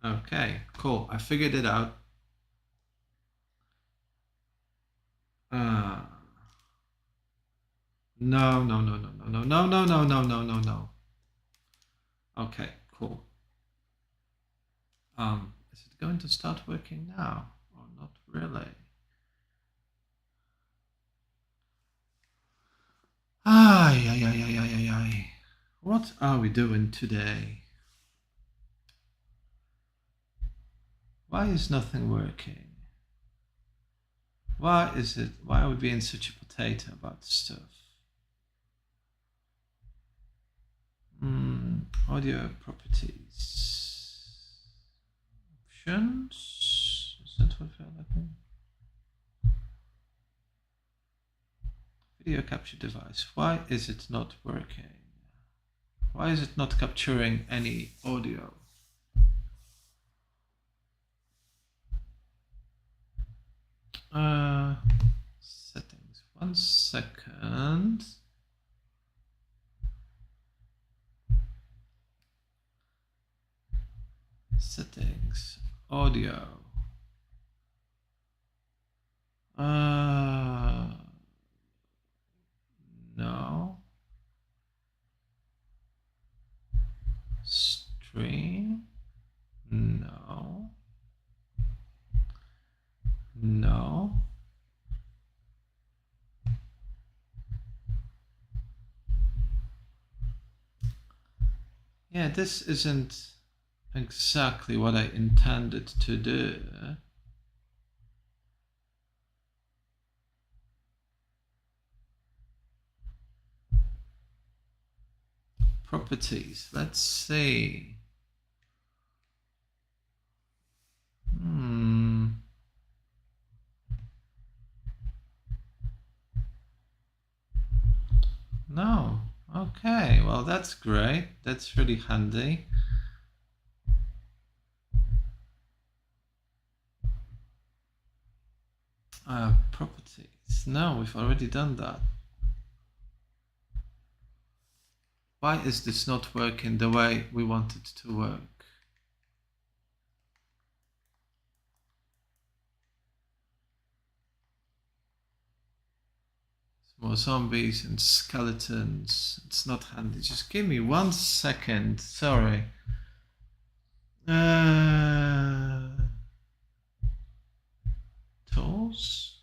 Okay, cool. I figured it out. No. Okay, cool. Is it going to start working now or not really? Ay. What are we doing today? Why is nothing working? Why are we being such a potato about stuff? Audio properties. Options. Is that what we're looking? Video capture device. Why is it not working? Why is it not capturing any audio? Settings. 1 second. Settings. Audio. No. Stream. No. Yeah, this isn't exactly what I intended to do. Properties, let's see. No. Okay, well, that's great. That's really handy. Properties. No, we've already done that. Why is this not working the way we want it to work? More zombies and skeletons. It's not handy. Just give me 1 second. Sorry. Tools?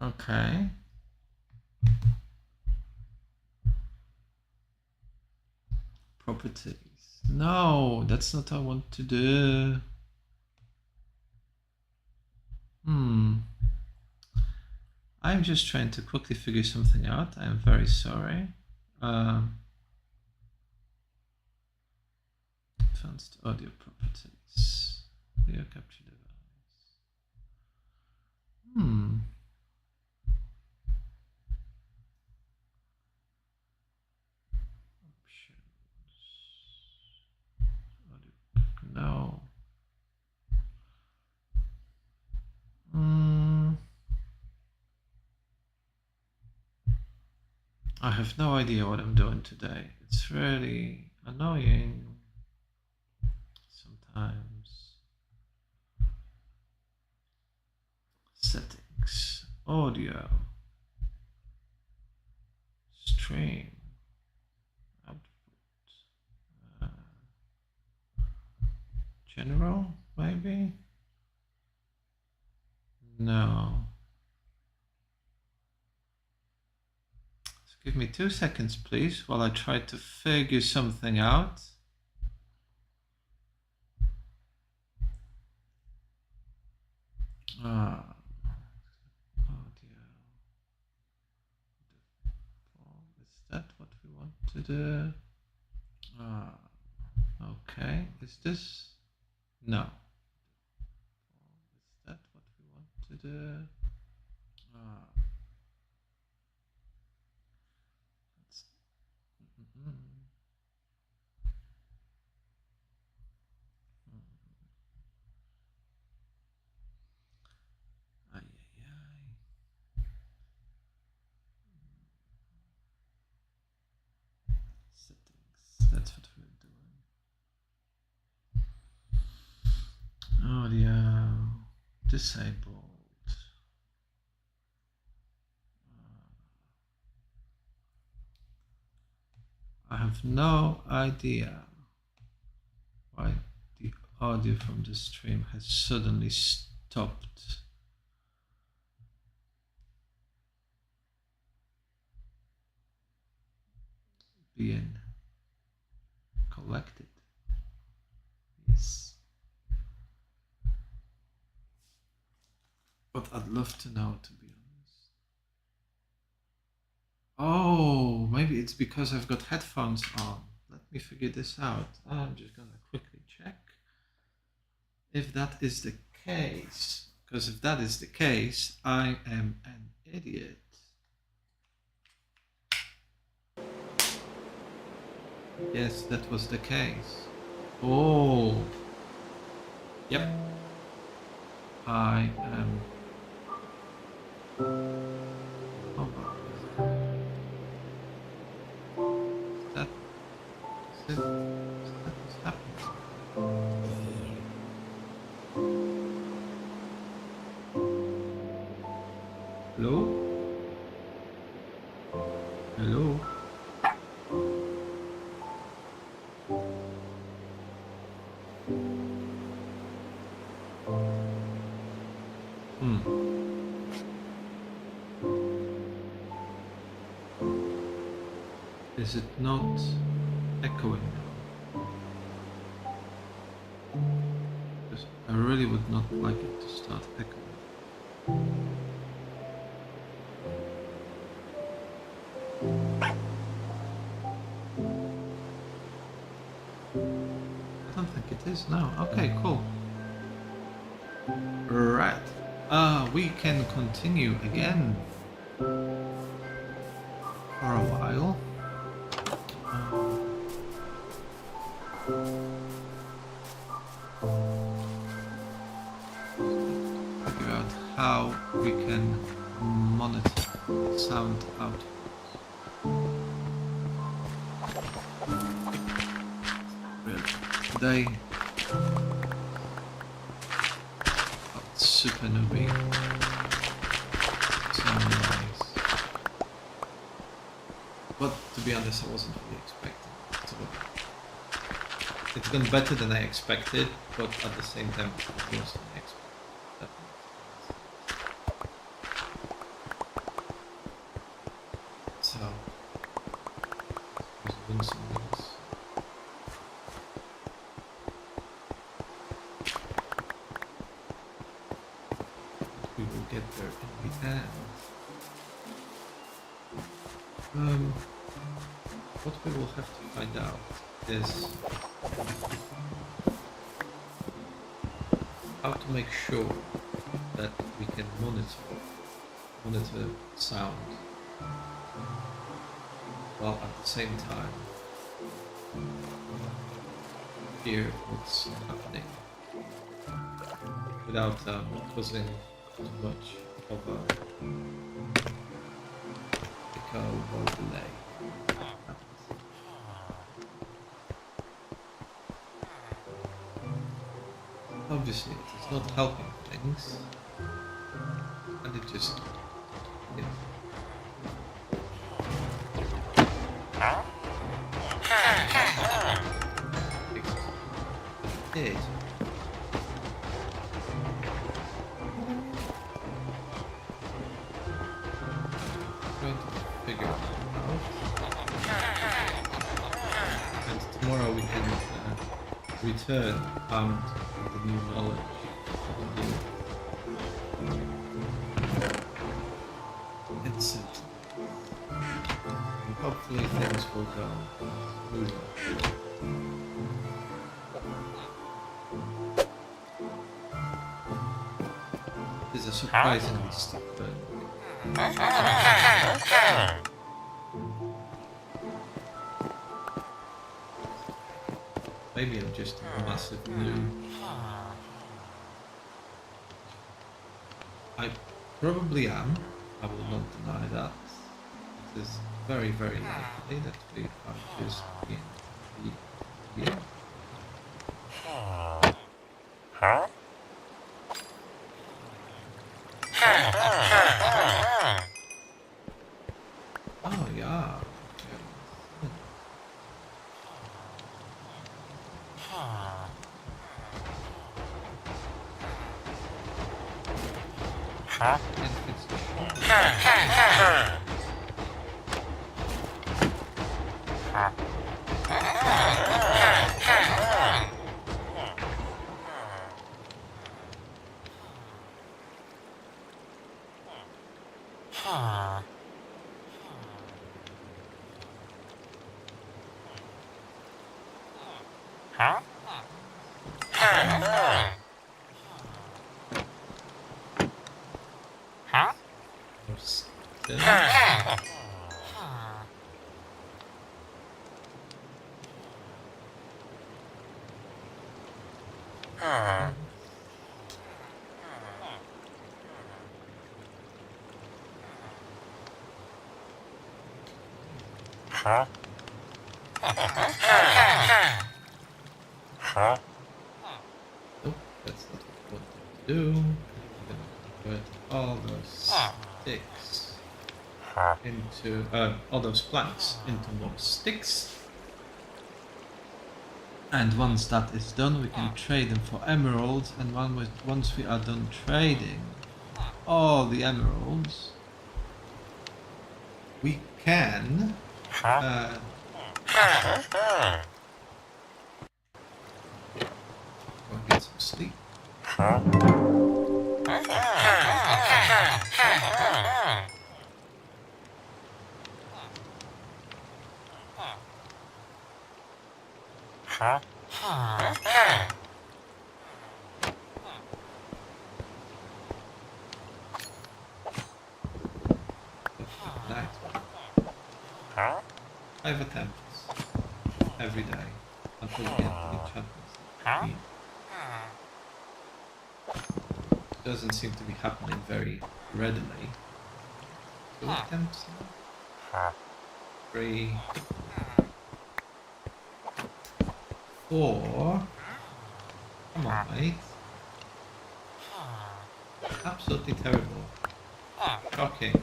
Okay. Properties. No, that's not what I want to do. I'm just trying to quickly figure something out. I'm very sorry. Advanced audio properties. Video capture device. Options. Audio. No. I have no idea what I'm doing today. It's really annoying sometimes. Settings, audio, stream, output, general, maybe? No. Give me 2 seconds, please, while I try to figure something out. Audio. Is that what we want to do? Okay. Is this? No. Is that what we want to do? Settings. That's what we're doing. Audio disabled. I have no idea why the audio from the stream has suddenly stopped. Being collected. Yes. But I'd love to know, to be honest. Oh, maybe it's because I've got headphones on. Let me figure this out. I'm just gonna quickly check if that is the case. Because if that is the case, I am an idiot. Yes, that was the case. Oh. Yep. I am. Oh, that what's happening? Hello? Hello? Is it not echoing now? Because I really would not like it to start echoing. I don't think it is now. Okay, cool. Right. We can continue again for a while. Figure out how we can monitor sound output. Really, today. Super newbie. So nice. But to be honest, I wasn't really expecting it to look. It's gone better than I expected, but at the same time, it's worse than I expected. That makes sense. So, let's win some wins. We will get there in the end. What we will have to find out is how to make sure that we can monitor sound while at the same time hear what's happening without causing too much of a echo or delay. Obviously, it is not helping things, and it just, yeah. It did. Trying to figure it out, and tomorrow we can return armed with the new knowledge. Instantly. And hopefully things will go smoother. It is a surprisingly steep burn. Maybe I'm just a massive noob. I probably am. I will not deny that. It is very, very likely that we are just in the end. Oh yeah. Nope, that's not what we want to do. We're going to convert all those sticks into all those planks into more sticks. And once that is done, we can trade them for emeralds. And once we are done trading all the emeralds, we can go and get some sleep. Nice. 5 attempts every day until we get the enchantments. Doesn't seem to be happening very readily. 2 attempts now. 3, 4. Come on, mate. Absolutely terrible. Shocking.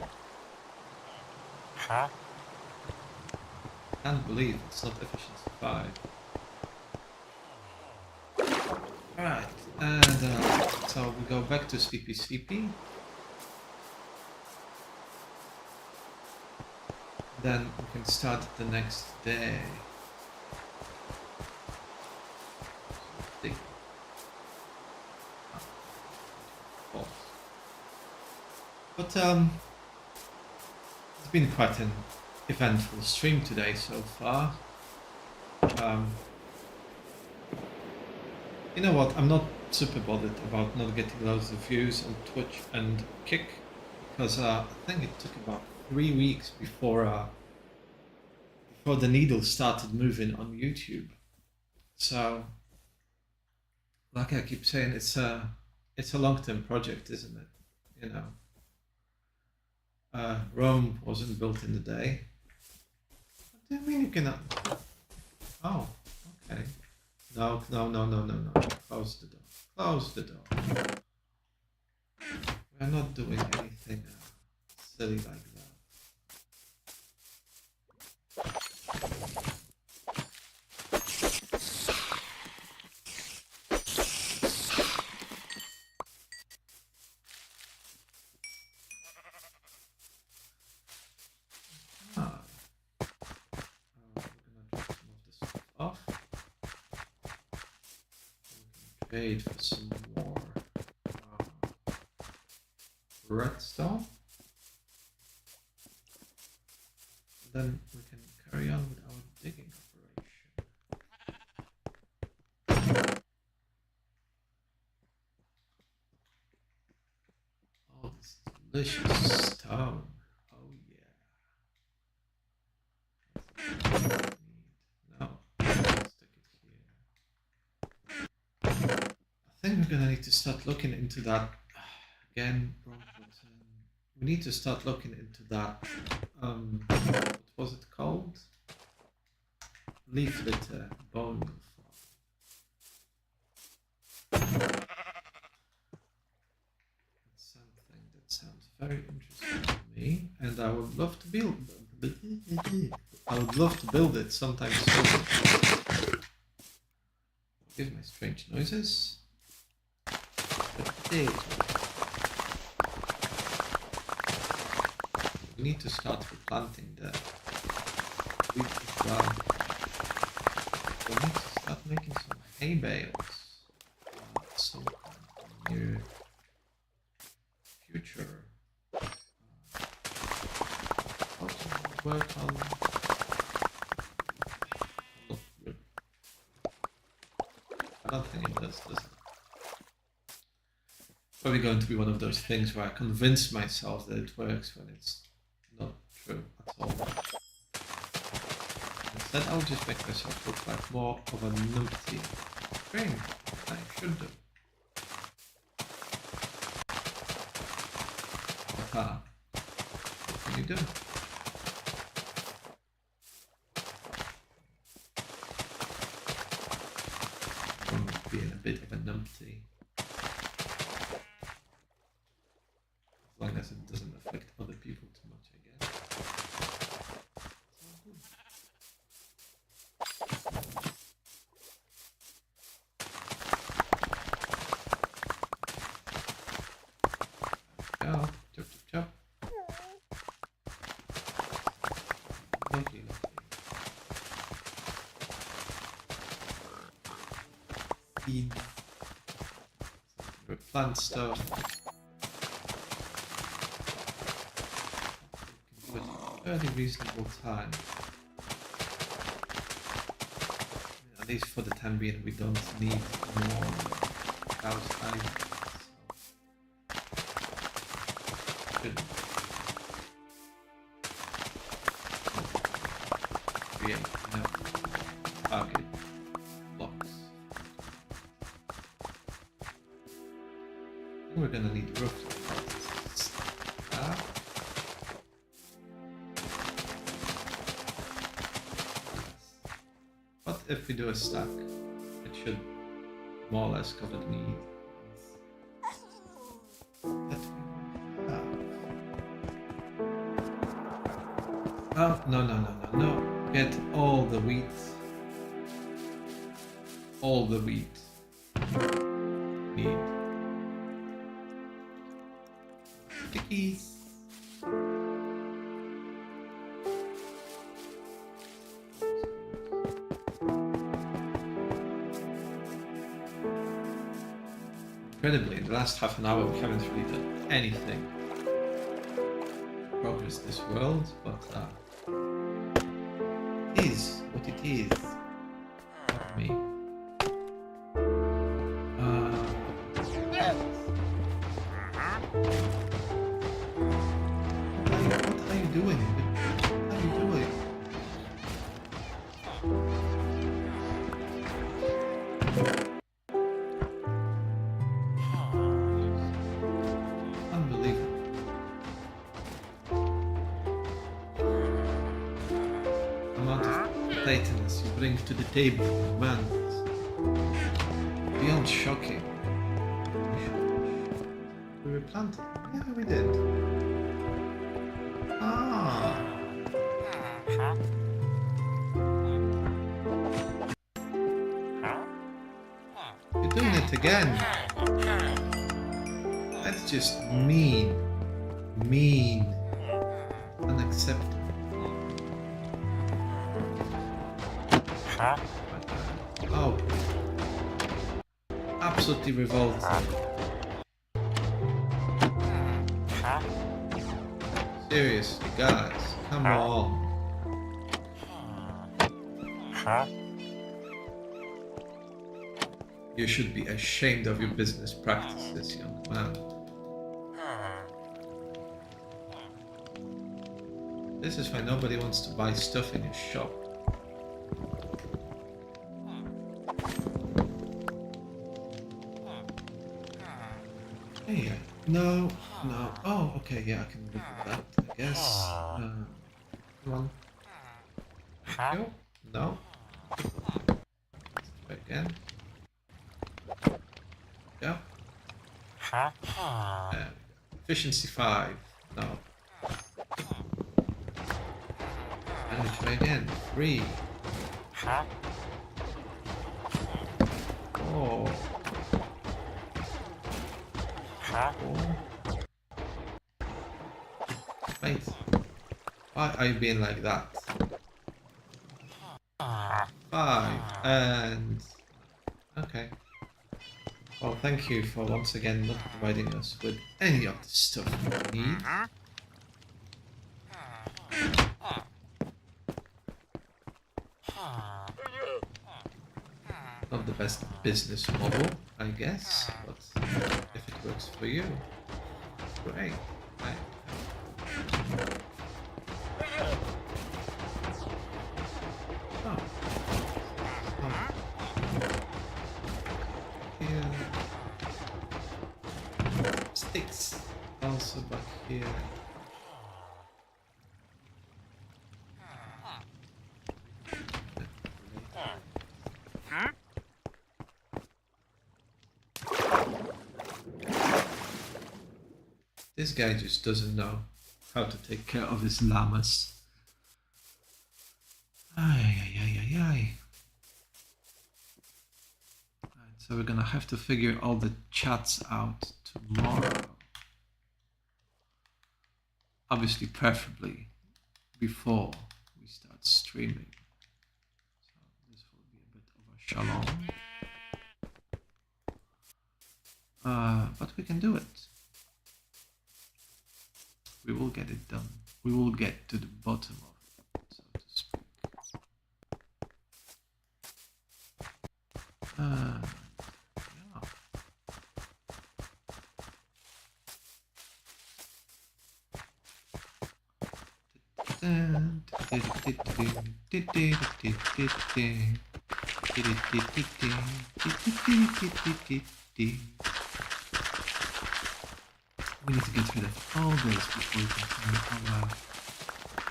Can't believe it's not efficiency 5. Alright, and so we go back to Sleepy Sleepy. Then we can start the next day. But it's been quite an eventful stream today so far. You know what? I'm not super bothered about not getting loads of views on Twitch and Kick, because I think it took about 3 weeks before the needle started moving on YouTube. So, like I keep saying, it's a long-term project, isn't it? You know, Rome wasn't built in a day. What do you mean you cannot? Oh, okay. No. Close the door. Close the door. We're not doing anything silly like that. Trade for some more redstone. Then we can carry on with our digging operation. Oh, this delicious stone. Oh yeah. No, stick it here. I think we're gonna need to start looking into that again. We need to start looking into that. What was it called? Leaf litter bone meal farm. That's something that sounds very interesting to me, and I would love to build. I would love to build it sometime soon. Forgive my strange noises. We need to start replanting the wheat as well. We need to start making some hay bales at some point in the near future. Work on. I don't think it does it? Probably going to be one of those things where I convince myself that it works when it's not true at all. Instead, I'll just make myself look like more of a numpty thing than I should do. Aha. What can you do? One being a bit of a numpty. As long as it doesn't affect other people too much, I guess. Go. Chop, chop, chop. Lovely, lovely. Feed. Replant stuff. Fairly reasonable time. At least for the time being, we don't need more house items. Shouldn't. Create enough target blocks. I think we're gonna need roughly staff. What if we do a stack? It should more or less covered me. Oh, no. Get all the wheat. All the wheat. Need. Stickies. Incredibly, in the last half an hour we haven't really done anything to progress this world, but it is what it is. Fuck me. What are you doing? What are you doing? Unbelievable. The amount of Titans you bring to the table, man. Beyond shocking. We were planting. Yeah, we did. Ah. You're doing it again. That's just mean. Mean. Unacceptable. Oh. Absolutely revolting. Seriously, guys, come on. You should be ashamed of your business practices, young man. This is why nobody wants to buy stuff in your shop. Hey, no. Oh, okay, yeah, I can live with that, I guess. Come on. Thank you. No. Let's try again. Yeah. There we go. Efficiency 5. No. And we try again. 3. 4. 4. Wait. Why are you being like that? 5. And... okay. Well, thank you for once again not providing us with any of the stuff we need. Not the best business model, I guess, but if it works for you, great. Right. Oh. Here. Sticks also back here. This guy just doesn't know how to take care of his llamas. Ay. Right, so we're gonna have to figure all the chats out tomorrow. Obviously, preferably before we start streaming. So this will be a bit of a shalom. But we can do it. We will get it done. We will get to the bottom of it, so to speak. Yeah. We need to get rid of all this before we continue our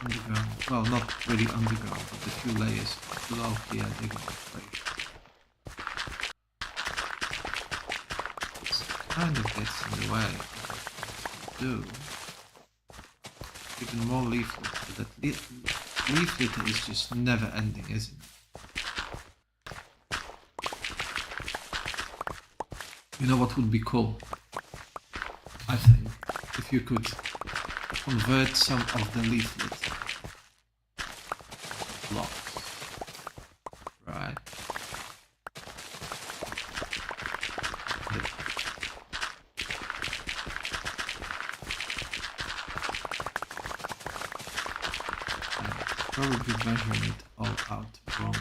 underground. Well, not really underground, but a few layers below here digging place. kind of gets in the way. Do even more leaflet, but that leaflet is just never ending, isn't it? You know what would be cool? I think if you could convert some of the leaflet blocks, right? Probably measuring it all out wrong.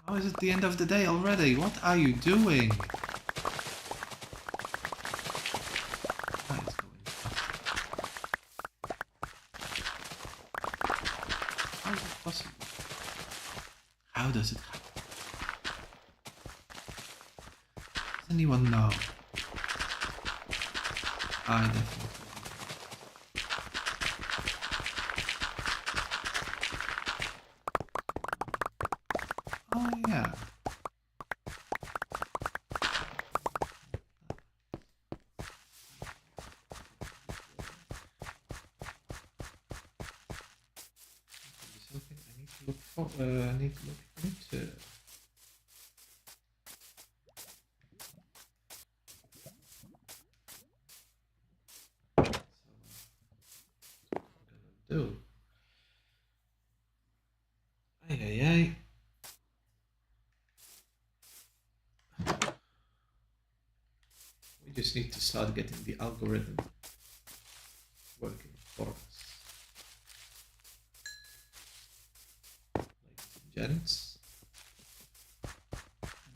Oh, is it the end of the day already? What are you doing? What is going on? How is it possible? How does it happen? Does anyone know? I definitely. Oh yeah. Something I need to look for. I need to look into. So, what I'm gonna do. Ay ay ay. We just need to start getting the algorithm working for us. Ladies and gents.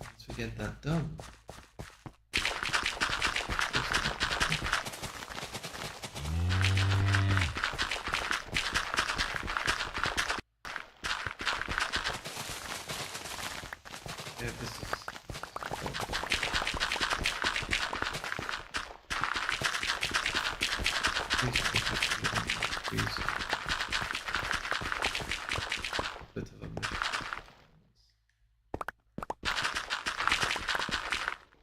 Once we get that done. Yeah, this is. Please. Bit of a mission.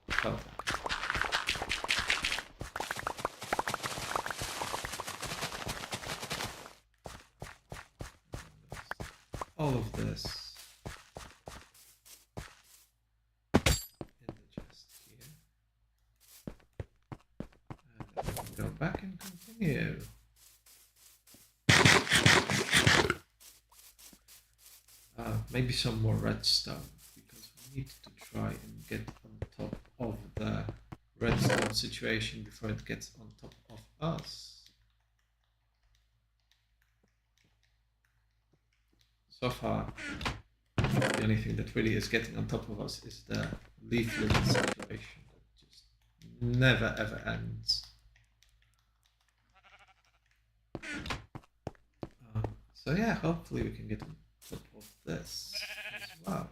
Perfect. All of this in the chest here. And then we can go back and continue. Maybe some more redstone, because we need to try and get on top of the redstone situation before it gets on top of us. So far, the only thing that really is getting on top of us is the leaflet situation that just never ever ends. So yeah, hopefully we can get on top of this as well.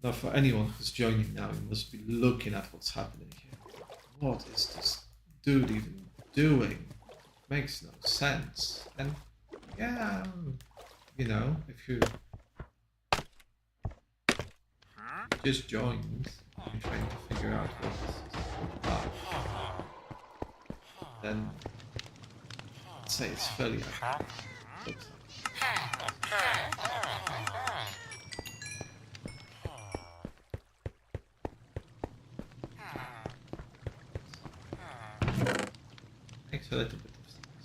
Now for anyone who's joining now, you must be looking at what's happening here. What is this dude even doing? Makes no sense. And yeah, you know, if you just joined, you're trying to figure out what this is about, then I'd say it's fairly accurate. Looks like. Makes a little bit of sense.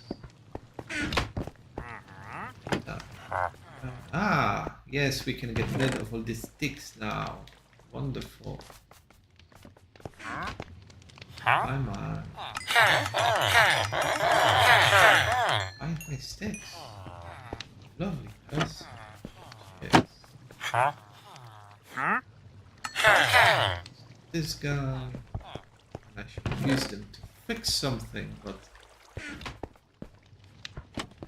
Ah, yes, we can get rid of all these sticks now. Wonderful. My man. Find my sticks. Lovely person. Yes. This guy. I should use them to fix something, but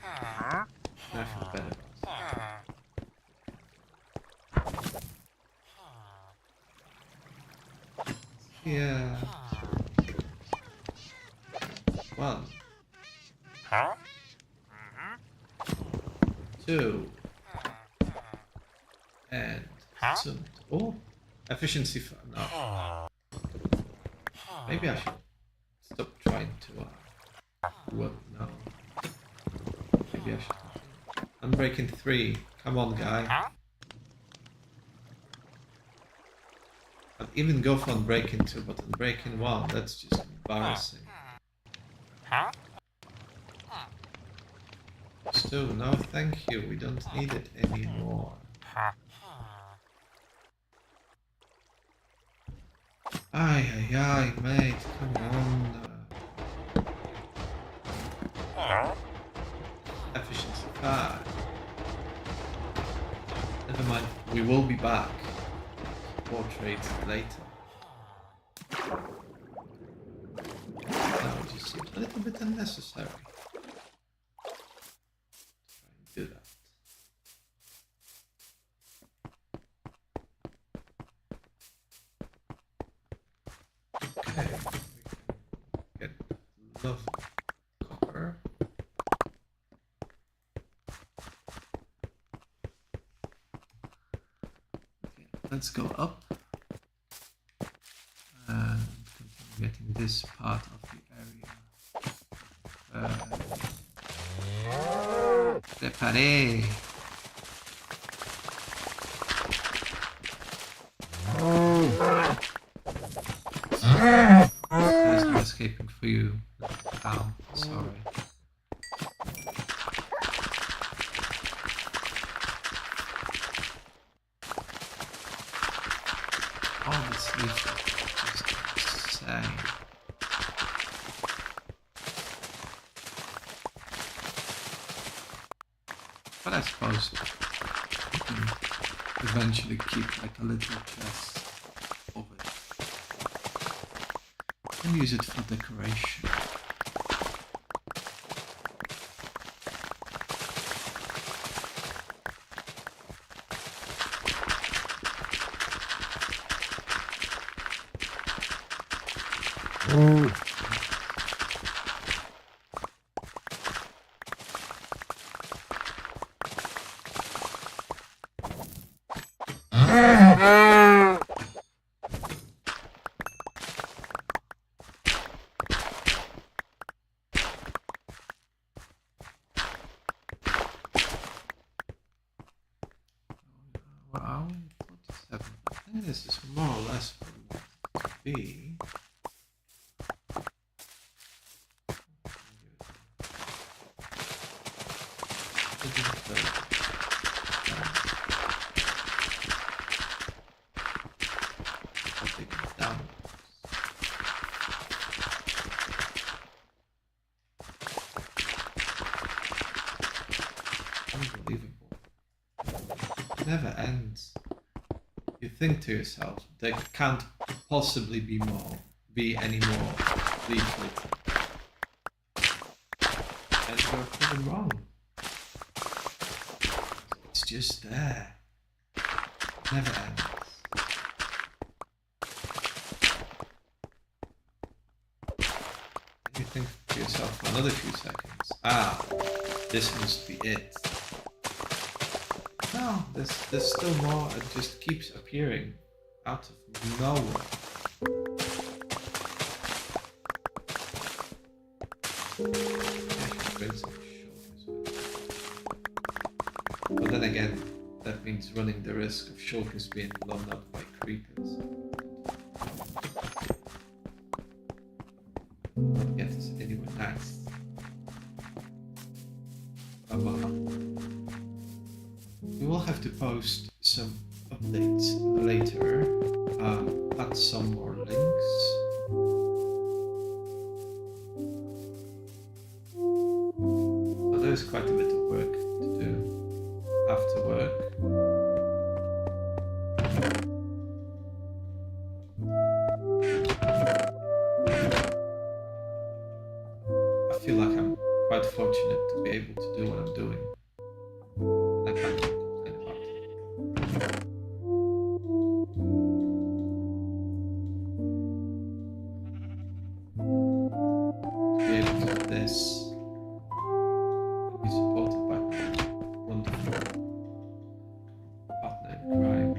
I feel better about it. Yeah. One. 2. Excellent. Oh, efficiency. No. Maybe I should stop trying to. Well, no. Maybe I should. Unbreaking 3. Come on, guy. I'd even go for Unbreaking 2, but Unbreaking 1, that's just embarrassing. Still, no thank you, we don't need it anymore. Ay, mate, come on. Efficiency 5. Never mind, we will be back. More trades later. That would just seem a little bit unnecessary. Try and do that. Okay, we can get love copper. Okay, let's go up and continue getting this part of the area. Preparé. There's no escaping for you. Ow, sorry. Oh, this leaf is just insane. But I suppose you can eventually keep like a little chest of it and use it for decoration. Wow, 47. I think this is more or less where we want it to be. Unbelievable. It never ends. You think to yourself, there can't possibly be any more leaflet. And you're proven wrong. It's just there. It never ends. And you think to yourself for another few seconds, this must be it. No, there's still more. It just keeps appearing out of nowhere. But then again, that means running the risk of shulkers being blown up by creepers. Not yet anywhere nice. We will have to post some updates later, add some more links. So there's quite a bit of work to do after work. I feel like I'm quite fortunate to be able to do what I'm doing. And I can't complain about it. To be able to do this and be supported by my wonderful partner in crime.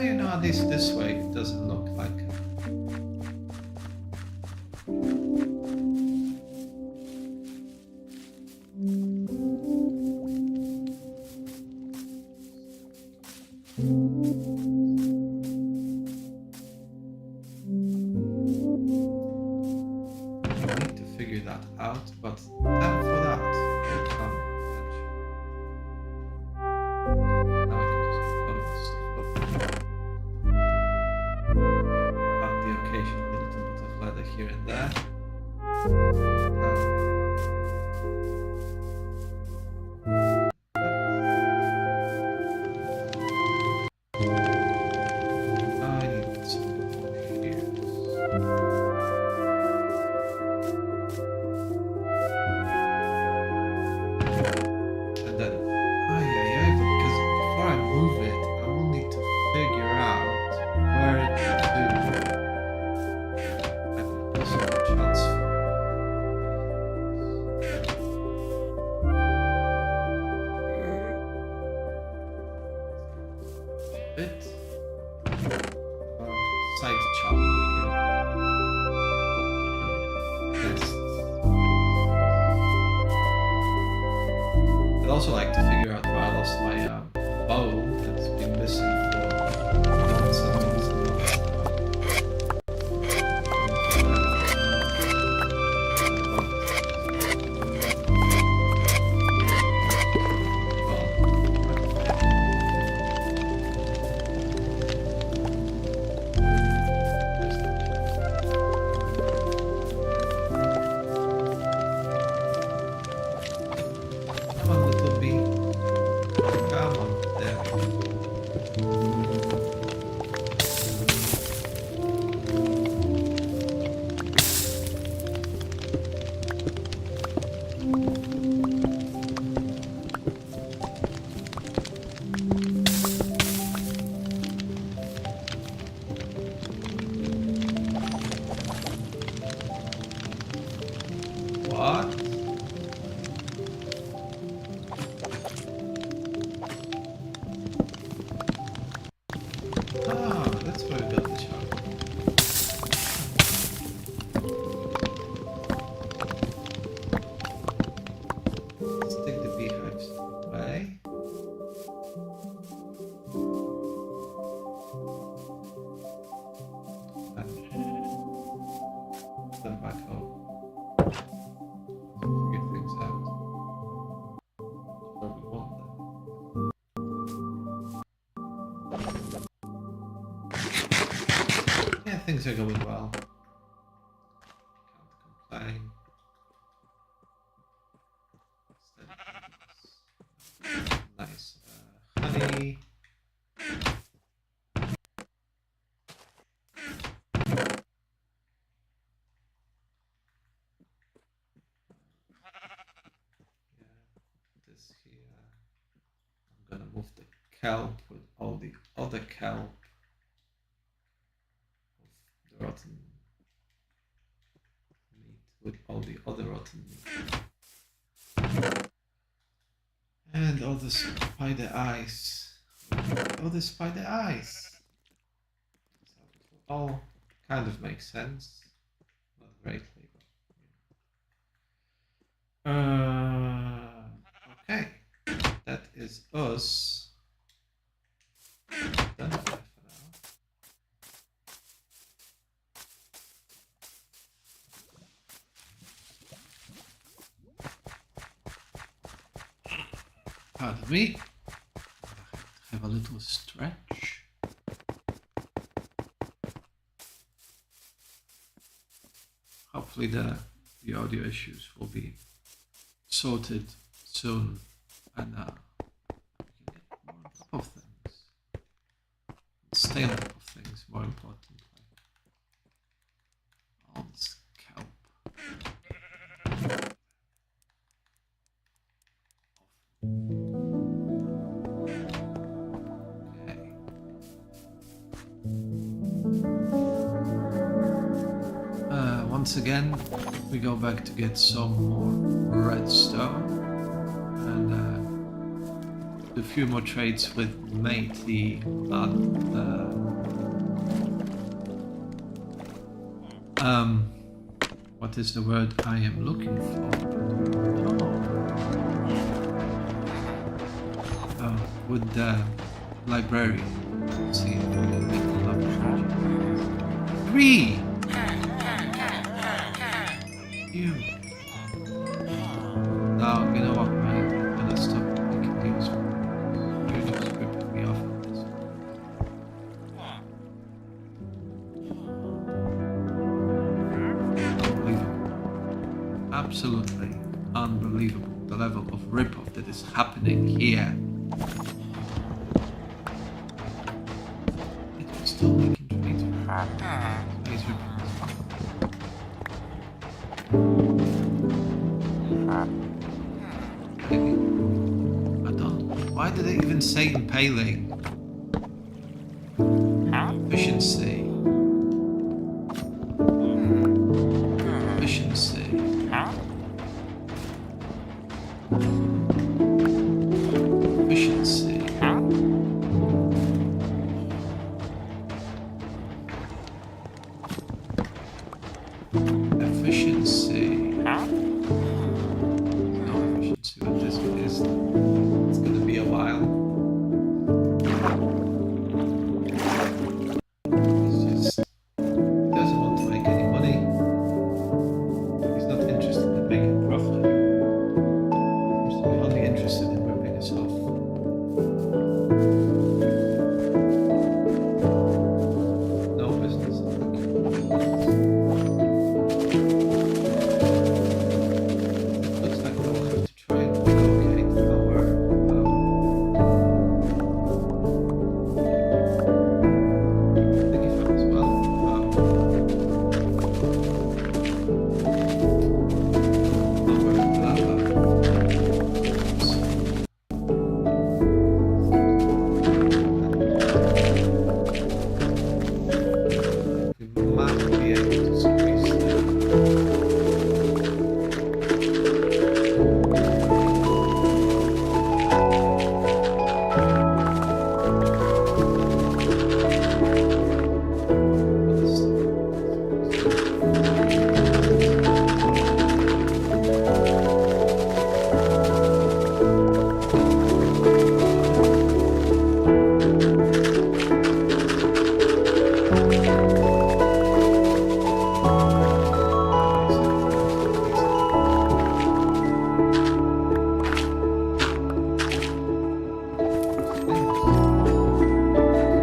you know, at least this way it doesn't look like I need to figure that out, but time for that will come eventually. Now I can just keep loading stuff up. Add the occasional little bit of leather here and there. I need some more here. And then, because before I move it, I will need to figure out where to possibly transfer. Bit. Side chop. Next. I'd also like to figure out where I lost my bow that's been missing for months and months and months. Come on, little bee. Come on, there. What? Ah, that's where I got the chocolate. Let's take the beehives away. And put them back home. Figure things out. Where we want them. Yeah, things are going well. Can't complain. Nice honey. Yeah, this here. I'm gonna move the kelp with all the other kelp. The rotten meat with all the other rotten meat. And all the spider eyes. All the spider eyes. So it will all kind of make sense. Not greatly, but okay. That is us. Done with that for now. Pardon me. Have a little stretch. Hopefully the audio issues will be sorted soon, and we can get more on top of things. Stay on top of things, more importantly. All this kelp. Once again, we go back to get some more redstone and to few more trades with matey, but what is the word I am looking for? Oh, with the librarian. Let's see if we can make a love project. 3! You. Now, you know what, mate? I'm gonna stop making deals with you. You're just ripping me off on this. Unbelievable. Absolutely unbelievable. The level of rip-off that is happening here. It's still making trades. He's ripping us off. I don't. Why did they even say impaling? Efficiency. Efficiency. Efficiency. Efficiency. No efficiency with this is. It's gonna be a while. He's just doesn't want to make any money. He's not interested in making profit. He's only interested in ripping us off. No business. Looks like we'll have to try and relocate our thingy farm as well. Our lava. We might be able to squeeze them.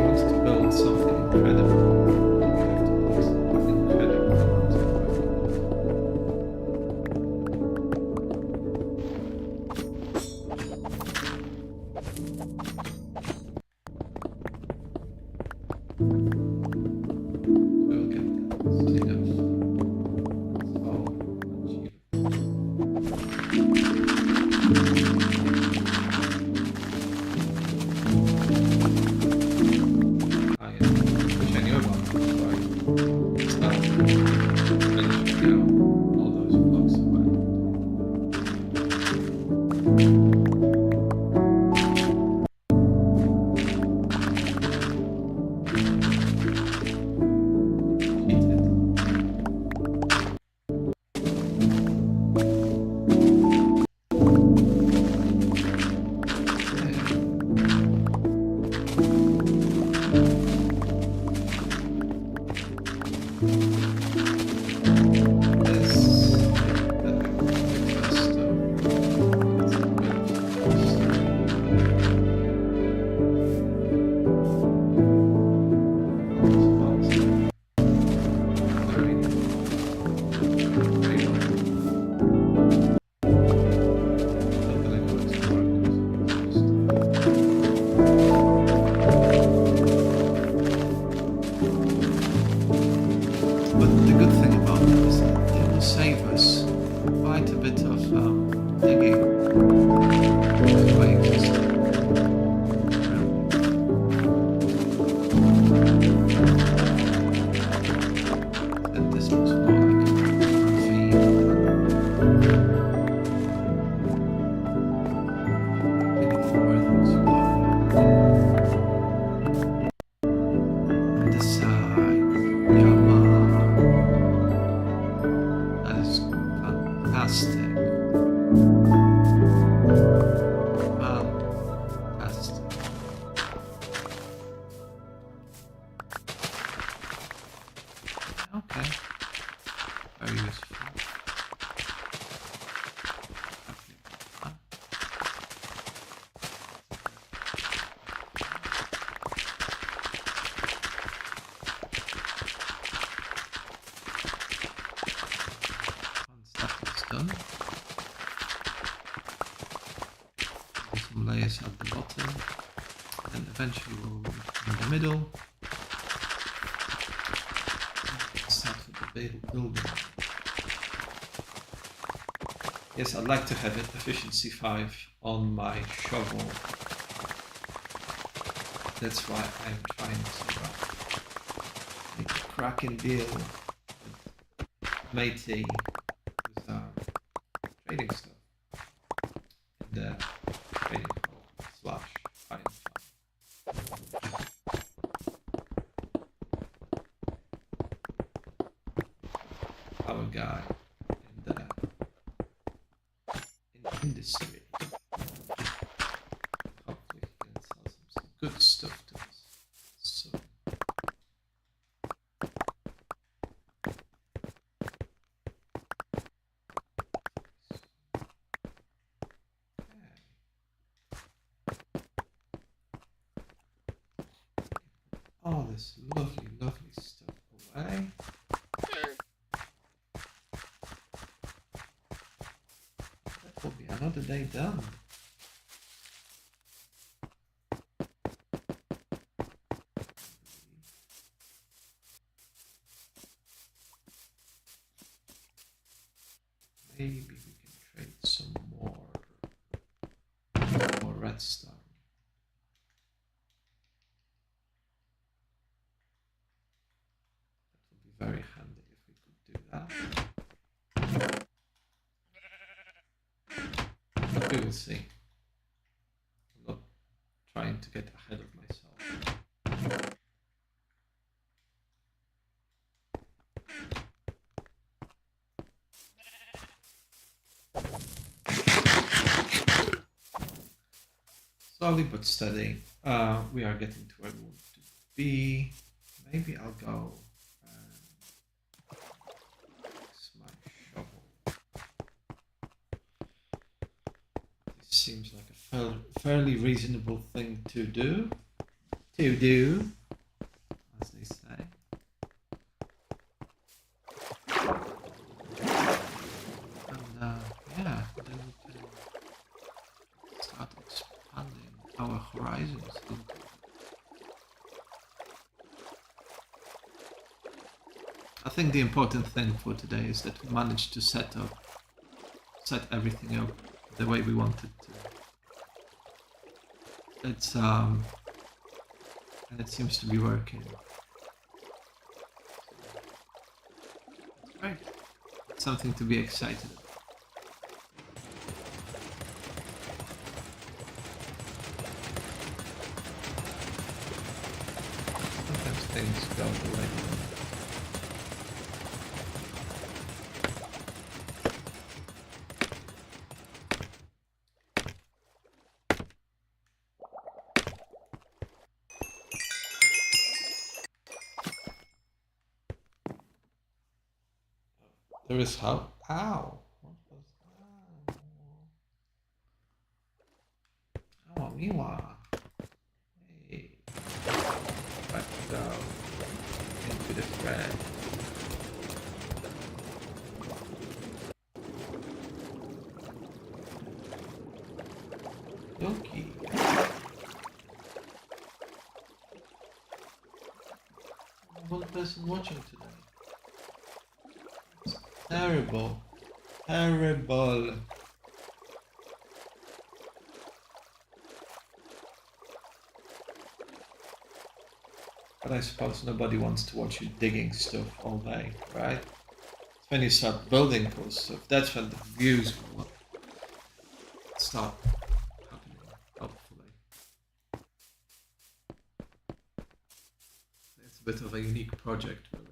Wants to build something incredible. We have to build something incredible. We'll get that soon enough. I wish I knew about it before I started finishing out all those blocks away. Cheated. some layers at the bottom, and eventually we'll move in the middle. Start with the big building. Yes, I'd like to have it efficiency 5 on my shovel. That's why I'm trying to make a cracking deal with Matey, who's trading stuff in the trading hall / Iron Farm. Our guy in the industry. Hopefully he can sell some good stuff to us. So all this lovely, lovely stuff away. That will be another day done. Maybe we can trade some more redstone. That would be very handy if we could do that. But we will see. I'm not trying to get ahead of myself. Slowly but steady, we are getting to where we want to be. Maybe I'll go fix my shovel. This seems like a fairly reasonable thing to do. As they say. And yeah, then we can start expanding our horizons. I think the important thing for today is that we managed to set everything up the way we wanted to. It's and it seems to be working. It's great. It's something to be excited about. Sometimes things go the way they want. There is how? Ow! What was that? Oh, Miwa! Hey! Back down into the thread. Yoki! One person watching today. Terrible. Terrible. But I suppose nobody wants to watch you digging stuff all day, right? It's when you start building cool stuff, that's when the views will start happening, hopefully. It's a bit of a unique project, really.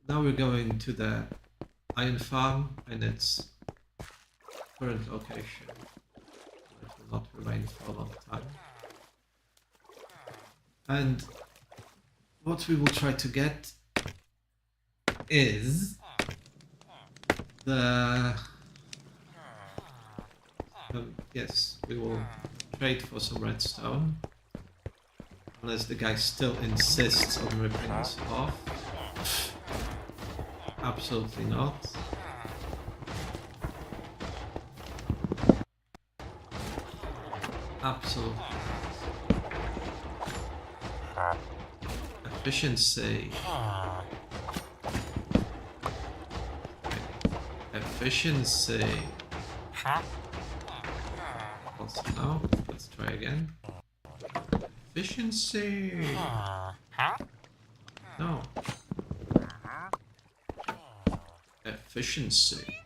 Now we're going to the iron farm and its current location. It will not remain for a long time. And what we will try to get is the... yes, we will trade for some redstone. Unless the guy still insists on ripping us off. Absolutely not. Absolutely. Efficiency. Efficiency. Also, no. Let's try again. Efficiency. No. Efficiency.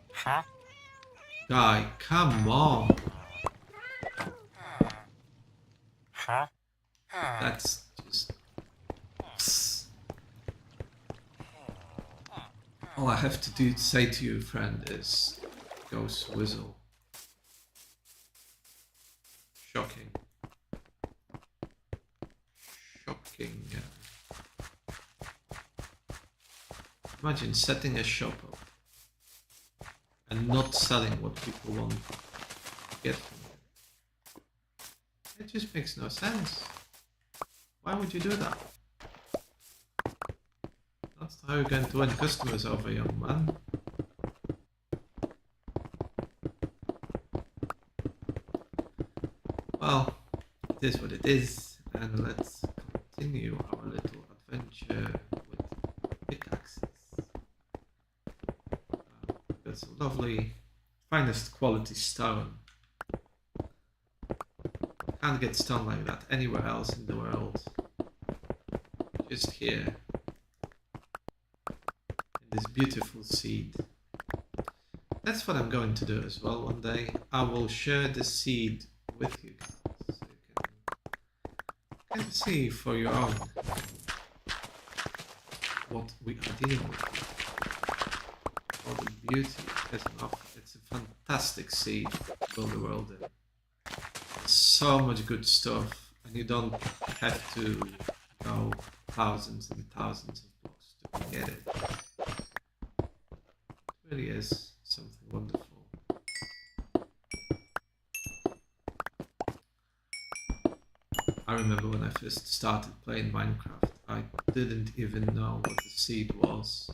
Guy, come on. That's just... Psst. All I have to do say to you, friend, is go swizzle. Shocking. Shocking. Imagine setting a shop up and not selling what people want to get from it. It just makes no sense. Why would you do that? That's how you're going to win customers over, young man. Well, it is what it is, and let's continue our little adventure with pickaxes. That's a lovely, finest quality stone. Can't get stone like that anywhere else in the world. Just here. In this beautiful seed. That's what I'm going to do as well one day. I will share the seed with you guys. So you can see for your own what we are dealing with. All the beauty it has on offer. It's a fantastic seed to build the world in. So much good stuff, and you don't have to go thousands and thousands of blocks to get it. It really is something wonderful. I remember when I first started playing Minecraft, I didn't even know what the seed was.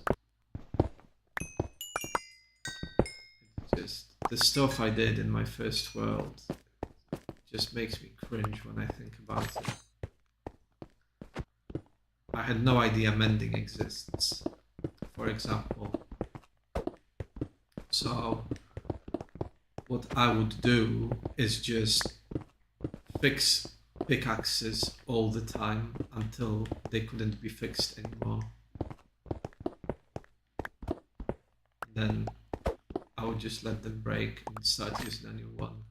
It's just the stuff I did in my first world just makes me cringe when I think about it. I had no idea mending exists, for example. So what I would do is just fix pickaxes all the time until they couldn't be fixed anymore. Then I would just let them break and start using a new one.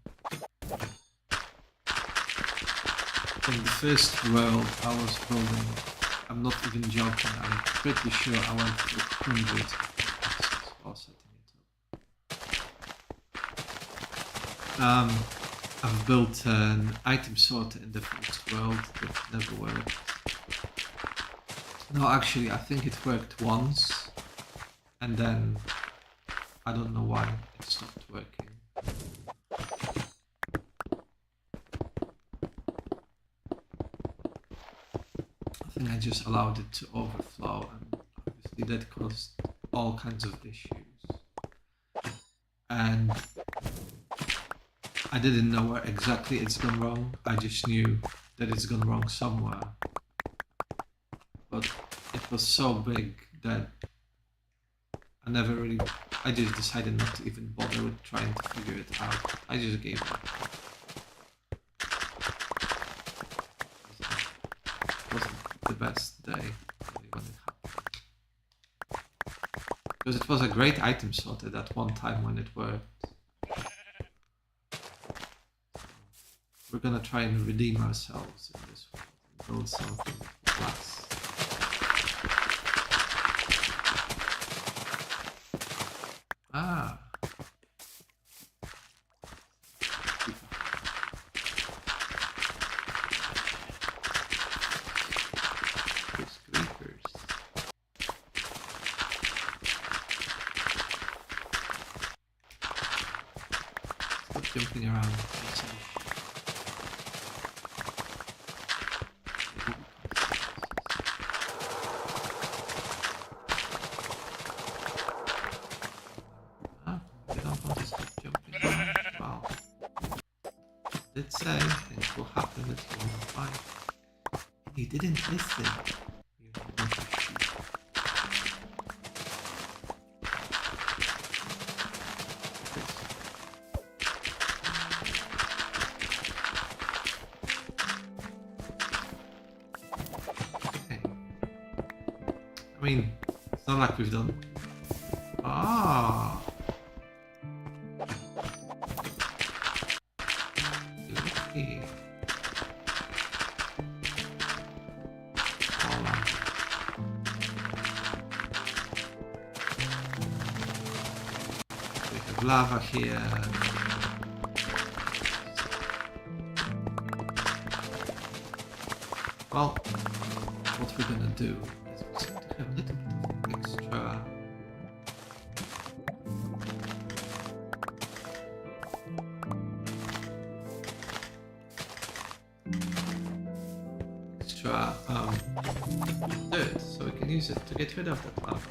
In the first world I was building, I'm not even joking, I'm pretty sure I went through hundreds of pickaxes while setting it up. I've built an item sorter in the first world that never worked. No, actually I think it worked once, and then I don't know why it stopped working. I just allowed it to overflow, and obviously that caused all kinds of issues. And I didn't know where exactly it's gone wrong, I just knew that it's gone wrong somewhere. But it was so big that I just decided not to even bother with trying to figure it out. I just gave up. The best day really when it happened, because it was a great item sorted at one time when it worked. We're gonna try and redeem ourselves in this world and build something class. Ah. Jumping around. did say things will happen that you won't like. And you didn't listen. You naughty sheep. Okay. I mean, it's not like we've done. Ah. Okay. We have lava here. Well, what we're gonna do is we seem to have a little bit of extra. Dirt, so we can use it to get rid of that lava.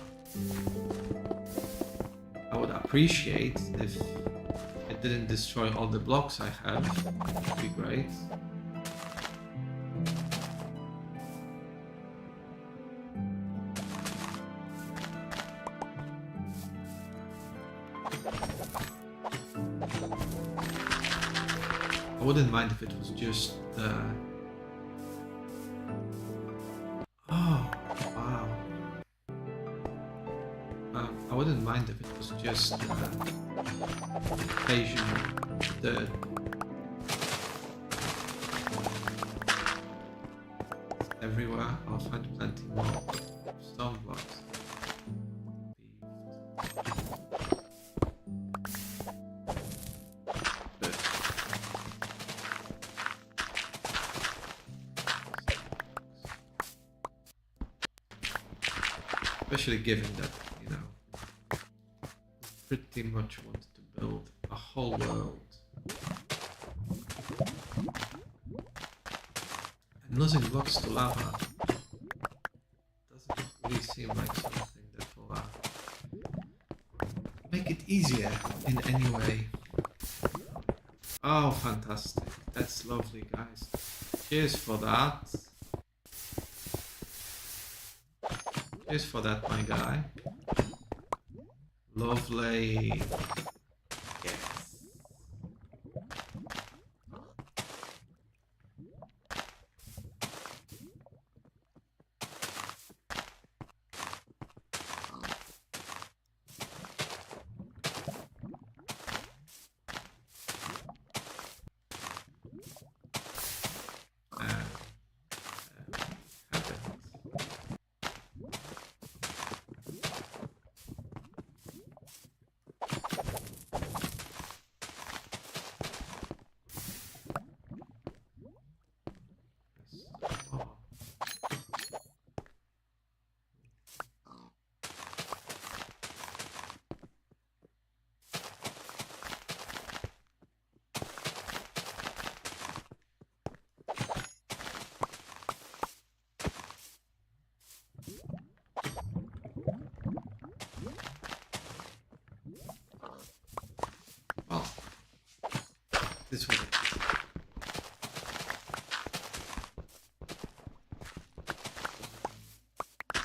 I would appreciate if it didn't destroy all the blocks I have, which would be great. I wouldn't mind if it was just oh, wow. I wouldn't mind if it was just occasional dirt. Everywhere, I'll find plenty more stone blocks. Especially given that, you know, pretty much wanted to build a whole world. And losing blocks to lava doesn't really seem like something that will make it easier in any way. Oh, fantastic. That's lovely, guys. Cheers for that. Cheers for that, my guy. Lovely. Yes. Well, this way.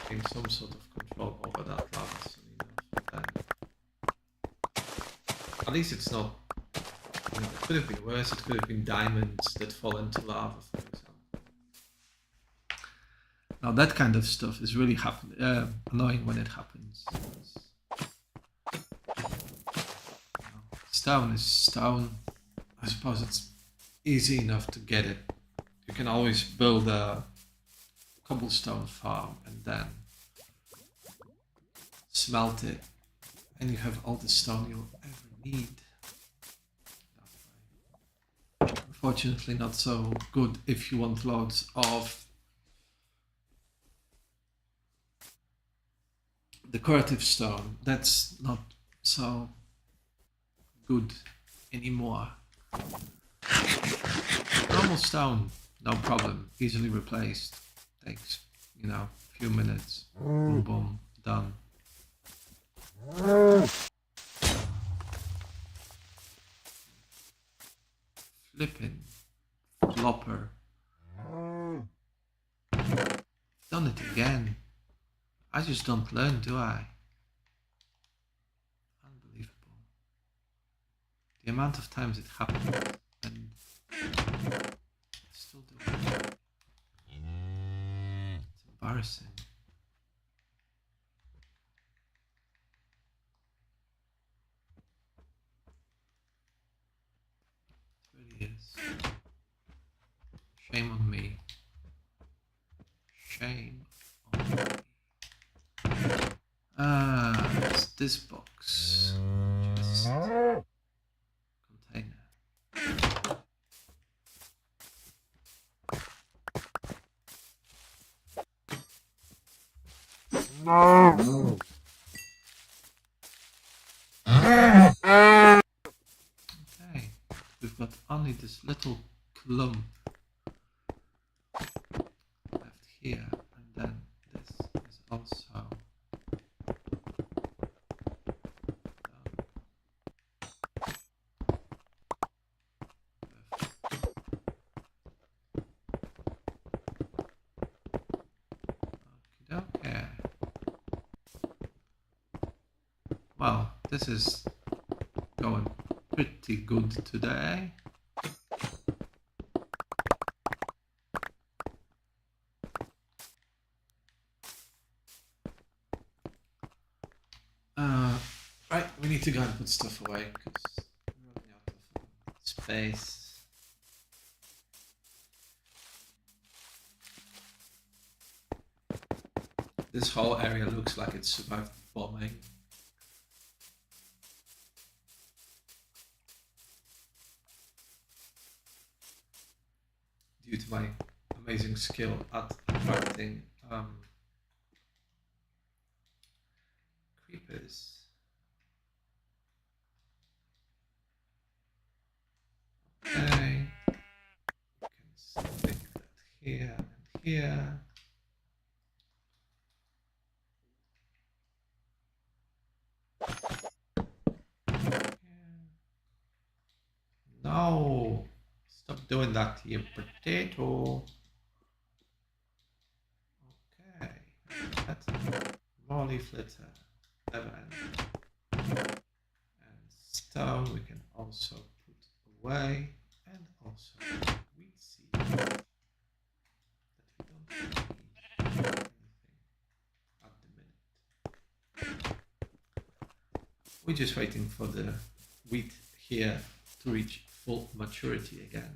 Getting some sort of control over that lava soon enough. Then, at least it's not. You know, it could have been worse. It could have been diamonds that fall into lava, for example. Now that kind of stuff is really annoying when it happens. Stone is stone. I suppose it's easy enough to get it. You can always build a cobblestone farm and then smelt it, and you have all the stone you'll ever need. Unfortunately, not so good if you want loads of decorative stone. That's not so good anymore. Normal stone, no problem, easily replaced. Takes, you know, a few minutes. Boom, boom, done. Flipping. Lopper. Done it again. I just don't learn, do I? Unbelievable. The amount of times it happened and still do it. It's embarrassing. It really is. Shame on me. Shame on me. It's this box. Just container. No. Okay, we've got only this little clump left here, and then this is also done. Okay. Well, this is going pretty good today. Right, we need to go and put stuff away because we're running out of space. This whole area looks like it survived bombing. Due to my amazing skill at attracting creepers. Okay, we can stick that here and here. No, stop doing that, you potato. Okay, that's more leaf litter, never end. And stone we can also put away, and also wheat seed that we don't need anything at the minute. We're just waiting for the wheat here to reach full maturity again.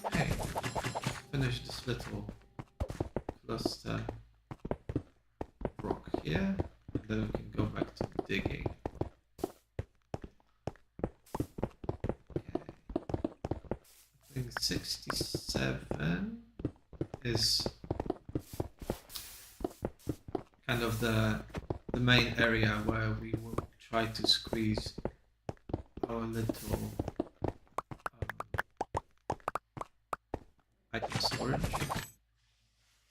Okay, finish this little cluster rock here, and then we can go back to digging. Okay, I think 67 is kind of the main area where we will try to squeeze our little item storage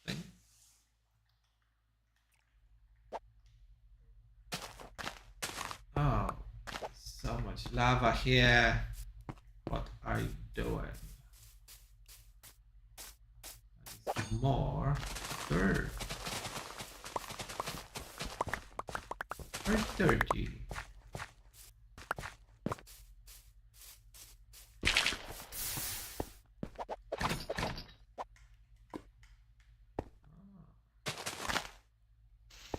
thing. Oh, so much lava here. What are you doing? More dirt. Very dirty.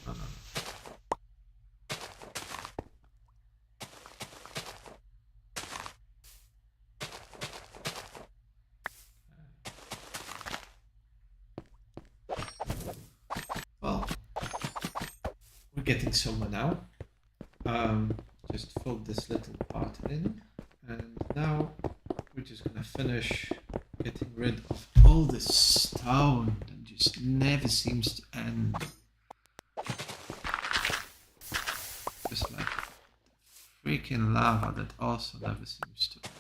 No, no, no. Well, we're getting somewhere now. Just fold this little part in, and now we're just gonna finish getting rid of all this stone that just never seems to end. Just like freaking lava that also never seems to end.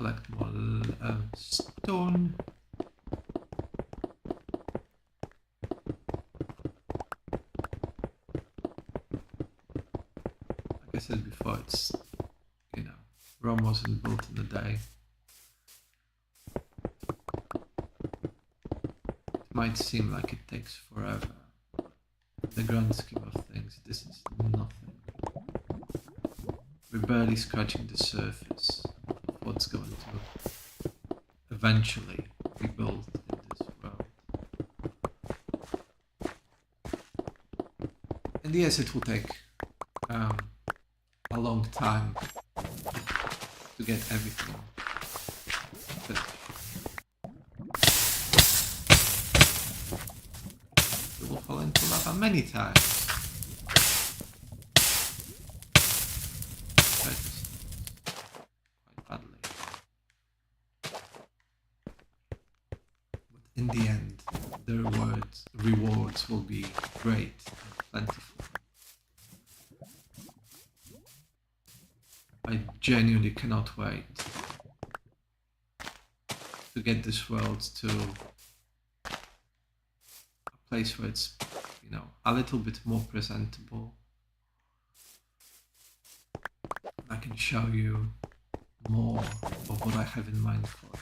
collect more stone. Like I said before, it's, you know, Rome wasn't built in a day. It might seem like it takes forever. In the grand scheme of things, this is nothing. We're barely scratching the surface of what's going to eventually be built in this world. And yes, it will take a long time to get everything finished. You will fall into lava many times. Quite badly. But in the end, the rewards will be great and plentiful. I genuinely cannot wait to get this world to a place where it's, you know, a little bit more presentable. I can show you more of what I have in mind for it.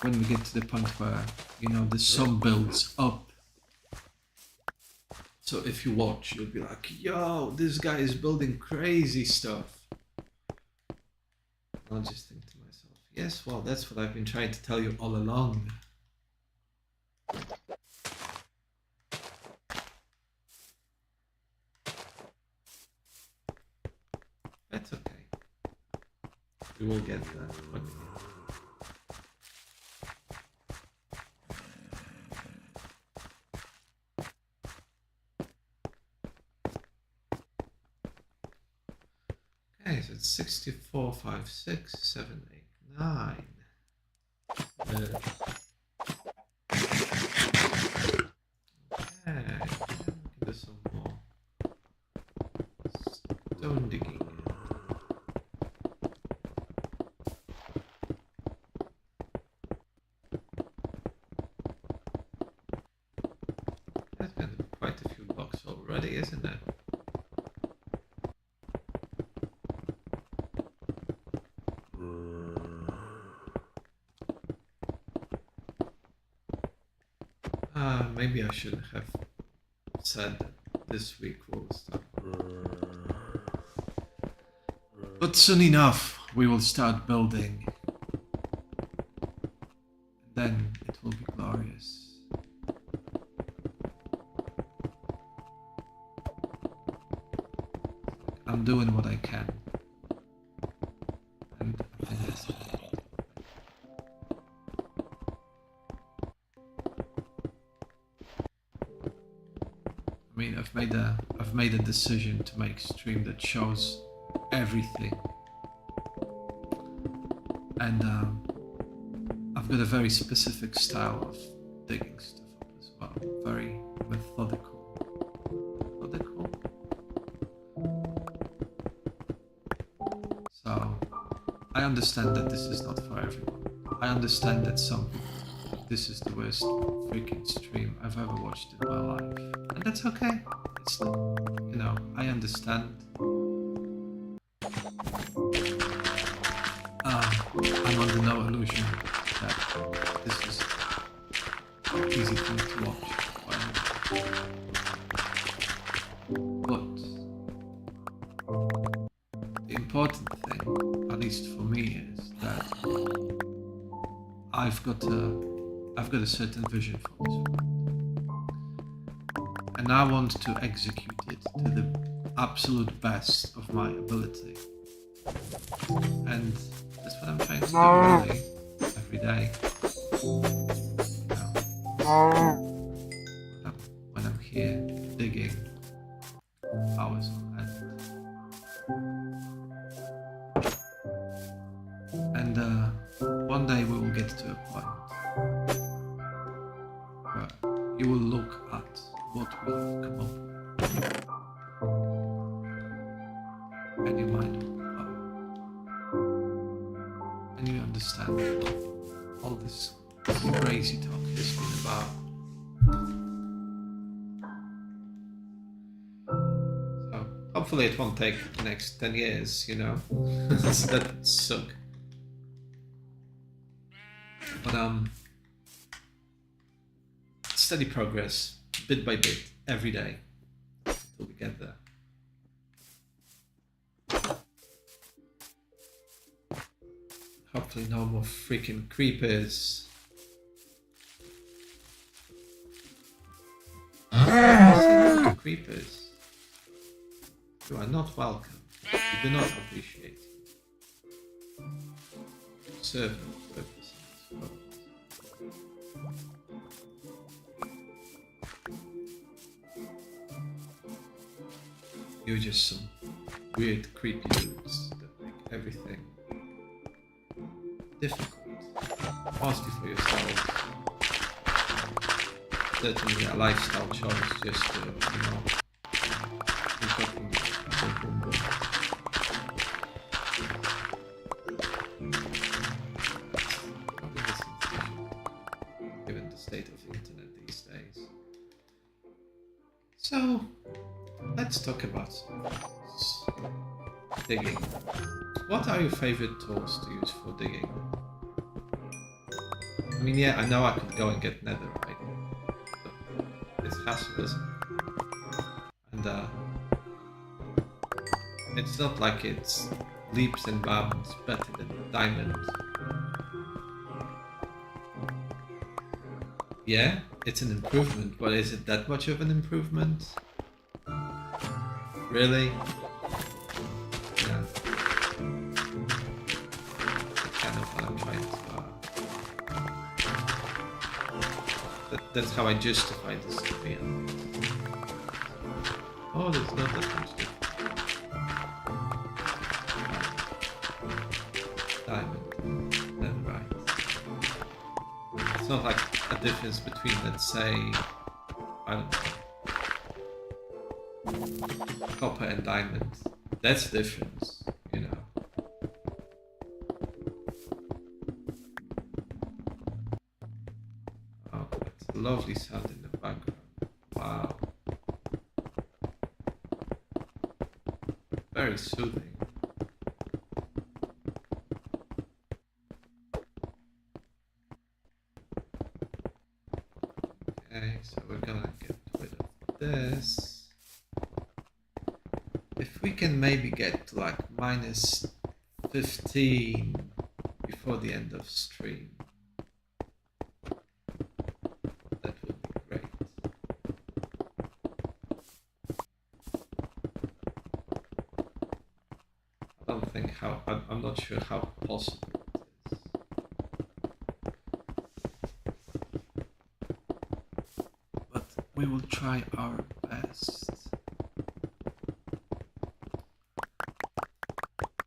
And when we get to the point where, you know, the sum builds up, so if you watch, you'll be like, yo, this guy is building crazy stuff. I'll just think to myself, yes, well, that's what I've been trying to tell you all along. That's okay. We will get there. Okay. Okay, so it's 64, 5, 6, 7, 8, 9. Okay, do some more stone digging. That's going to be quite a few blocks already, isn't it? Maybe I shouldn't have said that this week we'll start. But soon enough, we will start building. Then it will be glorious. I'm doing what I can. And I think that's it. I mean, I've made a decision to make a stream that shows everything, and I've got a very specific style of digging stuff up as well. Very methodical. So I understand that this is not for everyone. I understand that some people think this is the worst freaking stream I've ever watched in my life. And that's okay. It's not, you know, I understand. I'm under no illusion that this is an easy thing to watch. But the important thing, at least for me, is that I've got a certain vision for this world. And I want to execute it to the absolute best of my ability. And that's what I'm trying to do really, every day. You know, when I'm here digging hours on end. And one day we will get to a point where you will look at what we've come up with, and your mind will blow. Easy Talk has been about. So hopefully it won't take the next 10 years, you know. That would suck. But steady progress, bit by bit, every day, till we get there. Hopefully no more freaking creepers. Creepers. You are not welcome. You do not appreciate. Serve purposes. You're just some weird, creepy dudes that make everything difficult. Mostly for yourselves. Certainly a lifestyle choice just to, you know, keep up in the given the state of the internet these days. So, let's talk about digging. What are your favorite tools to use for digging? I mean, yeah, I know I could go and get netherite, but it's hassle, isn't it? And it's not like it's leaps and bounds better than diamond. Yeah, it's an improvement, but is it that much of an improvement? Really? Yeah. That's kind of what I'm trying to... that's how I justify this to be. Oh, there's not that much difference. Diamond. Netherite. It's not like a difference between, let's say, I don't know, copper and diamond. That's the difference, you know. Oh, that's a lovely sound in the background. Wow. Very soothing. Okay, so we're gonna get rid of this. If we can maybe get to like minus 15 before the end of stream, that would be great. I don't think how, I'm not sure how possible it is. But we will try our best.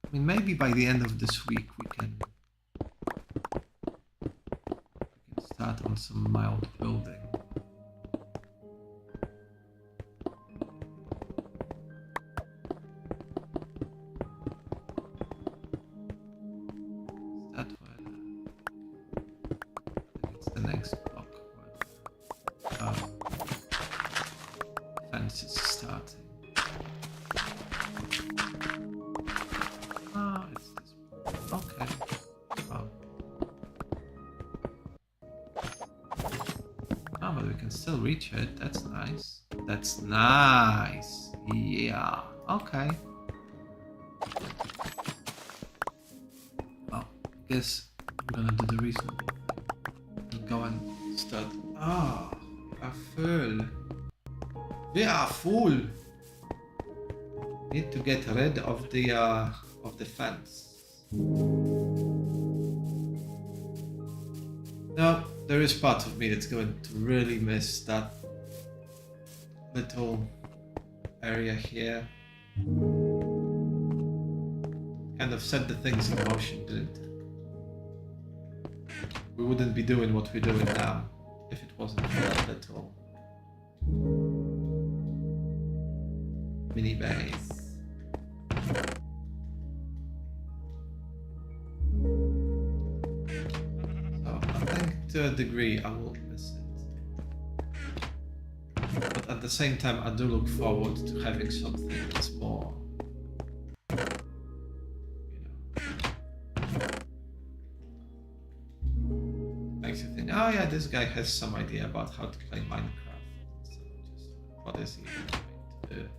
I mean, maybe by the end of this week we can start on some mild building. Is that where it's the next block where fence is starting? Oh, it's this. Okay. Well. Oh, but we can still reach it. That's nice. That's nice. Yeah. Okay. Well, I guess I'm gonna do the reasonable thing and go and start. Ah, we are full. We are full. Need to get rid of the fence. Now, there is part of me that's going to really miss that little area here. Kind of set the things in motion, didn't it? We wouldn't be doing what we're doing now if it wasn't for that little mini base. So I think to a degree I will miss it. But at the same time, I do look forward to having something that's more, makes you think, oh yeah, this guy has some idea about how to play Minecraft. So just, what is he even trying to do?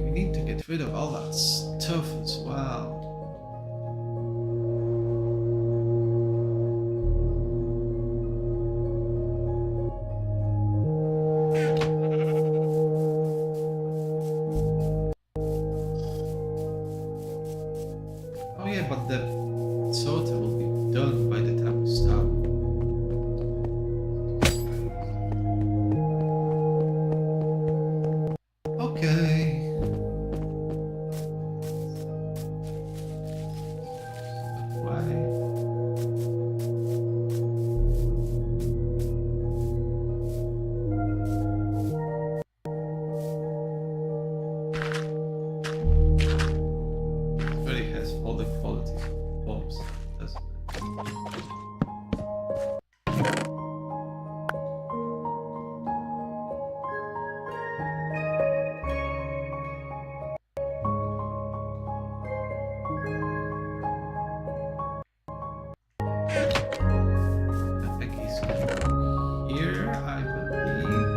We need to get rid of all that stuff as well. Oh yeah, but the sorter will be done by the time we start. Okay. Why? It really has all the qualities of bombs, doesn't it? I think he's gonna go here, I believe.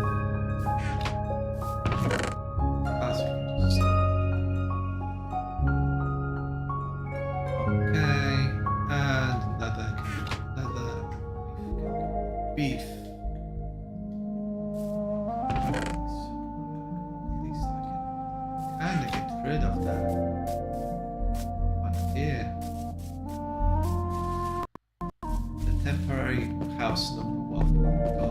That's just... Okay, and another beef. So, at least I can kind of get rid of that. But here, the temporary house number 1 go.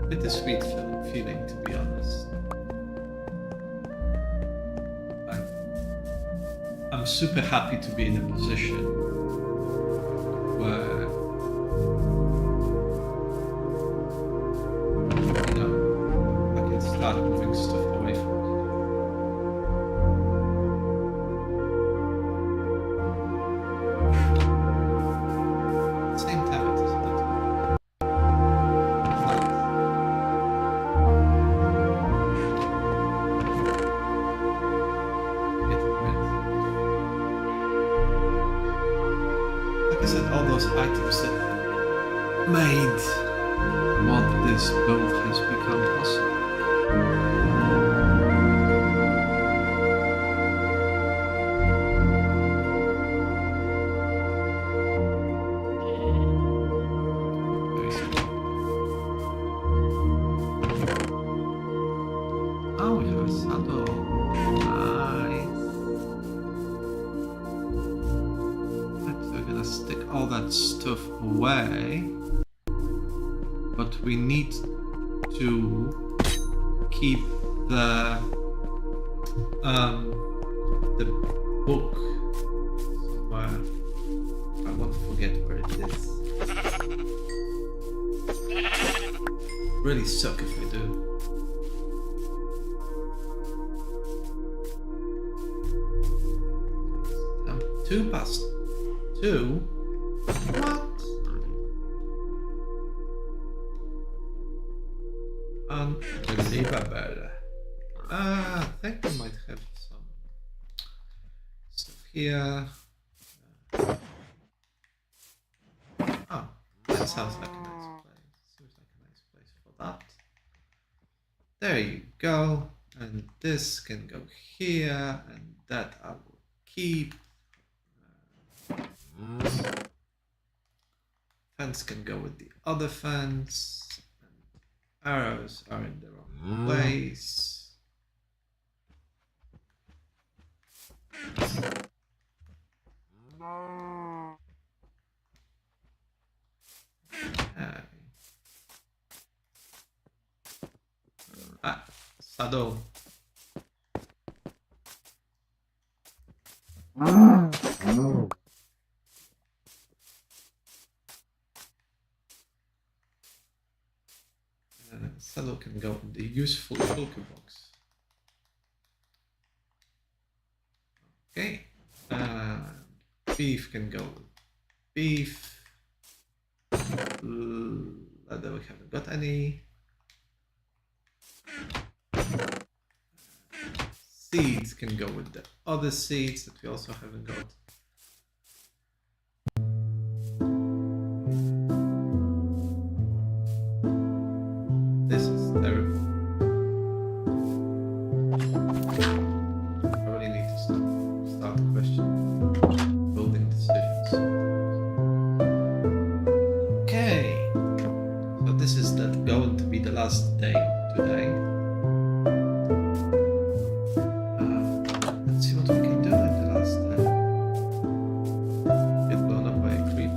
Bittersweet feeling, to be honest. I'm super happy to be in a position where, I can start moving stuff away from me. At the same time, it is a little like I said, all those items that made what this build has become possible. Oh, we have a saddle. Nice. We're gonna stick all that stuff away, but we need to keep the book somewhere. I won't forget where it is. Really suck if I do. 2 past 2? What? Unbelievable. I think we might have some stuff here. Oh, that sounds like a nice place. Seems like a nice place for that. There you go. And this can go here, and that I will keep. Fence can go with the other fence. And arrows are in the wrong place. Okay. Saddle. Saddle can go in the useful shulker box. Okay. Beef can go with beef. Leather we haven't got any. Seeds can go with the other seeds that we also haven't got. This is terrible. I really need to start the question. Building decisions. Okay. So this is going to be the last day today. Let's see what we can do in the last day. Get blown up by a creep.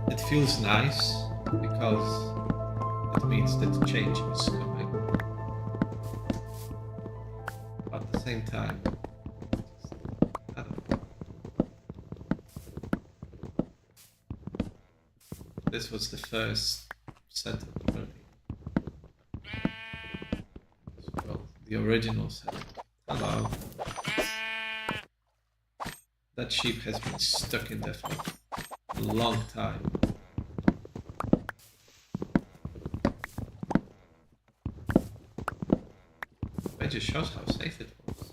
It feels nice because it means that change is coming. But at the same time, I don't know. This was the first setup, really. Well, the original setup. Hello. That sheep has been stuck in there for a long time. It just shows how safe it was.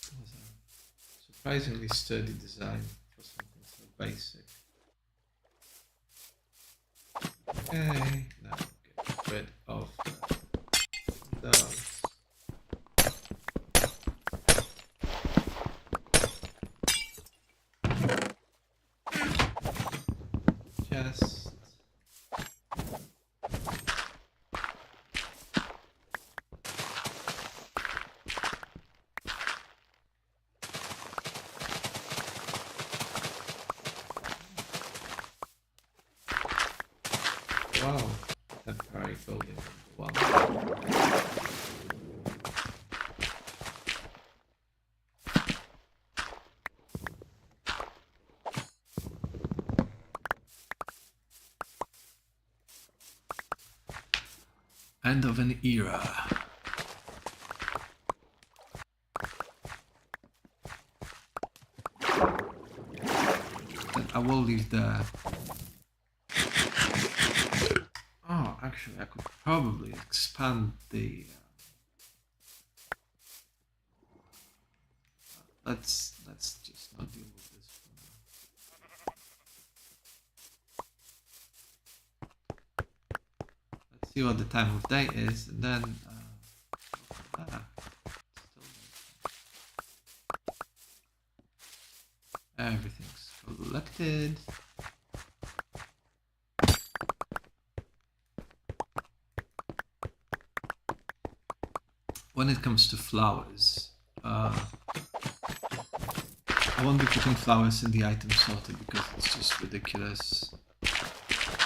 It was a surprisingly sturdy design for something so basic. Okay, now get rid of those. Just Wow. Temporary building number 1. End of an era. Then I will leave the... Oh, actually, I could probably expand the... Let's just not deal with this for now. Let's see what the time of day is, and then... Everything's collected. When it comes to flowers, I won't be putting flowers in the item sorted because it's just ridiculous.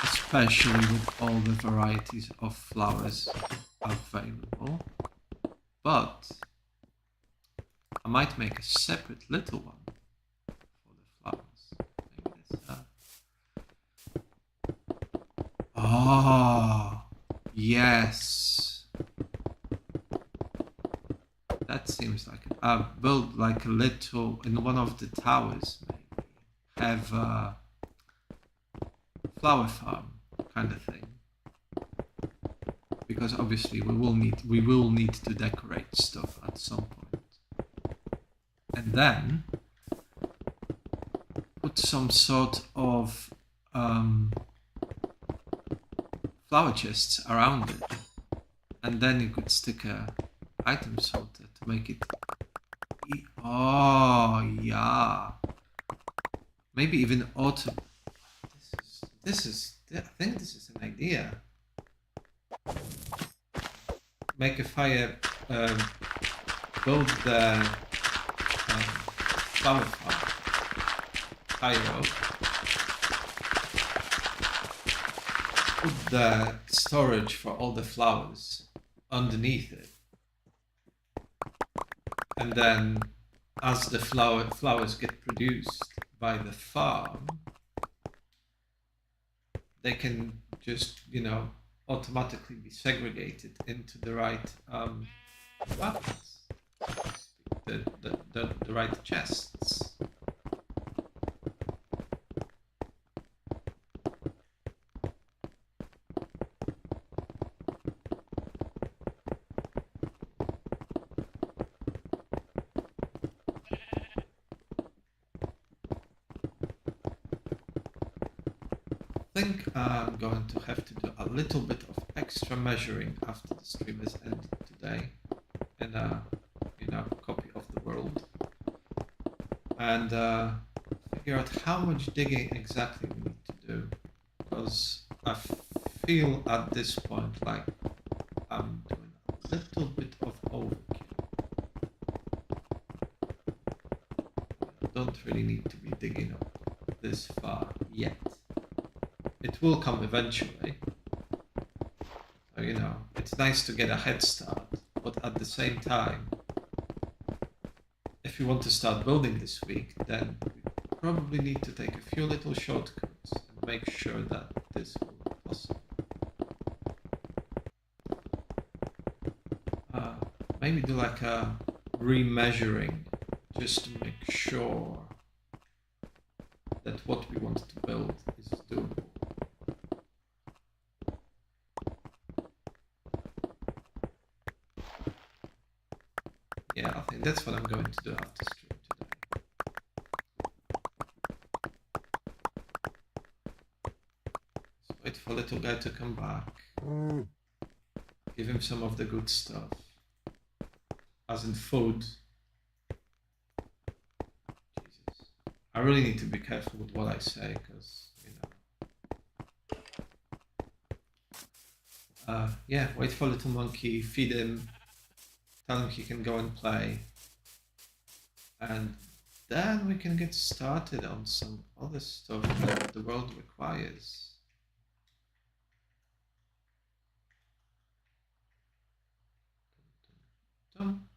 Especially with all the varieties of flowers available. But I might make a separate little one for the flowers. Maybe this. Oh, yes. That seems like it. I'll build like a little in one of the towers, maybe. Have a flower farm kind of thing. Because obviously we will need to decorate stuff at some point. And then put some sort of flower chests around it. And then you could stick a item sorter to make it... Oh, yeah. Maybe even auto... I think this is an idea. Make a fire, build the flower farm higher up. Put the storage for all the flowers underneath it. And then as the flowers get produced by the farm, they can just, automatically be segregated into the right buckets, the right chests. I think I'm going to have to do a little bit of extra measuring after the stream has ended today in a copy of the world, and figure out how much digging exactly we need to do, because I feel at this point like I'm doing a little bit of overkill. I don't really need to be digging up this far yet. It will come eventually. So, it's nice to get a head start, but at the same time, if you want to start building this week, then we probably need to take a few little shortcuts and make sure that this will be possible. Maybe do like a remeasuring just to make sure that what we want to build is doable. Yeah, I think that's what I'm going to do after stream today. So wait for little guy to come back. Give him some of the good stuff. As in food. Jesus. I really need to be careful with what I say, because, yeah, wait for little monkey, feed him, tell him he can go and play, and then we can get started on some other stuff that the world requires. Dum.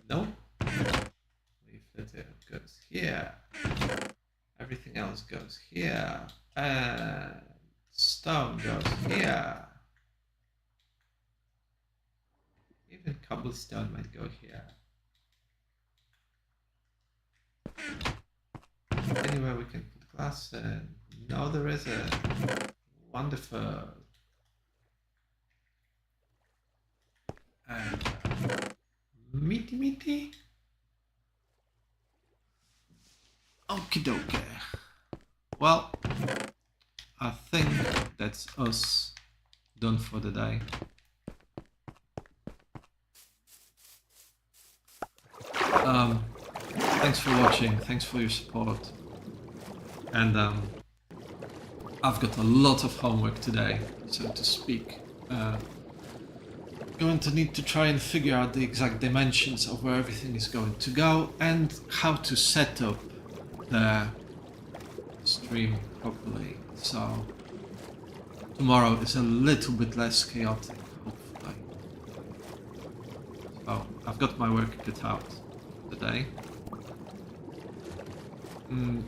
No. Leaflet goes here. Everything else goes here. And stone goes here. Even cobblestone might go here. Anywhere we can put glass in. No, there isn't. Wonderful. And meaty. Okie dokie. Well, I think that's us done for the day. Thanks for watching, thanks for your support. And I've got a lot of homework today, so to speak. Going to need to try and figure out the exact dimensions of where everything is going to go and how to set up the stream properly. So tomorrow is a little bit less chaotic, hopefully. So I've got my work cut out today.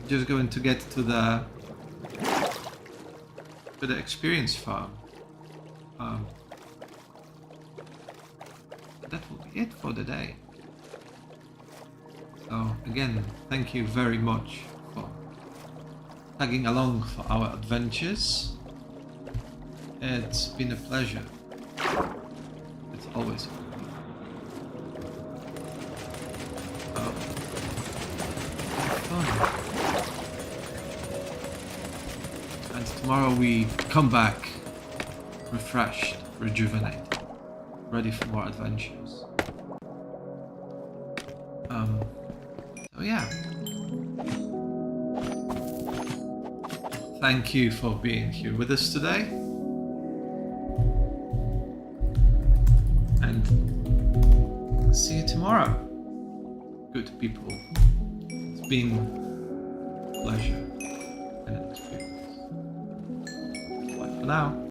Just going to get to the experience farm. That will be it for the day. So again, thank you very much for tagging along for our adventures. It's been a pleasure. It's always fun. And tomorrow we come back refreshed, rejuvenated, ready for more adventures. So yeah. Thank you for being here with us today. And see you tomorrow. Good people. It's been a pleasure and an experience. Bye for now.